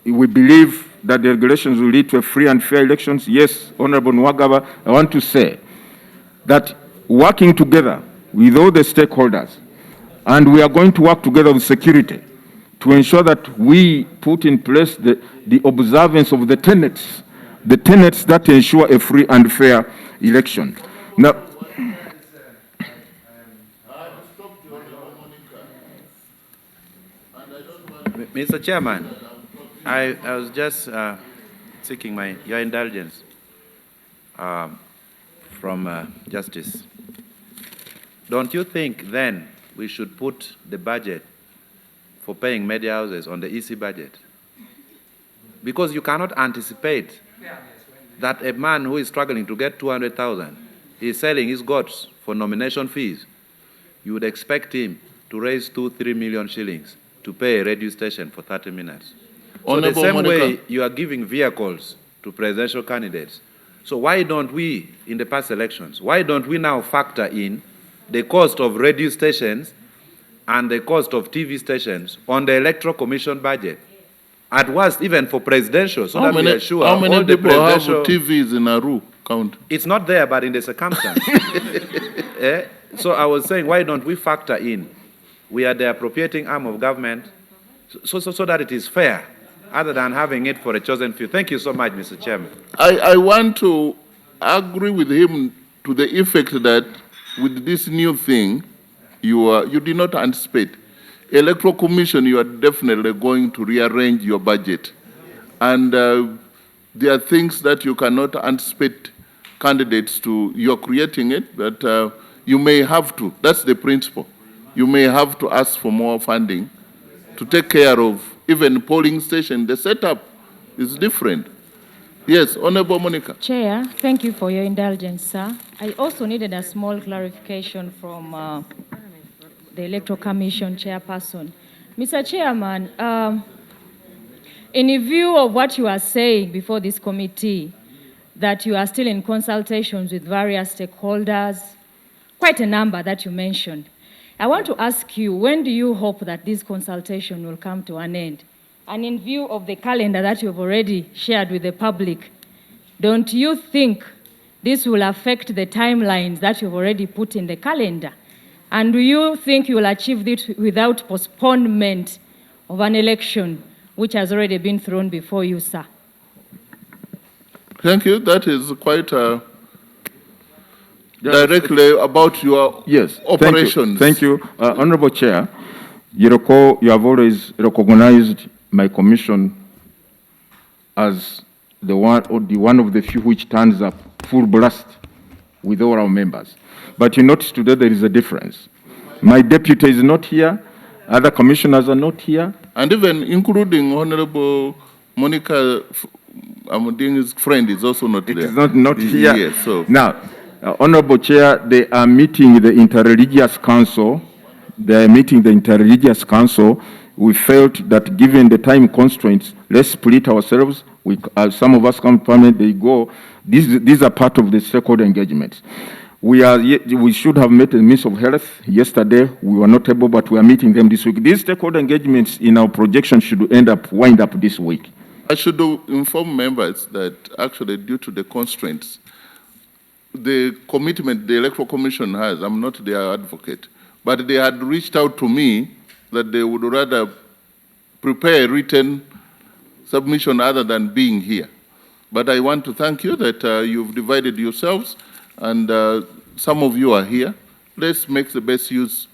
we believe that the regulations will lead to a free and fair elections. Yes, Honorable Nwagaba, I want to say that working together with all the stakeholders, and we are going to work together with security to ensure that we put in place the observance of the tenets that ensure a free and fair election. Now, Mr. Chairman, I was just seeking your indulgence from Justice. Don't you think then we should put the budget for paying media houses on the EC budget? Because you cannot anticipate that a man who is struggling to get 200,000 is selling his goats for nomination fees. You would expect him to raise 2-3 million shillings to pay a radio station for 30 minutes. So the same way you are giving vehicles to presidential candidates. So why don't we, in the past elections, why don't we now factor in the cost of radio stations and the cost of TV stations on the Electoral Commission budget? At worst, even for presidential, so that we are sure how many all the people have presidential... TVs in Aru County? It's not there, but in the circumstance. So I was saying, why don't we factor in? We are the appropriating arm of government so that it is fair, other than having it for a chosen few. Thank you so much, Mr. Chairman. I want to agree with him to the effect that with this new thing, you did not anticipate. Electoral Commission, you are definitely going to rearrange your budget. And there are things that you cannot anticipate candidates to. You're creating it, but you may have to. That's the principle. You may have to ask for more funding to take care of even polling station. The setup is different. Yes, Honorable Monica. Chair, thank you for your indulgence, sir. I also needed a small clarification from the Electoral Commission chairperson. Mr. Chairman, in view of what you are saying before this committee, that you are still in consultations with various stakeholders, quite a number that you mentioned, I want to ask you, when do you hope that this consultation will come to an end? And in view of the calendar that you've already shared with the public, don't you think this will affect the timelines that you've already put in the calendar? And do you think you will achieve this without postponement of an election which has already been thrown before you, sir? Thank you. That is quite directly about your operations. Thank you. Honorable Chair, you recall you have always recognized my commission as the one of the few which turns up full blast with all our members. But you notice today there is a difference. My deputy is not here, other commissioners are not here. And even including Honorable Monica Amuding's friend is also not there. It is not here. Yes, so. Now, Honorable Chair, they are meeting the Interreligious Council. They are meeting the Interreligious Council. We felt that given the time constraints, let's split ourselves. Some of us come permanent, they go. These are part of the stakeholder engagements. We should have met the Minister of Health yesterday. We were not able, but we are meeting them this week. These stakeholder engagements in our projection should wind up this week. I should inform members that actually due to the constraints, the commitment the Electoral Commission has, I'm not their advocate, but they had reached out to me that they would rather prepare a written submission other than being here. But I want to thank you that you've divided yourselves and some of you are here. Let's make the best use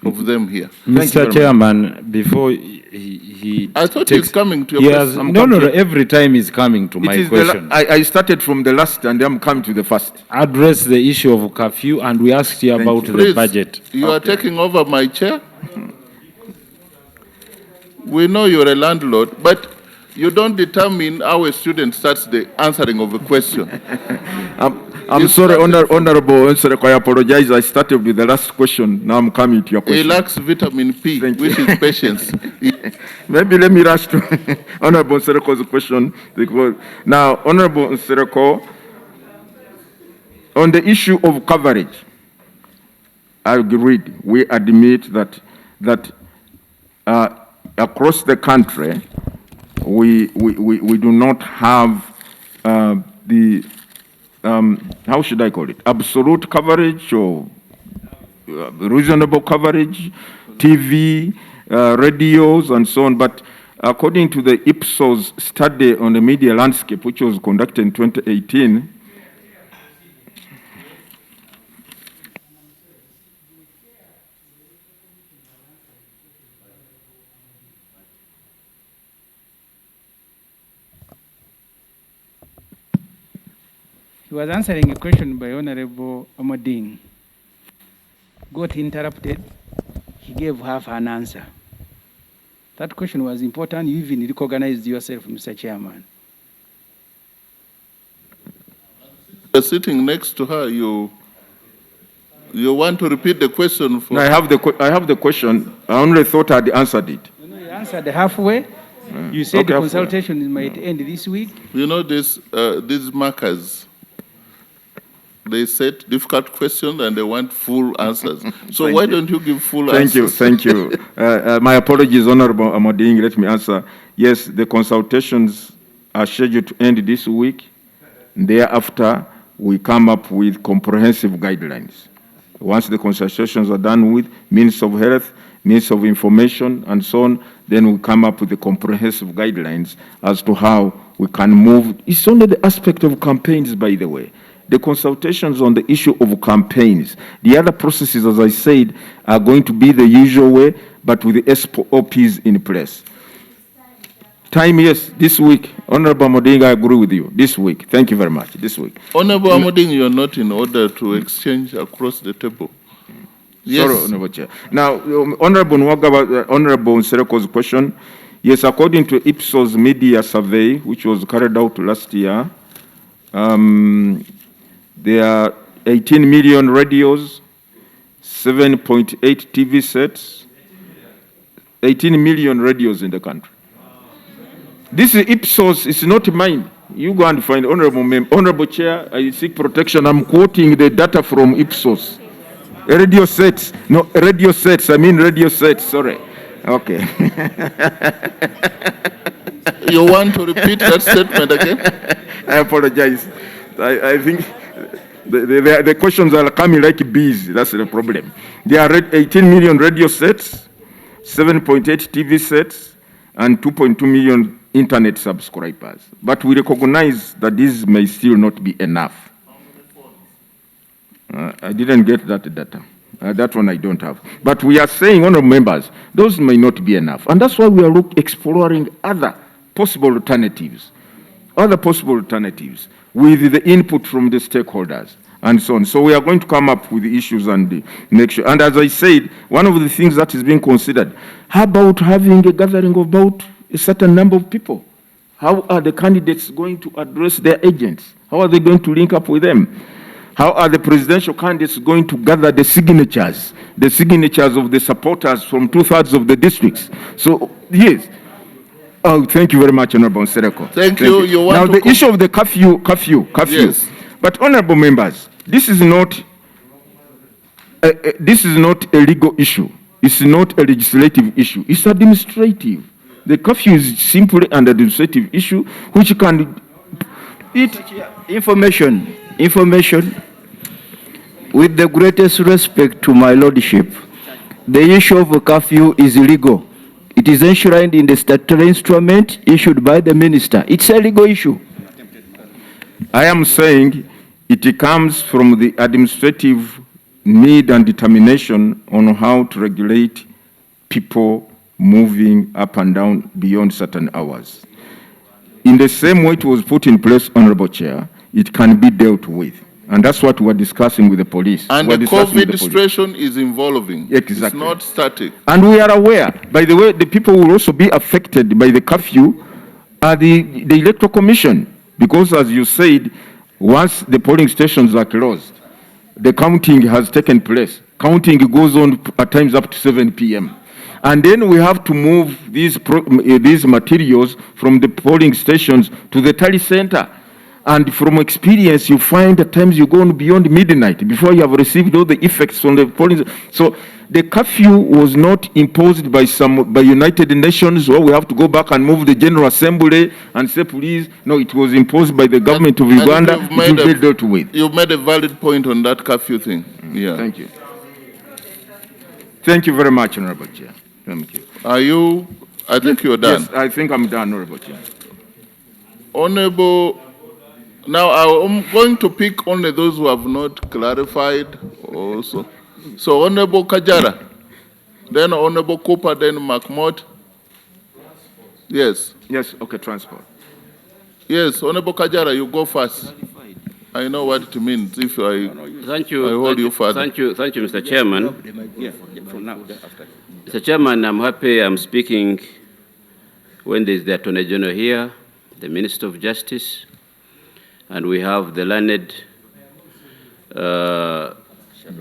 of them here. Mr. Chairman, before he I thought he's coming to your question. No, every time he's coming to my question. I started from the last and I'm coming to the first. Address the issue of curfew and we asked you about the budget. You are taking over my chair? We know you're a landlord, but you don't determine how a student starts the answering of a question. I'm sorry, Honorable Nsereko, I apologize. I started with the last question. Now I'm coming to your question. He lacks vitamin P, which is patience. Maybe let me rush to Honorable Nsereko's question. Now, Honorable Nsereko, on the issue of coverage, I agreed. We admit that across the country, we do not have how should I call it, absolute coverage or reasonable coverage, TV, radios, and so on. But according to the Ipsos study on the media landscape, which was conducted in 2018, He was answering a question by Honorable Amading. Got interrupted. He gave half an answer. That question was important. You even recognized yourself, Mr. Chairman. You're sitting next to her. You want to repeat the question for? No, I have the question. I only thought I'd answered it. No, you answered halfway. You said Okay, the consultation might end this week. You know, these markers, they set difficult questions and they want full answers. So why don't you give full answers? Thank you. My apologies, Honorable Amading. Let me answer. Yes, the consultations are scheduled to end this week. Thereafter, we come up with comprehensive guidelines. Once the consultations are done with means of health, means of information, and so on, then we come up with the comprehensive guidelines as to how we can move. It's only the aspect of campaigns, by the way. The consultations on the issue of campaigns. The other processes, as I said, are going to be the usual way, but with the SOPs in place. Time, yes, this week. Honorable Amading, I agree with you. This week. Thank you very much. This week. Honorable Amading, you are not in order to exchange across the table. Yes. Sorry, Honorable Chair. Now, Honorable Nwagaba, Honorable Nsereko's question. Yes, according to Ipsos media survey, which was carried out last year, there are 18 million radios, 7.8 TV sets, 18 million radios in the country. This is Ipsos, it's not mine. You go and find Honorable Chair, I seek protection. I'm quoting the data from Ipsos. Radio sets, sorry. Okay. You want to repeat that statement again? I apologize. I think the questions are coming like bees. That's the problem. There are 18 million radio sets, 7.8 TV sets, and 2.2 million internet subscribers. But we recognize that this may still not be enough. I didn't get that data. That one I don't have. But we are saying, honorable members, those may not be enough. And that's why we are exploring other possible alternatives with the input from the stakeholders and so on. So we are going to come up with the issues and make sure. And as I said, one of the things that is being considered, how about having a gathering of about a certain number of people? How are the candidates going to address their agents? How are they going to link up with them? How are the presidential candidates going to gather the signatures of the supporters from 2/3 of the districts? So, yes. Oh, thank you very much, Honorable Nsereko. Thank you. You want now, the issue of the curfew. Yes. But, honorable members, this is not a legal issue. It's not a legislative issue. It's administrative. The curfew is simply an administrative issue which can... Information. With the greatest respect to my lordship, the issue of a curfew is illegal. It is enshrined in the statutory instrument issued by the minister. It's a legal issue. I am saying it comes from the administrative need and determination on how to regulate people moving up and down beyond certain hours. In the same way it was put in place, Honorable Chair, it can be dealt with. And that's what we're discussing with the police. And the COVID situation is evolving. Exactly. It's not static. And we are aware. By the way, the people who will also be affected by the curfew are the Electoral Commission. Because as you said, once the polling stations are closed, the counting has taken place. Counting goes on at times up to 7 p.m. And then we have to move these materials from the polling stations to the tally center. And from experience, you find at times you go on beyond midnight before you have received all the effects from the polling. So the curfew was not imposed by United Nations, or we have to go back and move the General Assembly and say, please. No, it was imposed by the government of Uganda. It will be dealt with. You've made a valid point on that curfew thing. Yeah. Thank you. Thank you very much, Honorable Chair. Thank you. Are you? I think you're done. Yes, I think I'm done, Honorable Chair. Honorable, now I'm going to pick only those who have not clarified also. So Honorable Kajara, then Honorable Cooper, then McMott. Yes. Yes, okay, transport. Yes, Honorable Kajara, you go first. I know what it means if I, Thank you. I hold you further. Thank you, Mr. Chairman. Mr. Chairman, I'm happy I'm speaking when there's the Attorney General here, the Minister of Justice, and we have the learned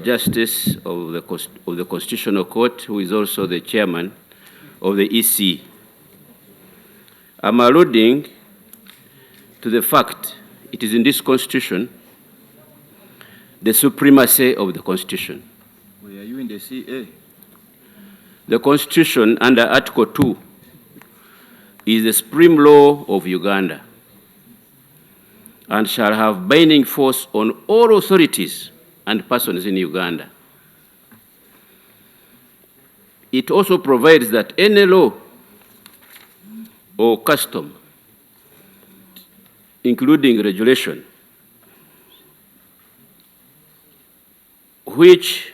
Justice of the Constitutional Court, who is also the Chairman of the EC. I'm alluding to the fact it is in this Constitution, the supremacy of the Constitution. Were you in the CA? The Constitution, under Article 2, is the supreme law of Uganda and shall have binding force on all authorities and persons in Uganda. It also provides that any law or custom, including regulation, which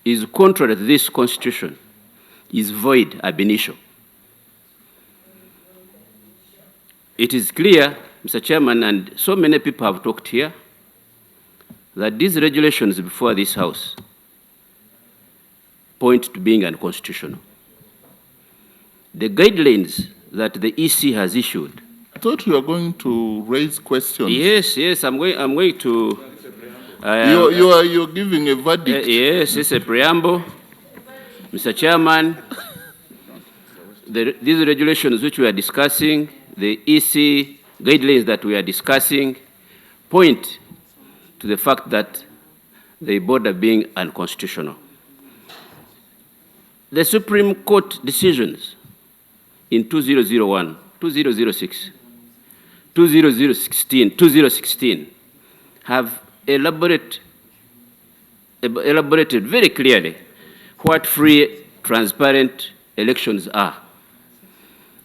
is contrary to this Constitution, is void ab initio. It is clear, Mr. Chairman, and so many people have talked here, that these regulations before this House point to being unconstitutional. The guidelines that the EC has issued. I thought you were going to raise questions. Yes, I'm going to. You're giving a verdict. Yes, it's a preamble. Mr. Chairman, these regulations which we are discussing, the EC guidelines that we are discussing, point to the fact that they border being unconstitutional. The Supreme Court decisions in 2001, 2006, 2016 have elaborated very clearly what free, transparent elections are.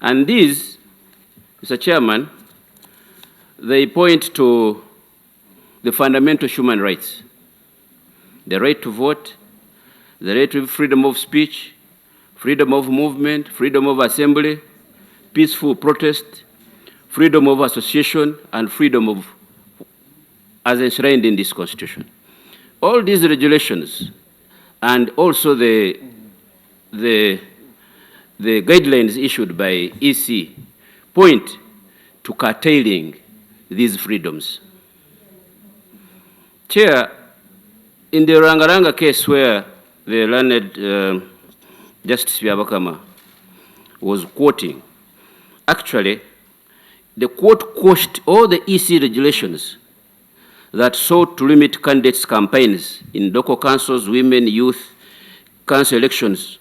And these, Mr. Chairman, they point to the fundamental human rights, the right to vote, the right to freedom of speech, freedom of movement, freedom of assembly, peaceful protest, freedom of association, and freedom of, as enshrined in this Constitution. All these regulations and also the guidelines issued by EC point to curtailing these freedoms. Chair, in the Rangaranga case where the learned Justice Byabakama was quoting, actually, the court quashed all the EC regulations that sought to limit candidates' campaigns in local councils, women, youth, council elections,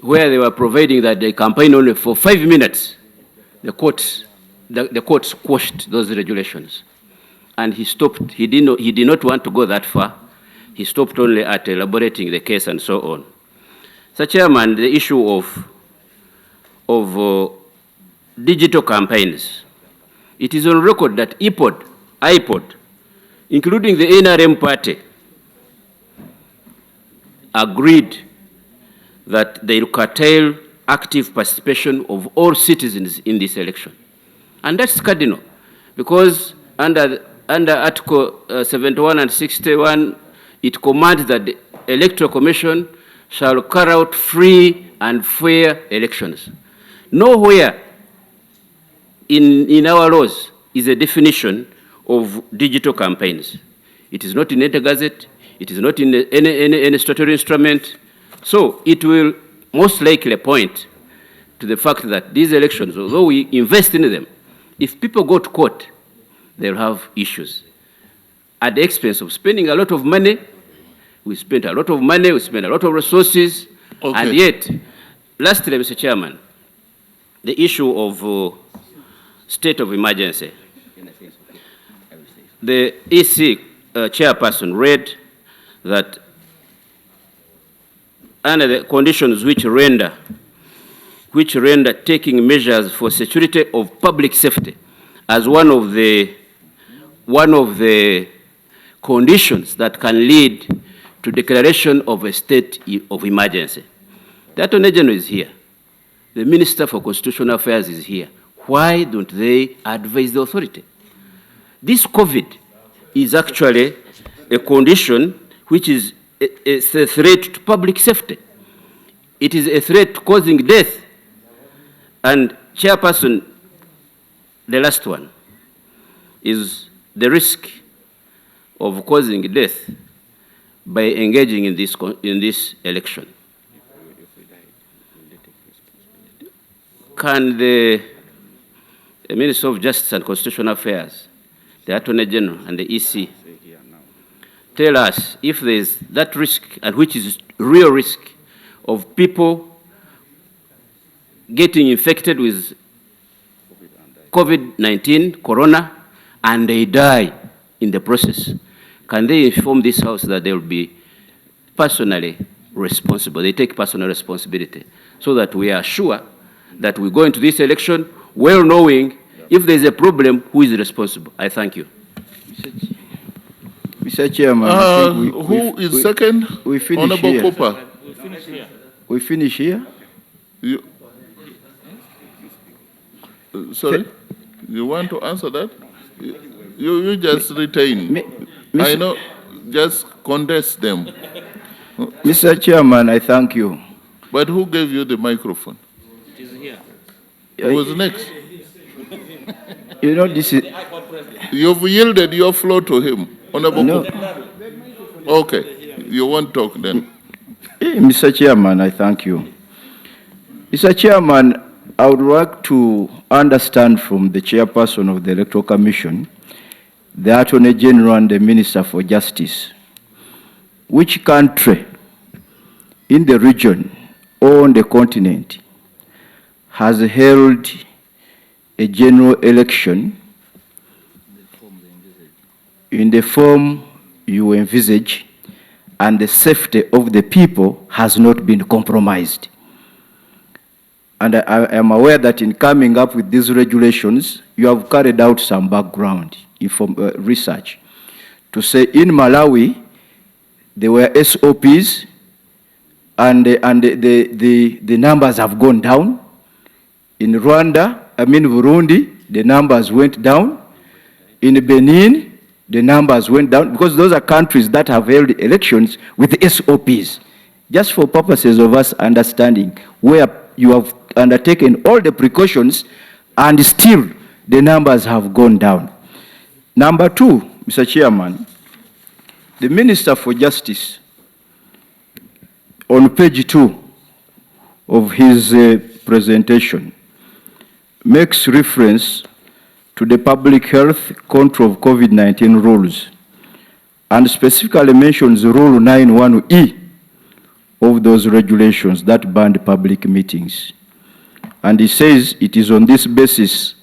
where they were providing that they campaign only for 5 minutes. The courts quashed those regulations. And he stopped. He did not want to go that far. He stopped only at elaborating the case and so on. So, Chairman, the issue of digital campaigns, it is on record that IPOD, including the NRM party, agreed that they will curtail active participation of all citizens in this election. And that's cardinal, because under Article 71 and 61, it commands that the Electoral Commission shall carry out free and fair elections. Nowhere in our laws is a definition of digital campaigns. It is not in any gazette, it is not in any statutory instrument. So it will most likely point to the fact that these elections, although we invest in them, if people go to court, they'll have issues. At the expense of spending a lot of money, we spent a lot of money, we spent a lot of resources, and yet, lastly, Mr. Chairman, the issue of state of emergency. The EC chairperson read that under the conditions which render taking measures for security of public safety as one of the conditions that can lead to declaration of a state of emergency. The Attorney General is here. The Minister for Constitutional Affairs is here. Why don't they advise the authority? This COVID is actually a condition which is a threat to public safety. It is a threat causing death. And Chairperson, the last one, is the risk of causing death by engaging in this election. Can the Minister of Justice and Constitutional Affairs, the Attorney General and the EC tell us if there is that risk, and which is real risk, of people getting infected with COVID-19, corona, and they die in the process? Can they inform this House that they will be personally responsible? They take personal responsibility so that we are sure that we go into this election well knowing if there is a problem, who is responsible? I thank you. Mr. Chairman, I think who is second? We finish Honorable here. Cooper. We finish here? Sorry? You want to answer that? You just retain. I know, just contest them. Mr. Chairman, I thank you. But who gave you the microphone? It is here. Who was next? You know, this is... You've yielded your floor to him. Honorable No. Cooper. Okay, you won't talk then. Mr. Chairman, I thank you. Mr. Chairman, I would like to understand from the chairperson of the Electoral Commission, the Attorney General and the Minister for Justice, which country in the region or on the continent has held a general election in the form you envisage, and the safety of the people has not been compromised. And I am aware that in coming up with these regulations, you have carried out some background research to say in Malawi, there were SOPs and the numbers have gone down. In Burundi, the numbers went down. In Benin, the numbers went down, because those are countries that have held elections with SOPs. Just for purposes of us understanding where you have undertaken all the precautions and still the numbers have gone down. Number two, Mr. Chairman, the Minister for Justice, on page 2 of his presentation, makes reference to the public health control of COVID-19 rules, and specifically mentions Rule 91E of those regulations that banned public meetings. And he says it is on this basis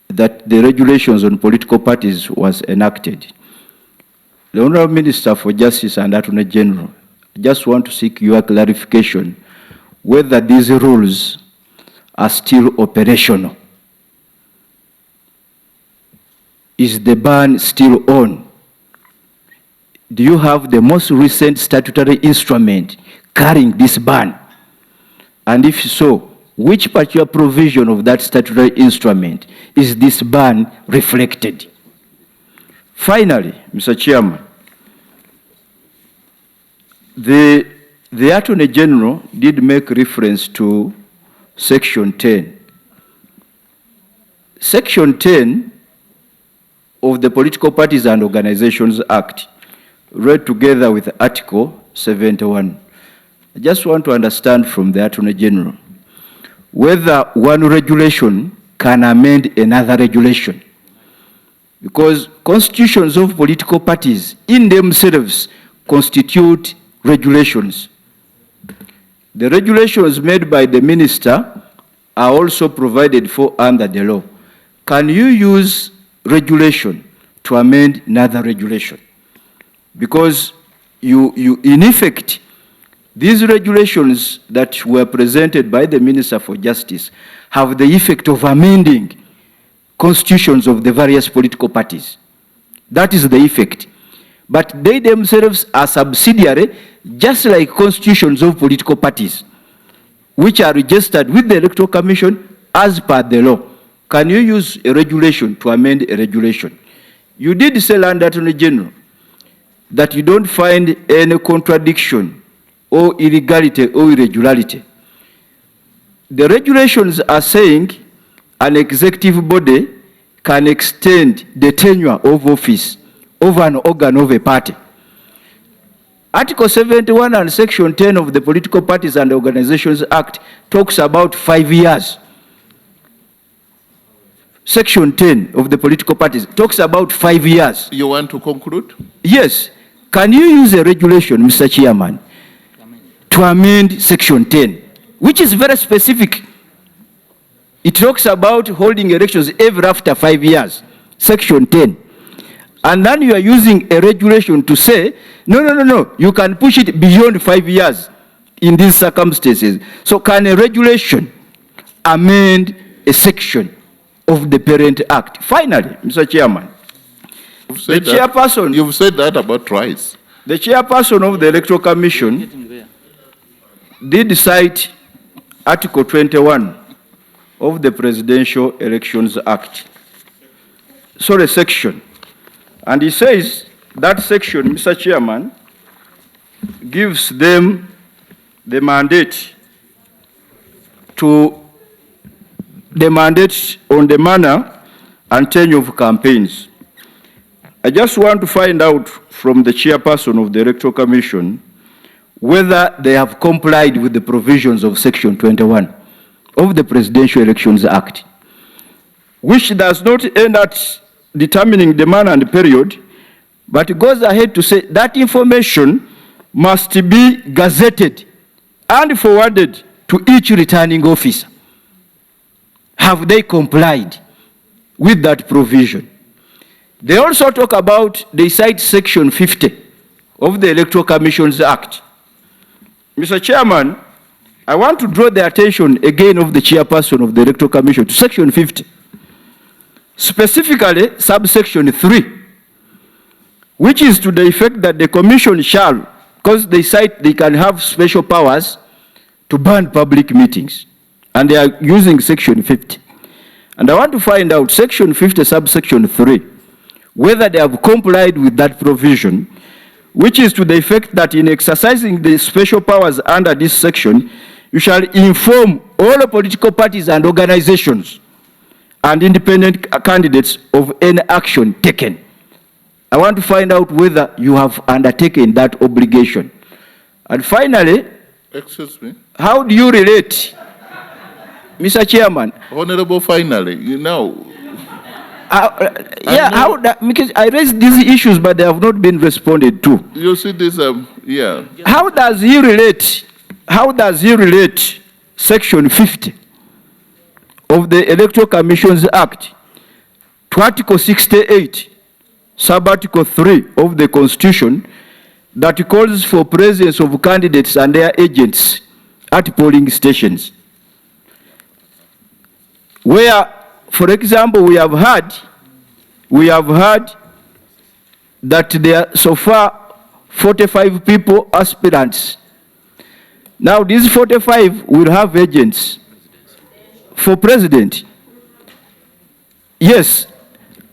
that the regulations on political parties was enacted. The Honorable Minister for Justice and Attorney General, I just want to seek your clarification whether these rules are still operational. Is the ban still on? Do you have the most recent statutory instrument carrying this ban? And if so, which particular provision of that statutory instrument is this ban reflected? Finally, Mr. Chairman, the Attorney General did make reference to Section 10. Section 10 of the Political Parties and Organizations Act, read together with Article 71. I just want to understand from the Attorney General whether one regulation can amend another regulation, because constitutions of political parties in themselves constitute regulations. The regulations made by the minister are also provided for under the law. Can you use regulation to amend another regulation? Because you in effect, these regulations that were presented by the Minister for Justice have the effect of amending constitutions of the various political parties. That is the effect. But they themselves are subsidiary, just like constitutions of political parties, which are registered with the Electoral Commission as per the law. Can you use a regulation to amend a regulation? You did say, Land Attorney General, that you don't find any contradiction or illegality or irregularity. The regulations are saying an executive body can extend the tenure of office over an organ of a party. Article 71 and Section 10 of the Political Parties and Organizations Act talks about 5 years. Section 10 of the Political Parties talks about 5 years. You want to conclude? Yes. Can you use a regulation, Mr. Chairman, to amend Section 10, which is very specific? It talks about holding elections every after 5 years, Section 10. And then you are using a regulation to say, no, you can push it beyond 5 years in these circumstances. So can a regulation amend a section of the Parent Act? Finally, Mr. Chairman, you've said that about twice. The chairperson of the Electoral Commission did cite Article 21 of the Presidential Elections Act. Sorry, section. And he says that section, Mr. Chairman, gives them the mandate on the manner and tenure of campaigns. I just want to find out from the chairperson of the Electoral Commission whether they have complied with the provisions of Section 21 of the Presidential Elections Act, which does not end at determining the manner and the period, but it goes ahead to say that information must be gazetted and forwarded to each returning officer. Have they complied with that provision? They also talk about, they cite Section 50 of the Electoral Commissions Act. Mr. Chairman, I want to draw the attention again of the chairperson of the Electoral Commission to Section 50. Specifically, subsection 3, which is to the effect that the commission shall, because they cite they can have special powers to ban public meetings, and they are using Section 50. And I want to find out Section 50, subsection 3, whether they have complied with that provision, which is to the effect that in exercising the special powers under this section, you shall inform all the political parties and organizations and independent candidates of any action taken. I want to find out whether you have undertaken that obligation. And finally, excuse me, how do you relate, Mr. Chairman? Honorable, finally, you know. Because I raised these issues, but they have not been responded to. You see this, yeah. How does he relate Section 50 of the Electoral Commissions Act to Article 68, Sub-Article 3 of the Constitution that calls for presence of candidates and their agents at polling stations? Where, for example, we have heard that there are so far 45 people aspirants. Now these 45 will have agents for president. Yes,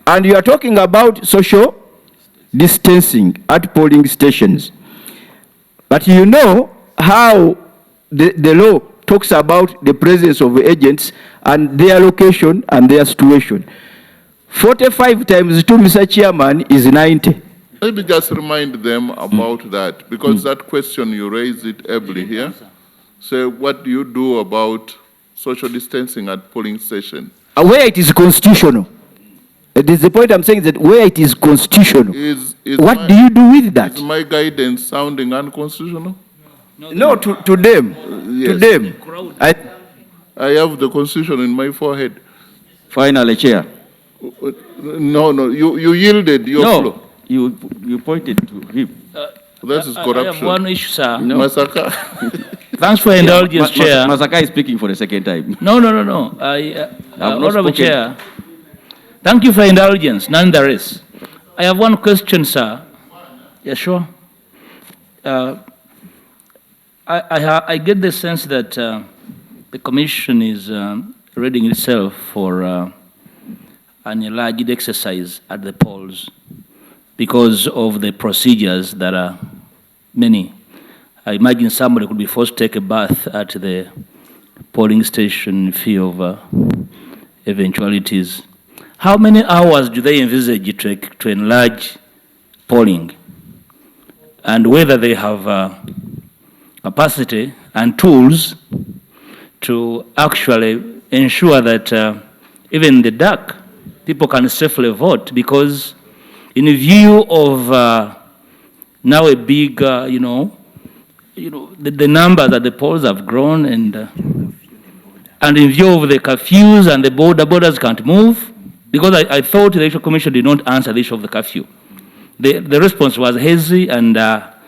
and you are talking about social distancing at polling stations. But you know how the law talks about the presence of agents and their location and their situation. 45 times 2, Mr. Chairman, is 90. Let me just remind them about that, because that question you raised it ably here. So what do you do about social distancing at polling station? Where it is constitutional. This is the point I'm saying, that where it is constitutional, Is what my- do you do with that? Is my guidance sounding unconstitutional? No, to them. To Yes. them. I have the constitution in my forehead. Finally, Chair. No, you yielded your floor. You pointed to him. That is I have corruption. one issue, sir. Masaka. Thanks for indulgence, Chair. Masaka is speaking for the second time. No. I've not Honorable spoken. Chair, thank you for indulgence, nonetheless. I have one question, sir. Yeah, sure. I get the sense that the Commission is readying itself for an enlarged exercise at the polls because of the procedures that are many. I imagine somebody could be forced to take a bath at the polling station in fear of eventualities. How many hours do they envisage to enlarge polling? And whether they have capacity and tools to actually ensure that even in the dark, people can safely vote, because in view of now a big, the numbers at the polls have grown, and in view of the curfews and the borders can't move, because I thought the Election Commission did not answer the issue of the curfew. The response was hazy, and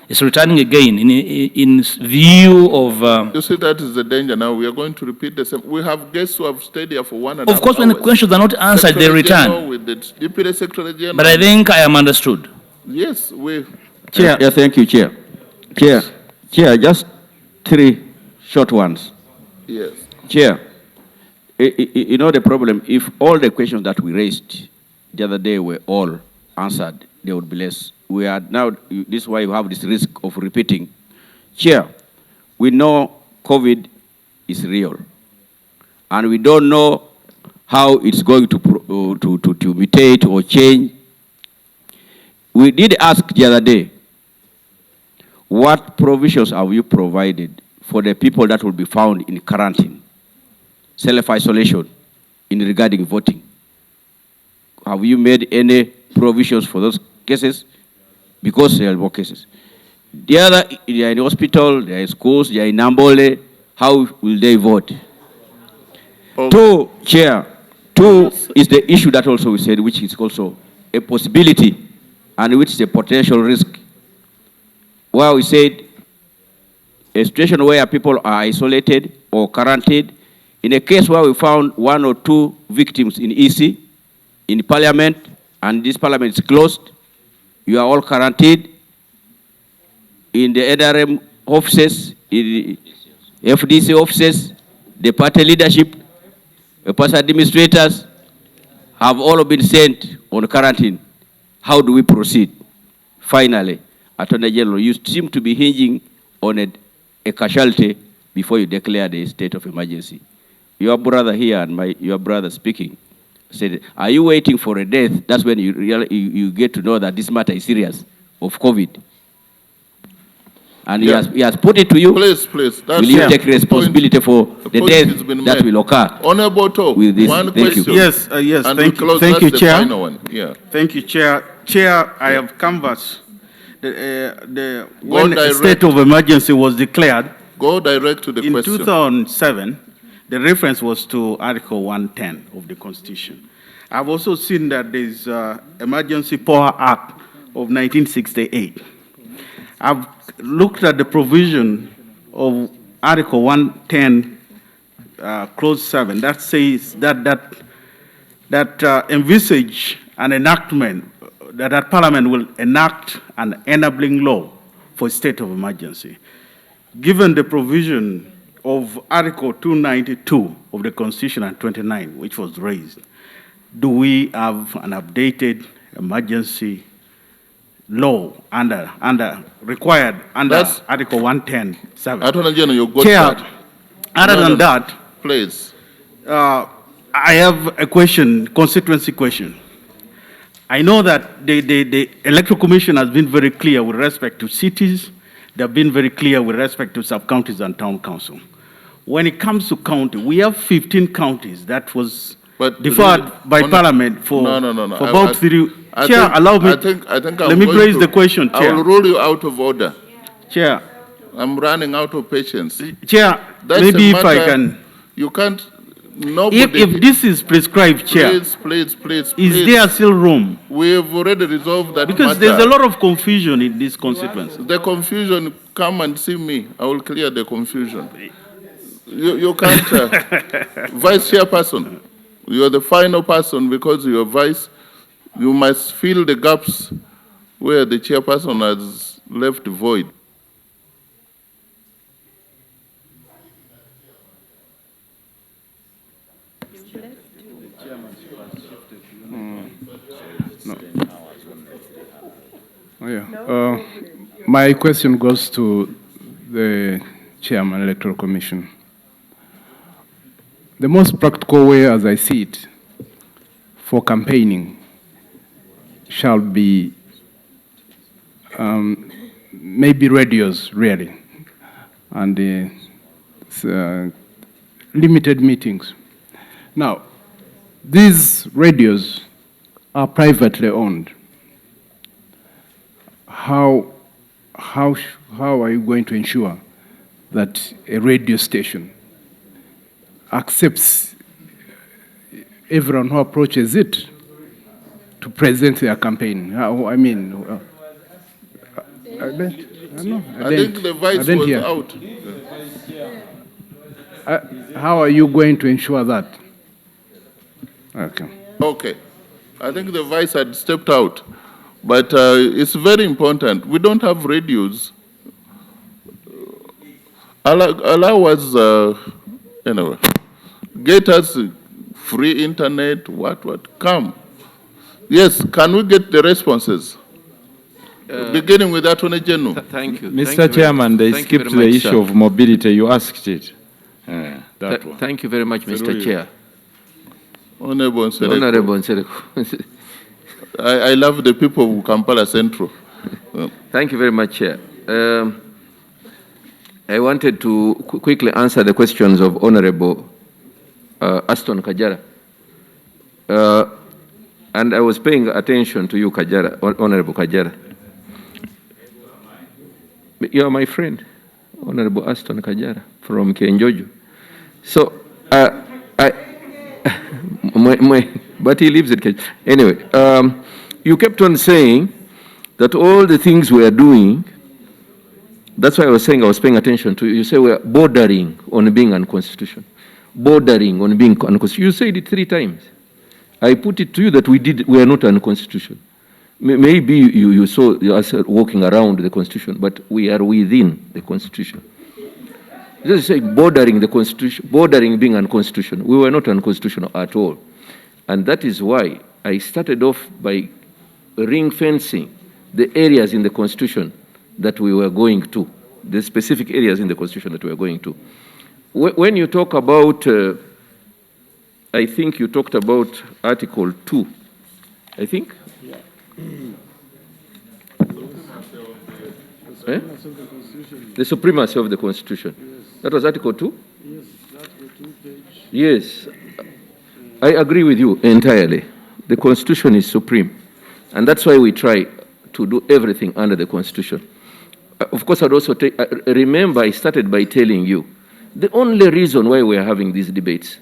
it's returning again in view of... You see, that is the danger now. We are going to repeat the same. We have guests who have stayed here for 1.5 hours. Of course, when the questions are not answered, they Secretary return. General with the Deputy Secretary General. But I think I am understood. Yes, we... Chair. Yeah, thank you, Chair. Chair, just 3 short ones. Yes. Chair, you know the problem, if all the questions that we raised the other day were all answered, there would be less. We are now, this is why you have this risk of repeating. Chair, we know COVID is real, and we don't know how it's going to mutate or change. We did ask the other day, what provisions have you provided for the people that will be found in quarantine, self-isolation, in regarding voting? Have you made any provisions for those cases? Because there are more cases. The other, they are in hospital, they are in schools, they are in Nambole. How will they vote? Two, Chair, is the issue that also we said, which is also a possibility and which is a potential risk. Where we said a situation where people are isolated or quarantined, in a case where we found 1 or 2 victims in EC, in Parliament, and this Parliament is closed, you are all quarantined in the NRM offices, in the FDC offices, the party leadership, the party administrators have all been sent on quarantine. How do we proceed? Finally, Attorney General, you seem to be hinging on a casualty before you declare the state of emergency. Your brother here and your brother speaking said, are you waiting for a death? That's when you get to know that this matter is serious, of COVID. And Yeah. he has put it to you. Please. Will you take responsibility for the death that will occur? Honorable Talk, With this, one thank you. question. Yes, And thank we close. you, That's the Chair. final one. Yeah. Thank you, Chair. Chair, I have canvassed when a direct. state of emergency was declared. Go direct to the In question. 2007, the reference was to Article 110 of the Constitution. I've also seen that there's Emergency Power Act of 1968. I've looked at the provision of Article 110, Clause 7, that says that envisage an enactment, that Parliament will enact an enabling law for a state of emergency. Given the provision of Article 292 of the Constitution and 29, which was raised, do we have an updated emergency law required under Article 110(7)? Attorney General, you got Chair, that. other than that, please. I have a question, constituency question. I know that the Electoral Commission has been very clear with respect to cities. They have been very clear with respect to sub-counties and town council. When it comes to county, we have 15 counties that was But deferred really, by Parliament for, no. for about 3. Chair, allow me. I think let me raise the question, Chair. I will rule you out of order. Chair. I'm running out of patience. Chair, That's maybe a if I matter can. You can't. Nobody. If this is prescribed, Chair, please. is there still room? We have already resolved that Because matter. there's a lot of confusion in this consequence. The confusion, come and see me. I will clear the confusion. You can't. Vice chairperson, you are the final person because you are vice. You must fill the gaps where the chairperson has left void. Oh, yeah. My question goes to the Chairman Electoral Commission. The most practical way, as I see it, for campaigning shall be maybe radios, really, and limited meetings. Now, these radios are privately owned. How are you going to ensure that a radio station accepts everyone who approaches it to present their campaign? I think the vice was out. How are you going to ensure that? Okay. I think the vice had stepped out. But it's very important. We don't have radios. Allow us, anyway, get us free internet, what, come. Yes, can we get the responses? Beginning with Attorney General. Thank you. Mr. Chairman, they skipped the issue of mobility. You asked it. That one. Thank you very much, Mr. Chair. Honorable Nsereko. Honorable Nsereko. I love the people of Kampala Central. Thank you very much, Chair. I wanted to quickly answer the questions of Honorable Aston Kajara. And I was paying attention to you, Kajara, Honorable Kajara. You are my friend, Honorable Aston Kajara from Kenjoju. So, but he lives in Kenya. Anyway, you kept on saying that all the things we are doing, that's why I was saying I was paying attention to you. You say we are bordering on being unconstitutional. Bordering on being unconstitutional. You said it 3 times. I put it to you that we are not unconstitutional. Maybe you saw us walking around the Constitution, but we are within the Constitution. Just say bordering the Constitution, bordering being unconstitutional. We were not unconstitutional at all. And that is why I started off by ring fencing the areas in the Constitution that we were going to, the specific areas in the Constitution that we were going to. When you talk about, I think you talked about Article 2, I think? Yeah. The supremacy of the Constitution. Yes. That was Article 2? Yes, Article 2, page. Yes. I agree with you entirely. The Constitution is supreme. And that's why we try to do everything under the Constitution. Of course, I'd also remember I started by telling you, the only reason why we are having these debates,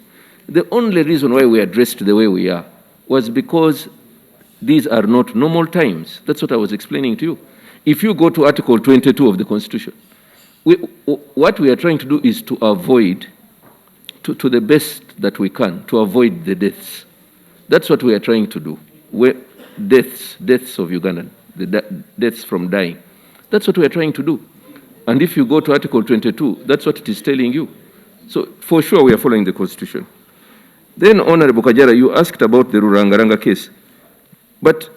the only reason why we are dressed the way we are, was because these are not normal times. That's what I was explaining to you. If you go to Article 22 of the Constitution, what we are trying to do is to avoid, to the best that we can, to avoid the deaths. That's what we are trying to do. Deaths of Ugandan, the deaths from dying. That's what we are trying to do. And if you go to Article 22, that's what it is telling you. So for sure we are following the Constitution. Then, Honorable Kajara, you asked about the Rurangaranga case. But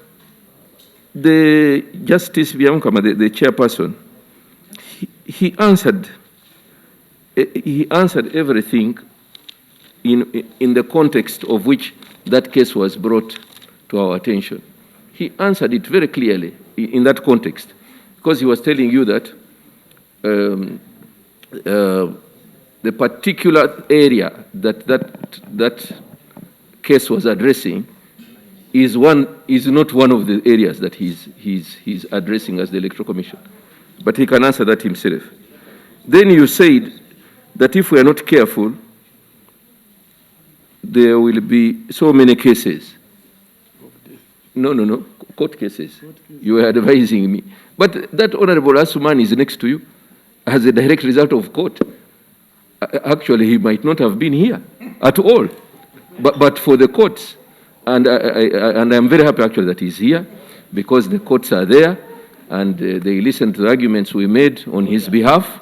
the Justice Byamukama, the chairperson, he answered everything in the context of which that case was brought to our attention. He answered it very clearly in that context, because he was telling you that the particular area that case was addressing is not one of the areas that he's addressing as the Electoral Commission. But he can answer that himself. Then you said that if we are not careful, there will be so many cases. No, court cases. You were advising me. But that Honorable Asuman is next to you as a direct result of court. Actually, he might not have been here at all, but for the courts. And I'm very happy actually that he's here because the courts are there and they listened to the arguments we made on his behalf.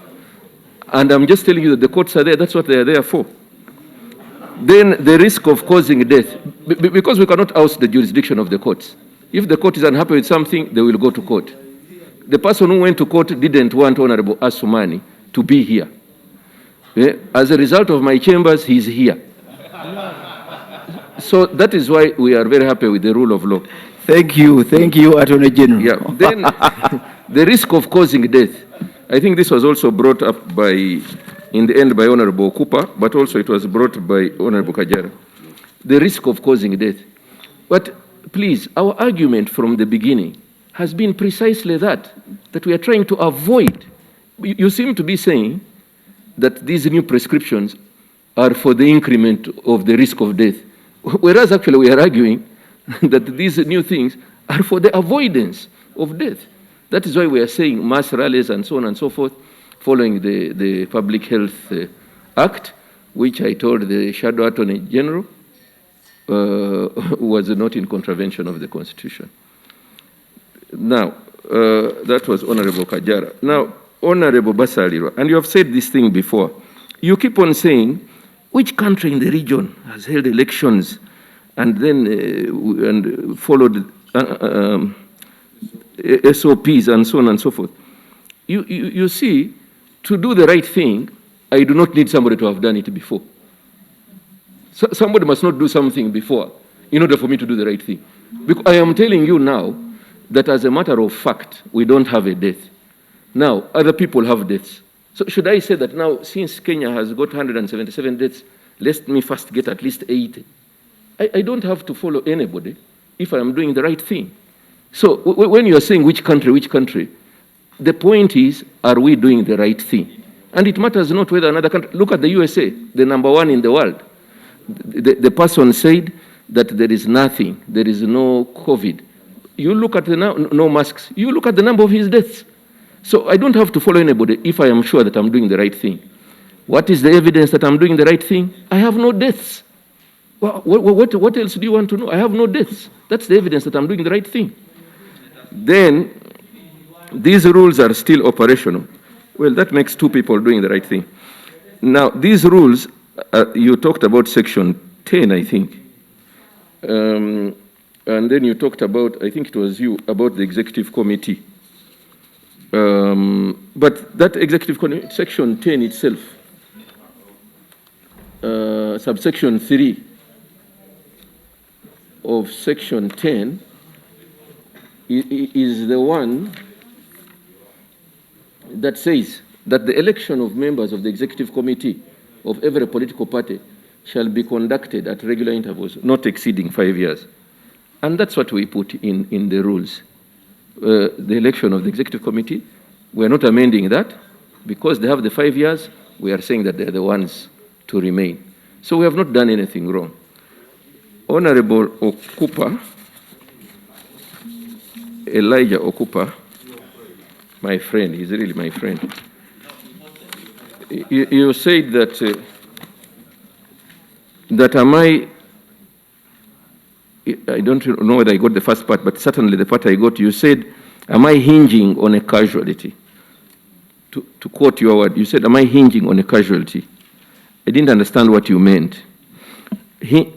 And I'm just telling you that the courts are there. That's what they are there for. Then the risk of causing death, because we cannot oust the jurisdiction of the courts. If the court is unhappy with something, they will go to court. The person who went to court didn't want Honorable Asumani to be here. As a result of my chambers, he's here. So that is why we are very happy with the rule of law. Thank you, Attorney General. Yeah. Then the risk of causing death. I think this was also brought up in the end by Honorable Cooper, but also it was brought by Honorable Kajara. The risk of causing death. But please, our argument from the beginning has been precisely that we are trying to avoid. You seem to be saying that these new prescriptions are for the increment of the risk of death, whereas actually we are arguing that these new things are for the avoidance of death. That is why we are saying mass rallies and so on and so forth, following the Public Health Act, which I told the Shadow Attorney General was not in contravention of the Constitution. Now, that was Honorable Kajara. Now, Honorable Basalirwa, and you have said this thing before. You keep on saying, which country in the region has held elections and then followed SOPs and so on and so forth? You see, to do the right thing, I do not need somebody to have done it before. So somebody must not do something before in order for me to do the right thing. Because I am telling you now that as a matter of fact, we don't have a death. Now, other people have deaths. So should I say that now, since Kenya has got 177 deaths, let me first get at least 80? I don't have to follow anybody if I am doing the right thing. So when you are saying which country, the point is, are we doing the right thing? And it matters not whether another country, look at the USA, the #1 in the world. The person said that there is nothing, there is no COVID. You look at no masks, you look at the number of his deaths. So I don't have to follow anybody if I am sure that I'm doing the right thing. What is the evidence that I'm doing the right thing? I have no deaths. Well, what else do you want to know? I have no deaths. That's the evidence that I'm doing the right thing. Then, these rules are still operational. Well, that makes two people doing the right thing. Now, these rules, you talked about Section 10, I think. And then you talked about, I think it was you, about the Executive Committee. But that Executive Committee, Section 10 itself, subsection 3 of Section 10 is the one that says that the election of members of the Executive Committee of every political party shall be conducted at regular intervals, not exceeding 5 years. And that's what we put in the rules. The election of the Executive Committee, we're not amending that. Because they have the 5 years, we are saying that they're the ones to remain. So we have not done anything wrong. Honorable Okupa, Elijah Okupa, my friend, he's really my friend. You said that, I don't know whether I got the first part, but certainly the part I got, you said, am I hinging on a casualty? To quote your word, you said, am I hinging on a casualty? I didn't understand what you meant.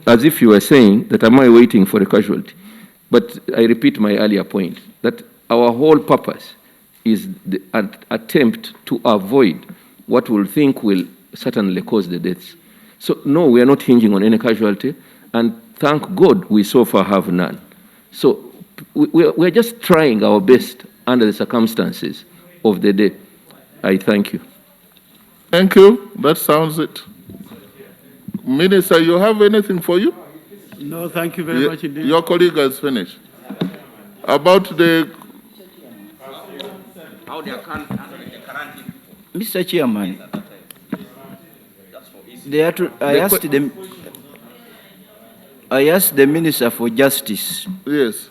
As if you were saying that am I waiting for a casualty? But I repeat my earlier point, that our whole purpose is the attempt to avoid what we'll think will certainly cause the deaths. So no, we are not hinging on any casualty, and thank God we so far have none. So we're just trying our best under the circumstances of the day. I thank you. Thank you. That sounds it. Minister, you have anything for you? No, thank you very much indeed. Your colleague has finished. About the Mr. Chairman, I asked the Minister for Justice yes.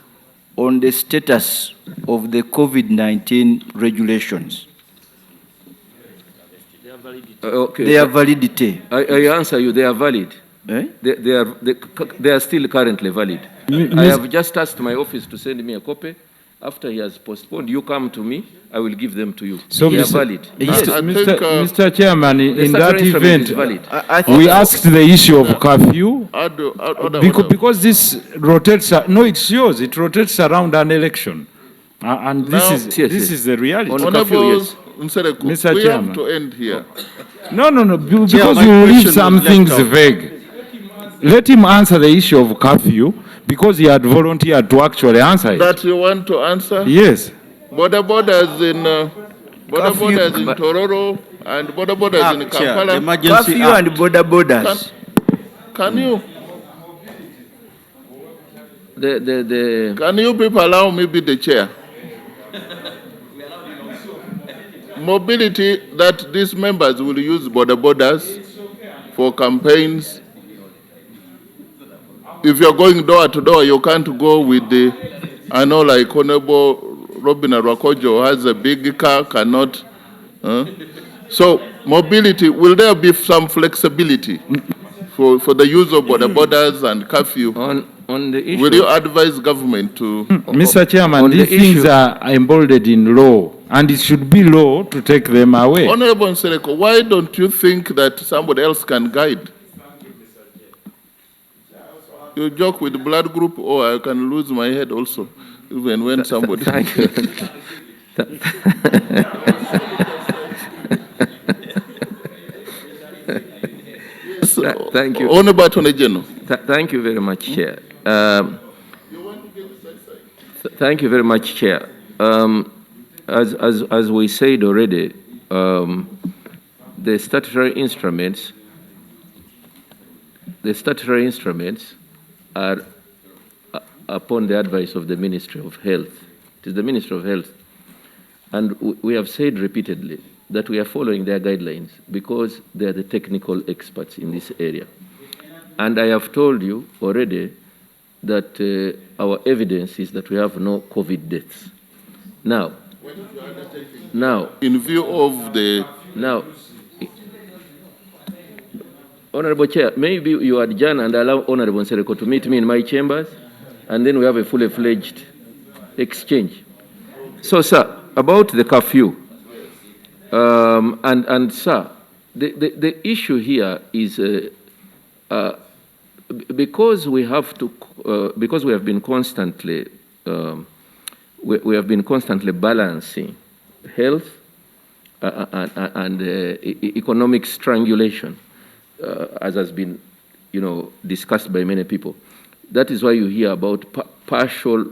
on the status of the COVID-19 regulations. Okay. Their validity. I answer you, they are valid. Eh? They are still currently valid. I have just asked my office to send me a copy. After he has postponed, you come to me, I will give them to you. So they are Mr. valid. Mr. Chairman, in that statutory instrument event, is valid. we asked the issue of curfew because because this rotates. No, it's yours. It rotates around an election, and this Now- is Yes, this yes. is the reality. Honorable Nsereko, Mr. we Chairman. have to end here. No, because my you leave question some was things left out. vague. Let him answer the issue of curfew because he had volunteered to actually answer it. That you want to answer? Yes. Border borders in Tororo and border borders in Kampala. Curfew and border borders. Can you? The Can you people allow me be the chair? Mobility that these members will use border borders for campaigns. If you're going door to door, you can't go with the, I know like Honorable Robin Arwakojo has a big car, cannot. So mobility, will there be some flexibility for the use of border borders and curfew? on the issue. Will you advise government to? Mr. Chairman, on the these things issue- are embedded in law, and it should be law to take them away. Honorable Nsereko, why don't you think that somebody else can guide? You joke with the blood group, or I can lose my head also, even when somebody. Thank you. Thank you. Honorable Attorney General. Thank you very much, Chair. Thank you very much, Chair. As we said already, the statutory instruments are upon the advice of the Ministry of Health. It is the Ministry of Health. And we have said repeatedly that we are following their guidelines because they are the technical experts in this area. And I have told you already that our evidence is that we have no COVID deaths. Now, in view of the. Now, Honorable Chair, maybe you adjourn and allow Honorable Nsereko to meet me in my chambers, and then we have a fully fledged exchange. So, sir, about the curfew, and sir, the issue here is because we have been constantly we have been constantly balancing health and economic strangulation, as has been, discussed by many people. That is why you hear about partial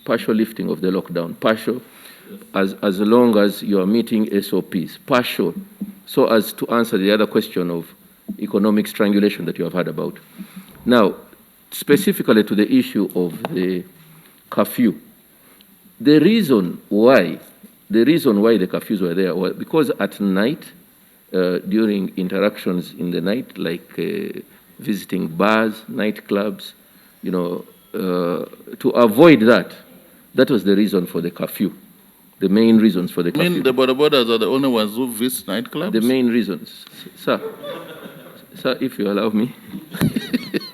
lifting of the lockdown, partial, as long as you are meeting SOPs, partial, so as to answer the other question of economic strangulation that you have heard about. Now, specifically to the issue of the curfew, the reason why the curfews were there was because at night, during interactions in the night, like visiting bars, nightclubs, to avoid that was the reason for the curfew. The main reasons for the curfew. I mean, the border borders are the only ones who visit nightclubs? The main reasons. Sir, if you allow me,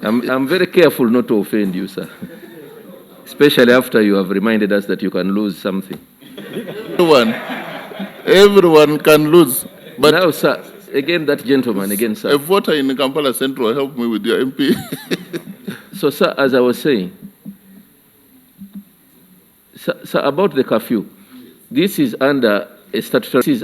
I'm very careful not to offend you, sir. Especially after you have reminded us that you can lose something. Everyone can lose. But now, sir, again, that gentleman, again, sir. A voter in Kampala Central help me with your MP. So, sir, as I was saying, sir, about the curfew, this is under a statutory,